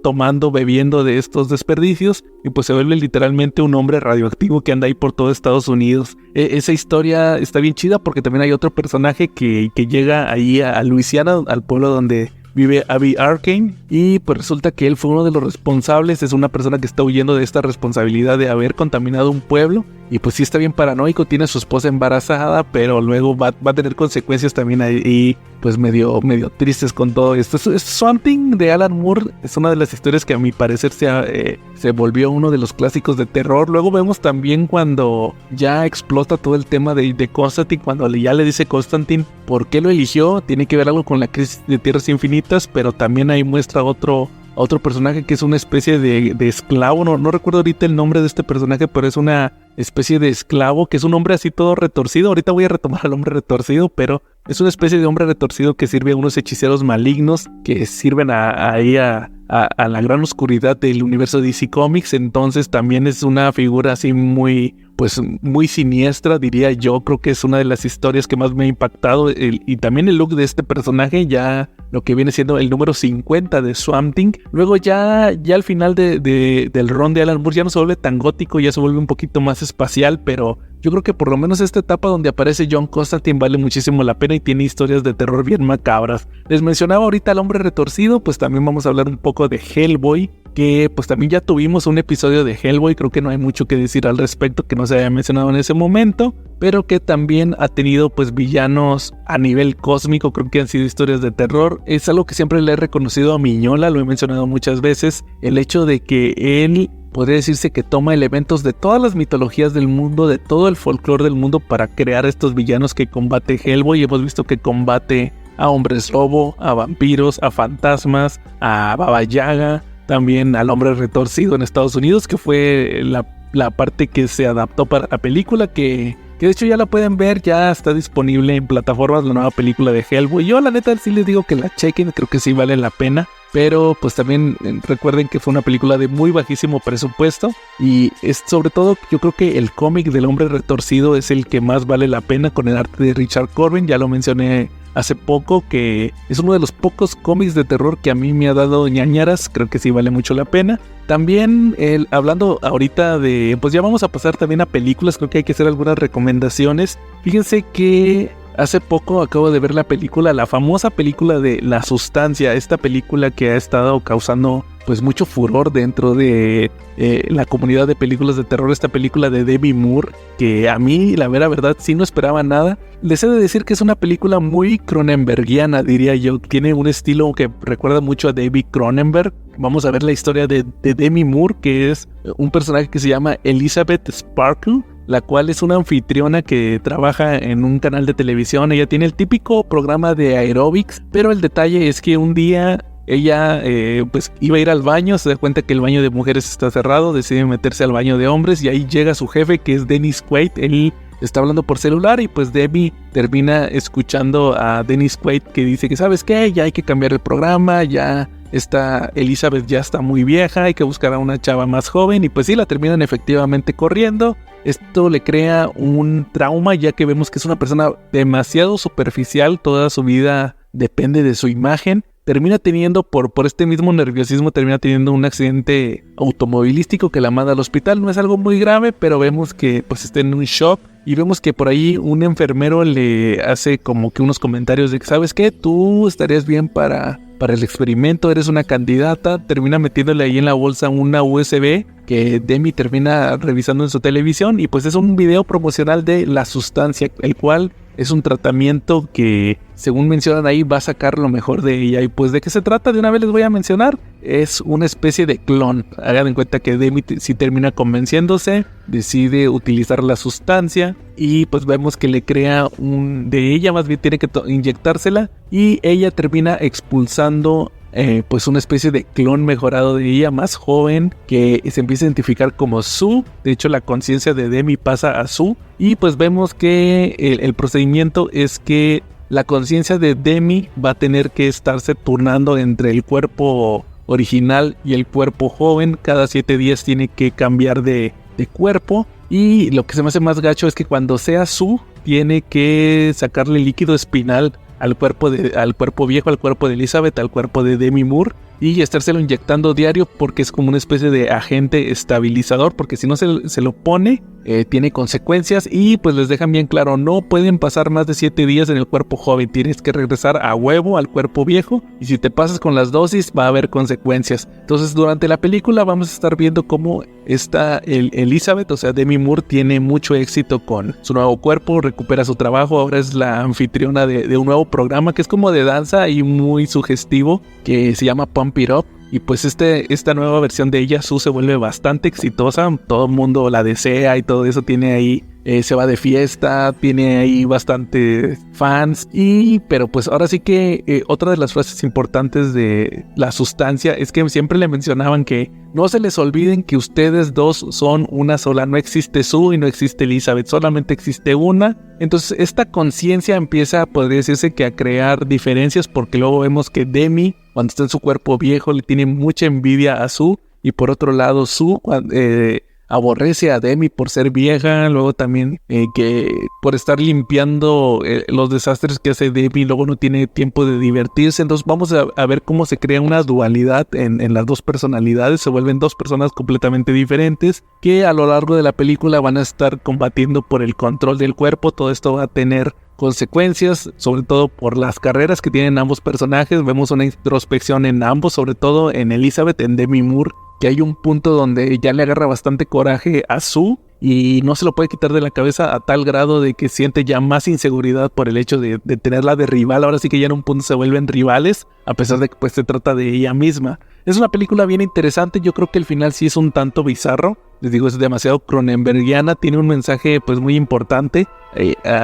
bebiendo de estos desperdicios, y pues se vuelve literalmente un hombre radioactivo que anda ahí por todo Estados Unidos. Esa historia está bien chida porque también hay otro personaje que llega ahí a Luisiana, al pueblo donde vive Abby Arkane, y pues resulta que él fue uno de los responsables, es una persona que está huyendo de esta responsabilidad de haber contaminado un pueblo, y pues sí está bien paranoico, tiene a su esposa embarazada, pero luego va a tener consecuencias también ahí, pues medio tristes con todo esto. Es Swamp Thing de Alan Moore, es una de las historias que a mi parecer se volvió uno de los clásicos de terror. Luego vemos también cuando ya explota todo el tema de Constantine, cuando ya le dice Constantine por qué lo eligió, tiene que ver algo con la crisis de Tierras Infinitas, pero también ahí muestra otro personaje que es una especie de esclavo, no recuerdo ahorita el nombre de este personaje, pero es una especie de esclavo que es un hombre así todo retorcido. Ahorita voy a retomar al hombre retorcido, pero es una especie de hombre retorcido que sirve a unos hechiceros malignos que sirven a la gran oscuridad del universo DC Comics. Entonces también es una figura así muy siniestra, diría yo. Creo que es una de las historias que más me ha impactado, y también el look de este personaje, ya lo que viene siendo el número 50 de Swamp Thing. Luego ya al final del run de Alan Moore ya no se vuelve tan gótico, ya se vuelve un poquito más espacial, pero yo creo que por lo menos esta etapa donde aparece John Constantine vale muchísimo la pena y tiene historias de terror bien macabras. Les mencionaba ahorita al hombre retorcido, pues también vamos a hablar un poco de Hellboy, que pues también ya tuvimos un episodio de Hellboy. Creo que no hay mucho que decir al respecto que no se haya mencionado en ese momento, pero que también ha tenido pues villanos a nivel cósmico. Creo que han sido historias de terror. Es algo que siempre le he reconocido a Miñola, lo he mencionado muchas veces, el hecho de que él podría decirse que toma elementos de todas las mitologías del mundo, de todo el folclore del mundo, para crear estos villanos que combate Hellboy. Hemos visto que combate a hombres lobo, a vampiros, a fantasmas, a Baba Yaga, también al hombre retorcido en Estados Unidos, que fue la parte que se adaptó para la película, que de hecho ya la pueden ver, ya está disponible en plataformas la nueva película de Hellboy. Yo la neta sí les digo que la chequen, creo que sí vale la pena. Pero pues también recuerden que fue una película de muy bajísimo presupuesto, y es sobre todo, yo creo que el cómic del hombre retorcido es el que más vale la pena, con el arte de Richard Corbin. Ya lo mencioné hace poco, que es uno de los pocos cómics de terror que a mí me ha dado ñañaras. Creo que sí vale mucho la pena. También hablando ahorita de, pues ya vamos a pasar también a películas. Creo que hay que hacer algunas recomendaciones. Fíjense que hace poco acabo de ver la famosa película de La Sustancia, esta película que ha estado causando pues mucho furor dentro de la comunidad de películas de terror, esta película de Demi Moore, que a mí la verdad sí no esperaba nada. Les he de decir que es una película muy cronenbergiana, diría yo. Tiene un estilo que recuerda mucho a David Cronenberg. Vamos a ver la historia de Demi Moore, que es un personaje que se llama Elizabeth Sparkle, la cual es una anfitriona que trabaja en un canal de televisión. Ella tiene el típico programa de aeróbics, pero el detalle es que un día ella pues iba a ir al baño, se da cuenta que el baño de mujeres está cerrado, decide meterse al baño de hombres, y ahí llega su jefe, que es Dennis Quaid. Él está hablando por celular, y pues Debbie termina escuchando a Dennis Quaid, que dice que ¿sabes qué? Ya hay que cambiar el programa, ya Elizabeth ya está muy vieja, hay que buscar a una chava más joven. Y pues sí, la terminan efectivamente corriendo. Esto le crea un trauma, ya que vemos que es una persona demasiado superficial, toda su vida depende de su imagen. Termina teniendo, por este mismo nerviosismo, termina teniendo un accidente automovilístico que la manda al hospital. No es algo muy grave, pero vemos que pues está en un shock. Y vemos que por ahí un enfermero le hace como que unos comentarios de que ¿sabes qué? Tú estarías bien para el experimento, eres una candidata. Termina metiéndole ahí en la bolsa una USB que Demi termina revisando en su televisión. Y pues es un video promocional de La Sustancia, el cual es un tratamiento que, según mencionan ahí, va a sacar lo mejor de ella. Y pues ¿de qué se trata? De una vez les voy a mencionar. Es una especie de clon. Hagan en cuenta que Demi sí termina convenciéndose, decide utilizar la sustancia, y pues vemos que le crea de ella más bien tiene que inyectársela, y ella termina expulsando pues una especie de clon mejorado de ella, más joven, que se empieza a identificar como Sue. De hecho, la conciencia de Demi pasa a Sue, y pues vemos que el procedimiento es que la conciencia de Demi va a tener que estarse turnando entre el cuerpo original y el cuerpo joven. Cada 7 días tiene que cambiar de cuerpo, y lo que se me hace más gacho es que cuando sea Sue tiene que sacarle líquido espinal al cuerpo viejo, al cuerpo de Elizabeth, al cuerpo de Demi Moore. y estárselo inyectando diario porque es como una especie de agente estabilizador, porque si no se lo pone, tiene consecuencias y pues les dejan bien claro, no pueden pasar más de 7 días en el cuerpo joven, tienes que regresar a huevo al cuerpo viejo y si te pasas con las dosis va a haber consecuencias. Entonces durante la película vamos a estar viendo cómo Elizabeth, o sea Demi Moore, tiene mucho éxito con su nuevo cuerpo, recupera su trabajo, ahora es la anfitriona de un nuevo programa que es como de danza y muy sugestivo que se llama Pump It Up. Y pues esta nueva versión de ella, Sue, se vuelve bastante exitosa, todo el mundo la desea y todo eso, tiene ahí, se va de fiesta, tiene ahí bastante fans, pero pues ahora sí que otra de las frases importantes de La Sustancia es que siempre le mencionaban que no se les olviden que ustedes dos son una sola, no existe Sue y no existe Elizabeth, solamente existe una. Entonces esta conciencia empieza, podría decirse que a crear diferencias, porque luego vemos que Demi, cuando está en su cuerpo viejo, le tiene mucha envidia a Sue, y por otro lado Sue aborrece a Demi por ser vieja, luego también que por estar limpiando los desastres que hace Demi, luego no tiene tiempo de divertirse. Entonces vamos a ver cómo se crea una dualidad en las dos personalidades, se vuelven dos personas completamente diferentes que a lo largo de la película van a estar combatiendo por el control del cuerpo. Todo esto va a tener consecuencias, sobre todo por las carreras que tienen ambos personajes. Vemos una introspección en ambos, sobre todo en Elizabeth, en Demi Moore, que hay un punto donde ya le agarra bastante coraje a Sue y no se lo puede quitar de la cabeza a tal grado de que siente ya más inseguridad por el hecho de tenerla de rival. Ahora sí que ya en un punto se vuelven rivales, a pesar de que pues se trata de ella misma. Es una película bien interesante, yo creo que el final sí es un tanto bizarro, les digo, es demasiado cronenbergiana, tiene un mensaje pues muy importante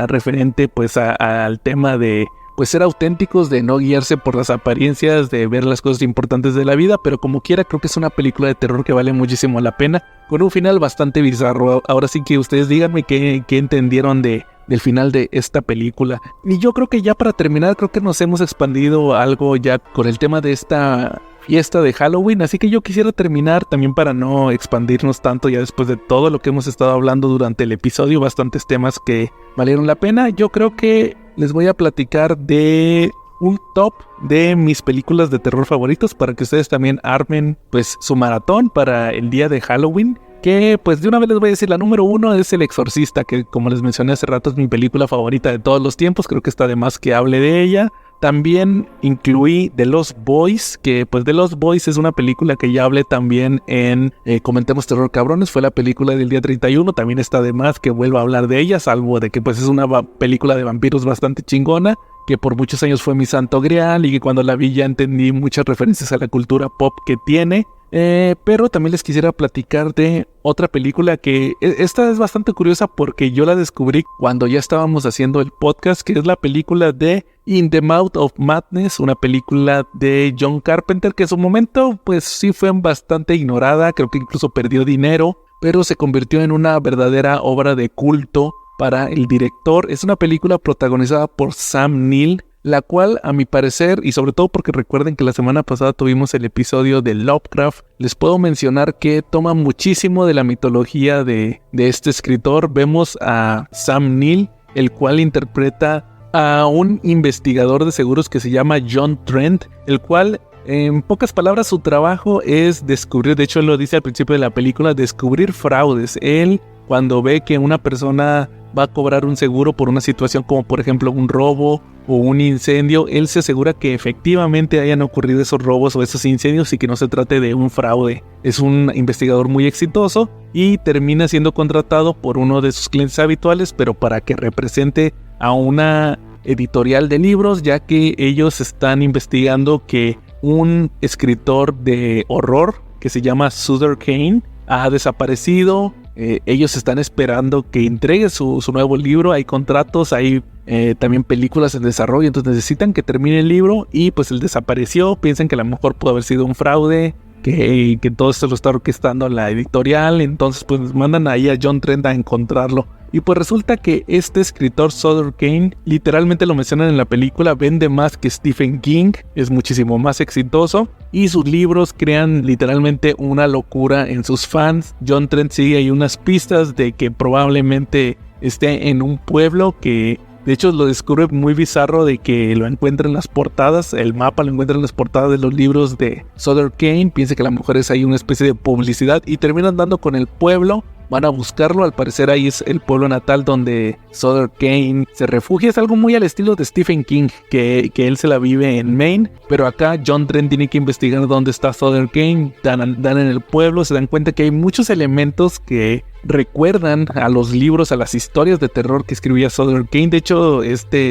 referente pues al tema de pues ser auténticos, de no guiarse por las apariencias, de ver las cosas importantes de la vida, pero como quiera creo que es una película de terror que vale muchísimo la pena, con un final bastante bizarro. Ahora sí que ustedes díganme qué entendieron del final de esta película. Y yo creo que ya para terminar, creo que nos hemos expandido algo ya con el tema de esta fiesta de Halloween, así que yo quisiera terminar también para no expandirnos tanto ya después de todo lo que hemos estado hablando durante el episodio, bastantes temas que valieron la pena. Yo creo que les voy a platicar de un top de mis películas de terror favoritos para que ustedes también armen pues su maratón para el día de Halloween. Que pues de una vez les voy a decir, la número 1 es El Exorcista, que como les mencioné hace rato es mi película favorita de todos los tiempos, creo que está de más que hable de ella. También incluí The Lost Boys, que pues The Lost Boys es una película que ya hablé también en Comentemos Terror Cabrones, fue la película del día 31, también está de más que vuelva a hablar de ella, salvo de que pues es una película de vampiros bastante chingona, que por muchos años fue mi santo grial y que cuando la vi ya entendí muchas referencias a la cultura pop que tiene. Pero también les quisiera platicar de otra película que esta es bastante curiosa porque yo la descubrí cuando ya estábamos haciendo el podcast, que es la película de In the Mouth of Madness, una película de John Carpenter que en su momento pues sí fue bastante ignorada, creo que incluso perdió dinero, pero se convirtió en una verdadera obra de culto para el director. Es una película protagonizada por Sam Neill, la cual a mi parecer, y sobre todo porque recuerden que la semana pasada tuvimos el episodio de Lovecraft, les puedo mencionar que toma muchísimo de la mitología de este escritor. Vemos a Sam Neill, el cual interpreta a un investigador de seguros que se llama John Trent, el cual en pocas palabras su trabajo es descubrir, de hecho él lo dice al principio de la película, descubrir fraudes. Él cuando ve que una persona va a cobrar un seguro por una situación como por ejemplo un robo o un incendio, él se asegura que efectivamente hayan ocurrido esos robos o esos incendios y que no se trate de un fraude. Es un investigador muy exitoso y termina siendo contratado por uno de sus clientes habituales, pero para que represente a una editorial de libros, ya que ellos están investigando que un escritor de horror que se llama Sutter Kane ha desaparecido. Ellos están esperando que entregue su nuevo libro, hay contratos, hay también películas en desarrollo, entonces necesitan que termine el libro y pues él desapareció, piensan que a lo mejor pudo haber sido un fraude, que todo esto lo está orquestando la editorial, entonces pues mandan ahí a John Trent a encontrarlo. Y pues resulta que este escritor Sutter Kane, literalmente lo mencionan en la película, vende más que Stephen King, es muchísimo más exitoso y sus libros crean literalmente una locura en sus fans. John Trent sigue ahí unas pistas de que probablemente esté en un pueblo que De hecho, lo descubre muy bizarro de que lo encuentra en las portadas, el mapa lo encuentra en las portadas de los libros de Sutter Kane, piensa que a lo mejor es ahí una especie de publicidad y terminan dando con el pueblo. Van a buscarlo, al parecer ahí es el pueblo natal donde Sutter Kane se refugia. Es algo muy al estilo de Stephen King, que él se la vive en Maine. Pero acá John Trent tiene que investigar dónde está Sutter Kane. Dan en el pueblo, se dan cuenta que hay muchos elementos que recuerdan a los libros, a las historias de terror que escribía Sutter Kane. De hecho,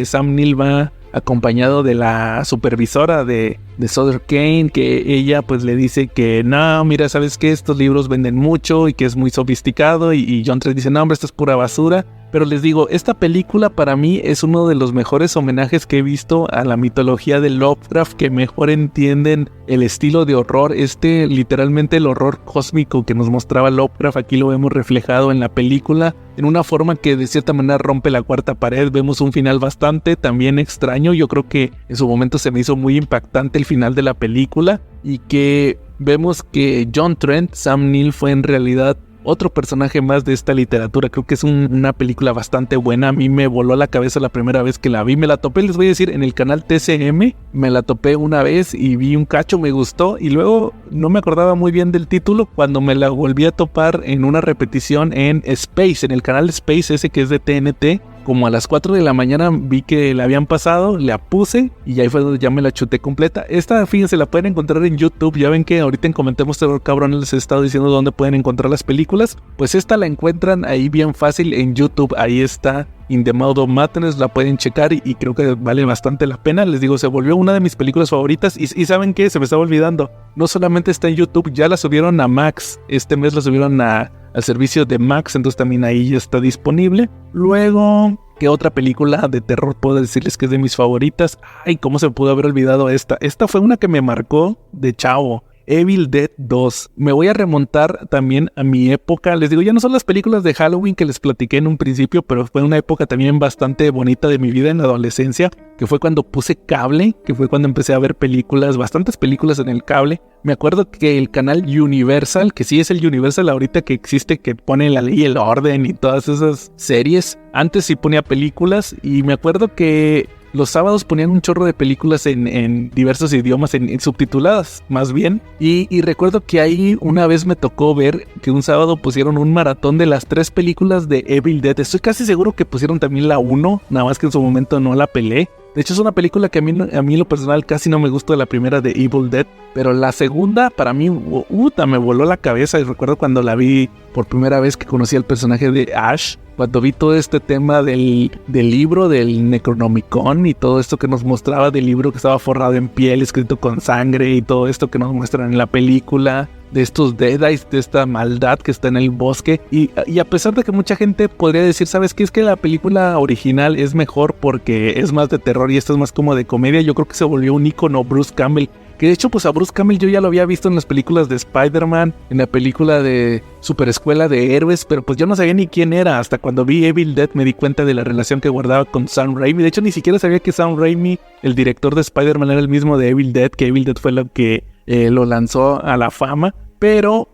Sam Neill va acompañado de la supervisora de Sutter Kane, que ella pues le dice que no, mira, ¿sabes qué? Estos libros venden mucho y que es muy sofisticado, y John Trent dice, no hombre, esto es pura basura. Pero les digo, esta película para mí es uno de los mejores homenajes que he visto a la mitología de Lovecraft, que mejor entienden el estilo de horror, literalmente el horror cósmico que nos mostraba Lovecraft, aquí lo vemos reflejado en la película, en una forma que de cierta manera rompe la cuarta pared. Vemos un final bastante también extraño, yo creo que en su momento se me hizo muy impactante el final de la película, y que vemos que John Trent, Sam Neill, fue en realidad otro personaje más de esta literatura. Creo que es una película bastante buena. A mí me voló la cabeza la primera vez que la vi. Me la topé, les voy a decir, en el canal TCM. Me la topé una vez y vi un cacho, me gustó. Y luego no me acordaba muy bien del título cuando me la volví a topar en una repetición en Space, en el canal Space ese que es de TNT. Como a las 4 de la mañana vi que la habían pasado, la puse y ahí fue donde ya me la chuté completa. Esta, fíjense, la pueden encontrar en YouTube. Ya ven que ahorita en Comentemos Terror Cabrón les he estado diciendo dónde pueden encontrar las películas. Pues esta la encuentran ahí bien fácil en YouTube. Ahí está, In the Mouth of Madness, la pueden checar y creo que vale bastante la pena. Les digo, se volvió una de mis películas favoritas. Y ¿saben qué? Se me estaba olvidando. No solamente está en YouTube, ya la subieron a Max. Este mes la subieron al servicio de Max, entonces también ahí ya está disponible. Luego, ¿qué otra película de terror puedo decirles que es de mis favoritas? Ay, ¿cómo se me pudo haber olvidado esta? Esta fue una que me marcó de chavo. Evil Dead 2. Me voy a remontar también a mi época. Les digo, ya no son las películas de Halloween que les platiqué en un principio, pero fue una época también bastante bonita de mi vida en la adolescencia, que fue cuando puse cable, que fue cuando empecé a ver películas, bastantes películas en el cable. Me acuerdo que el canal Universal, que sí es el Universal ahorita que existe, que pone La Ley y el Orden y todas esas series, antes sí ponía películas, y me acuerdo que los sábados ponían un chorro de películas en diversos idiomas, en subtituladas más bien. Y recuerdo que ahí una vez me tocó ver que un sábado pusieron un maratón de las 3 películas de Evil Dead. Estoy casi seguro que pusieron también la 1, nada más que en su momento no la pelé. De hecho es una película que a mí en lo personal casi no me gustó, la primera de Evil Dead. Pero la segunda para mí, me voló la cabeza. Y recuerdo cuando la vi por primera vez que conocí al personaje de Ash. Cuando vi todo este tema del libro, del Necronomicon y todo esto que nos mostraba del libro que estaba forrado en piel, escrito con sangre, y todo esto que nos muestran en la película, de estos Deadites, de esta maldad que está en el bosque. Y a pesar de que mucha gente podría decir, ¿sabes qué? Es que la película original es mejor porque es más de terror y esta es más como de comedia. Yo creo que se volvió un ícono Bruce Campbell. Que de hecho pues a Bruce Campbell yo ya lo había visto en las películas de Spider-Man, en la película de Super Escuela de Héroes, pero pues yo no sabía ni quién era. Hasta cuando vi Evil Dead me di cuenta de la relación que guardaba con Sam Raimi. De hecho ni siquiera sabía que Sam Raimi, el director de Spider-Man, era el mismo de Evil Dead, que Evil Dead fue lo que lo lanzó a la fama. Pero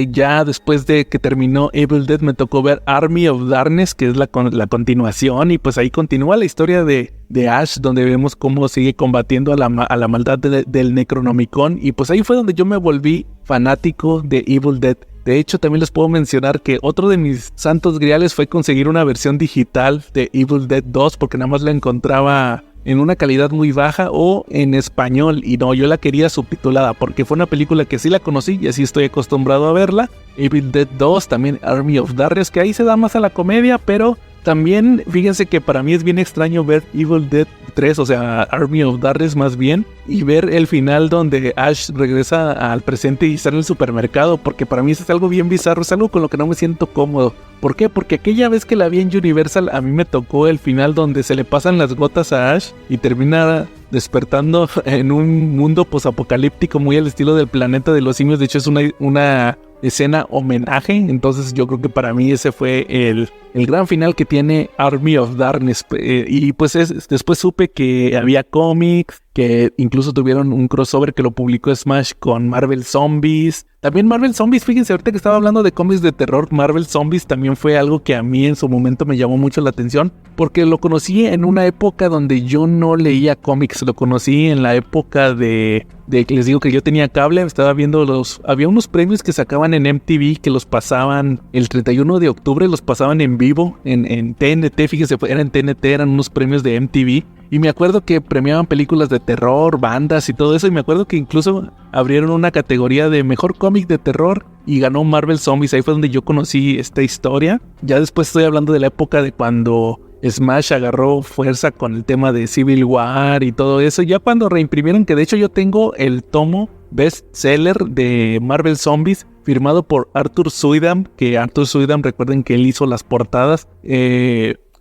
ya después de que terminó Evil Dead me tocó ver Army of Darkness, que es la continuación, y pues ahí continúa la historia de Ash, donde vemos cómo sigue combatiendo a la maldad del Necronomicon, y pues ahí fue donde yo me volví fanático de Evil Dead. De hecho, también les puedo mencionar que otro de mis santos griales fue conseguir una versión digital de Evil Dead 2, porque nada más la encontraba en una calidad muy baja o en español, y no, yo la quería subtitulada porque fue una película que sí la conocí y así estoy acostumbrado a verla. Evil Dead 2, también Army of Darkness, que ahí se da más a la comedia, pero también fíjense que para mí es bien extraño ver Evil Dead 3, o sea, Army of Darkness más bien, y ver el final donde Ash regresa al presente y está en el supermercado, porque para mí eso es algo bien bizarro, es algo con lo que no me siento cómodo. ¿Por qué? Porque aquella vez que la vi en Universal a mí me tocó el final donde se le pasan las gotas a Ash y termina despertando en un mundo posapocalíptico muy al estilo del Planeta de los Simios. De hecho es una escena homenaje, entonces yo creo que para mí ese fue el gran final que tiene Army of Darkness. Y pues después supe que había cómics, que incluso tuvieron un crossover que lo publicó Smash con Marvel Zombies. También Marvel Zombies, fíjense, ahorita que estaba hablando de cómics de terror, Marvel Zombies también fue algo que a mí en su momento me llamó mucho la atención, porque lo conocí en una época donde yo no leía cómics, lo conocí en la época de les digo que yo tenía cable, estaba viendo había unos premios que sacaban en MTV que los pasaban el 31 de octubre, los pasaban en vivo en TNT, fíjense, eran TNT, eran unos premios de MTV. Y me acuerdo que premiaban películas de terror, bandas y todo eso. Y me acuerdo que incluso abrieron una categoría de mejor cómic de terror y ganó Marvel Zombies. Ahí fue donde yo conocí esta historia. Ya después estoy hablando de la época de cuando Smash agarró fuerza con el tema de Civil War y todo eso. Ya cuando reimprimieron, que de hecho yo tengo el tomo bestseller de Marvel Zombies firmado por Arthur Suydam. Que Arthur Suydam, recuerden que él hizo las portadas.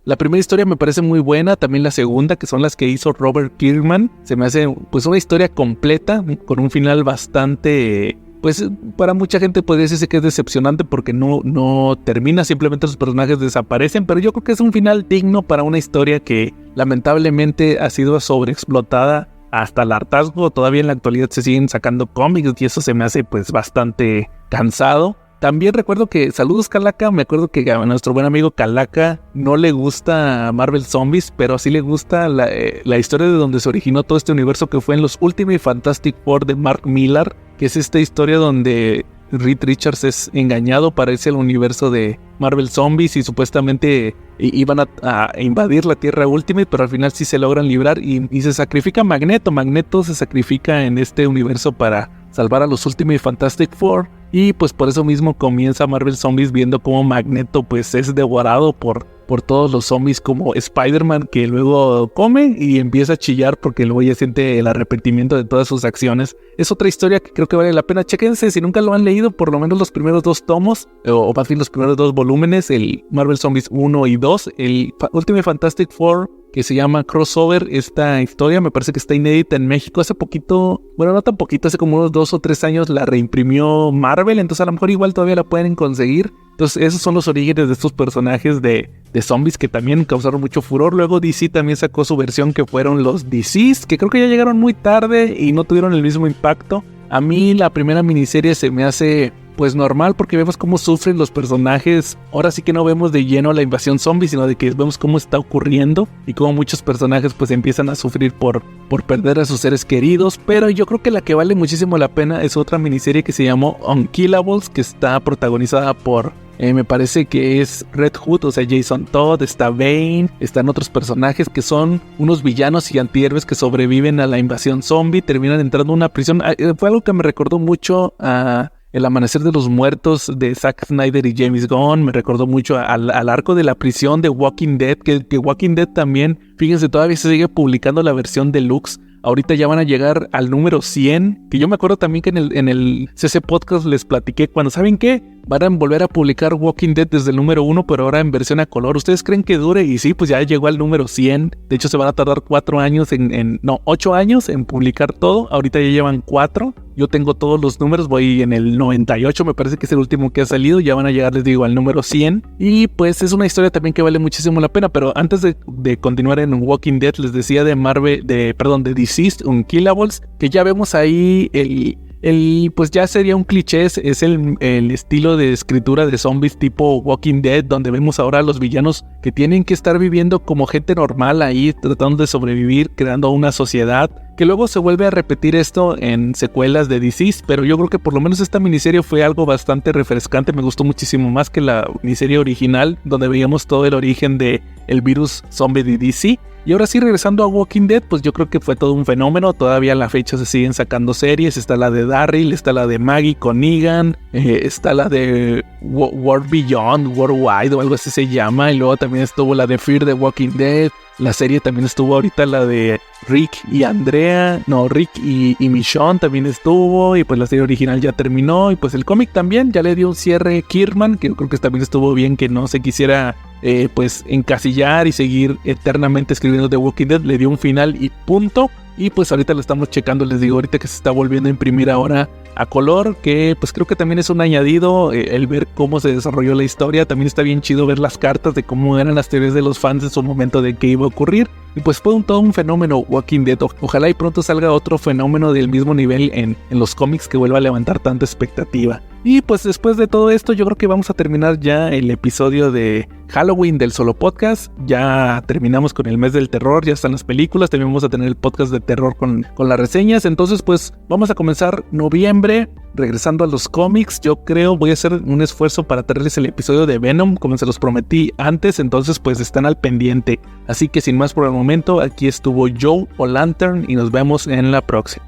La primera historia me parece muy buena, también la segunda, que son las que hizo Robert Kirkman. Se me hace pues una historia completa, con un final bastante, pues para mucha gente podría decirse que es decepcionante porque no termina, simplemente los personajes desaparecen, pero yo creo que es un final digno para una historia que lamentablemente ha sido sobreexplotada hasta el hartazgo. Todavía en la actualidad se siguen sacando cómics y eso se me hace pues bastante cansado. También recuerdo que, saludos Calaca, me acuerdo que a nuestro buen amigo Calaca no le gusta Marvel Zombies, pero sí le gusta la historia de donde se originó todo este universo, que fue en los Ultimate Fantastic Four de Mark Millar, que es esta historia donde Reed Richards es engañado para irse al universo de Marvel Zombies y supuestamente iban a invadir la Tierra Ultimate, pero al final sí se logran librar y se sacrifica Magneto. Magneto se sacrifica en este universo para salvar a los Ultimate Fantastic Four. Y pues por eso mismo comienza Marvel Zombies viendo cómo Magneto pues es devorado por todos los zombies, como Spider-Man, que luego come y empieza a chillar porque luego ya siente el arrepentimiento de todas sus acciones. Es otra historia que creo que vale la pena. Chéquense si nunca lo han leído, por lo menos los primeros 2 tomos, o más bien los primeros 2 volúmenes, el Marvel Zombies 1 y 2, el Ultimate Fantastic Four, que se llama Crossover. Esta historia me parece que está inédita en México. Hace poquito, bueno, no tan poquito, hace como unos 2 o 3 años la reimprimió Marvel, entonces a lo mejor igual todavía la pueden conseguir. Entonces esos son los orígenes de estos personajes de zombies que también causaron mucho furor. Luego DC también sacó su versión, que fueron los DCs, que creo que ya llegaron muy tarde y no tuvieron el mismo impacto. A mí la primera miniserie se me hace pues normal, porque vemos cómo sufren los personajes. Ahora sí que no vemos de lleno la invasión zombie, sino de que vemos cómo está ocurriendo y cómo muchos personajes pues empiezan a sufrir por perder a sus seres queridos. Pero yo creo que la que vale muchísimo la pena es otra miniserie que se llamó Unkillables, que está protagonizada por me parece que es Red Hood, o sea Jason Todd, está Bane, están otros personajes que son unos villanos y antihéroes que sobreviven a la invasión zombie, terminan entrando a una prisión. Fue algo que me recordó mucho a El Amanecer de los Muertos de Zack Snyder y James Gunn. Me recordó mucho al arco de la prisión de Walking Dead, que Walking Dead también, fíjense, todavía se sigue publicando la versión deluxe. Ahorita ya van a llegar al número 100, que yo me acuerdo también que en el CC Podcast les platiqué cuando, ¿saben qué? Van a volver a publicar Walking Dead desde el número 1, pero ahora en versión a color. ¿Ustedes creen que dure? Y sí, pues ya llegó al número 100. De hecho, se van a tardar 8 años en publicar todo. Ahorita ya llevan 4. Yo tengo todos los números, voy en el 98, me parece que es el último que ha salido. Ya van a llegar, les digo, al número 100. Y pues es una historia también que vale muchísimo la pena. Pero antes de continuar en Walking Dead, les decía de Deceased, Unkillables, que ya vemos ahí pues ya sería un cliché, es el estilo de escritura de zombies tipo Walking Dead, donde vemos ahora a los villanos que tienen que estar viviendo como gente normal ahí, tratando de sobrevivir, creando una sociedad, que luego se vuelve a repetir esto en secuelas de DC, pero yo creo que por lo menos esta miniserie fue algo bastante refrescante. Me gustó muchísimo más que la miniserie original, donde veíamos todo el origen de el virus zombie de DC. Y ahora sí, regresando a Walking Dead, pues yo creo que fue todo un fenómeno. Todavía a la fecha se siguen sacando series. Está la de Daryl, está la de Maggie con Negan, está la de World Beyond, Worldwide o algo así se llama. Y luego también estuvo la de Fear the Walking Dead. La serie también estuvo ahorita, la de Rick y Michonne también estuvo. Y pues la serie original ya terminó. Y pues el cómic también ya le dio un cierre Kirkman, que yo creo que también estuvo bien que no se quisiera pues encasillar y seguir eternamente escribiendo The Walking Dead. Le dio un final y punto. Y pues ahorita lo estamos checando, les digo, ahorita que se está volviendo a imprimir ahora a color, que pues creo que también es un añadido, el ver cómo se desarrolló la historia. También está bien chido ver las cartas de cómo eran las teorías de los fans en su momento de qué iba a ocurrir. Y pues fue todo un fenómeno Walking Dead. Ojalá y pronto salga otro fenómeno del mismo nivel en los cómics que vuelva a levantar tanta expectativa. Y pues después de todo esto yo creo que vamos a terminar ya el episodio de Halloween del Solo Podcast. Ya terminamos con el mes del terror, ya están las películas, también vamos a tener el podcast de terror con las reseñas. Entonces pues vamos a comenzar noviembre regresando a los cómics. Yo creo voy a hacer un esfuerzo para traerles el episodio de Venom como se los prometí antes, entonces pues están al pendiente. Así que sin más por el momento, aquí estuvo Joe o Lantern y nos vemos en la próxima.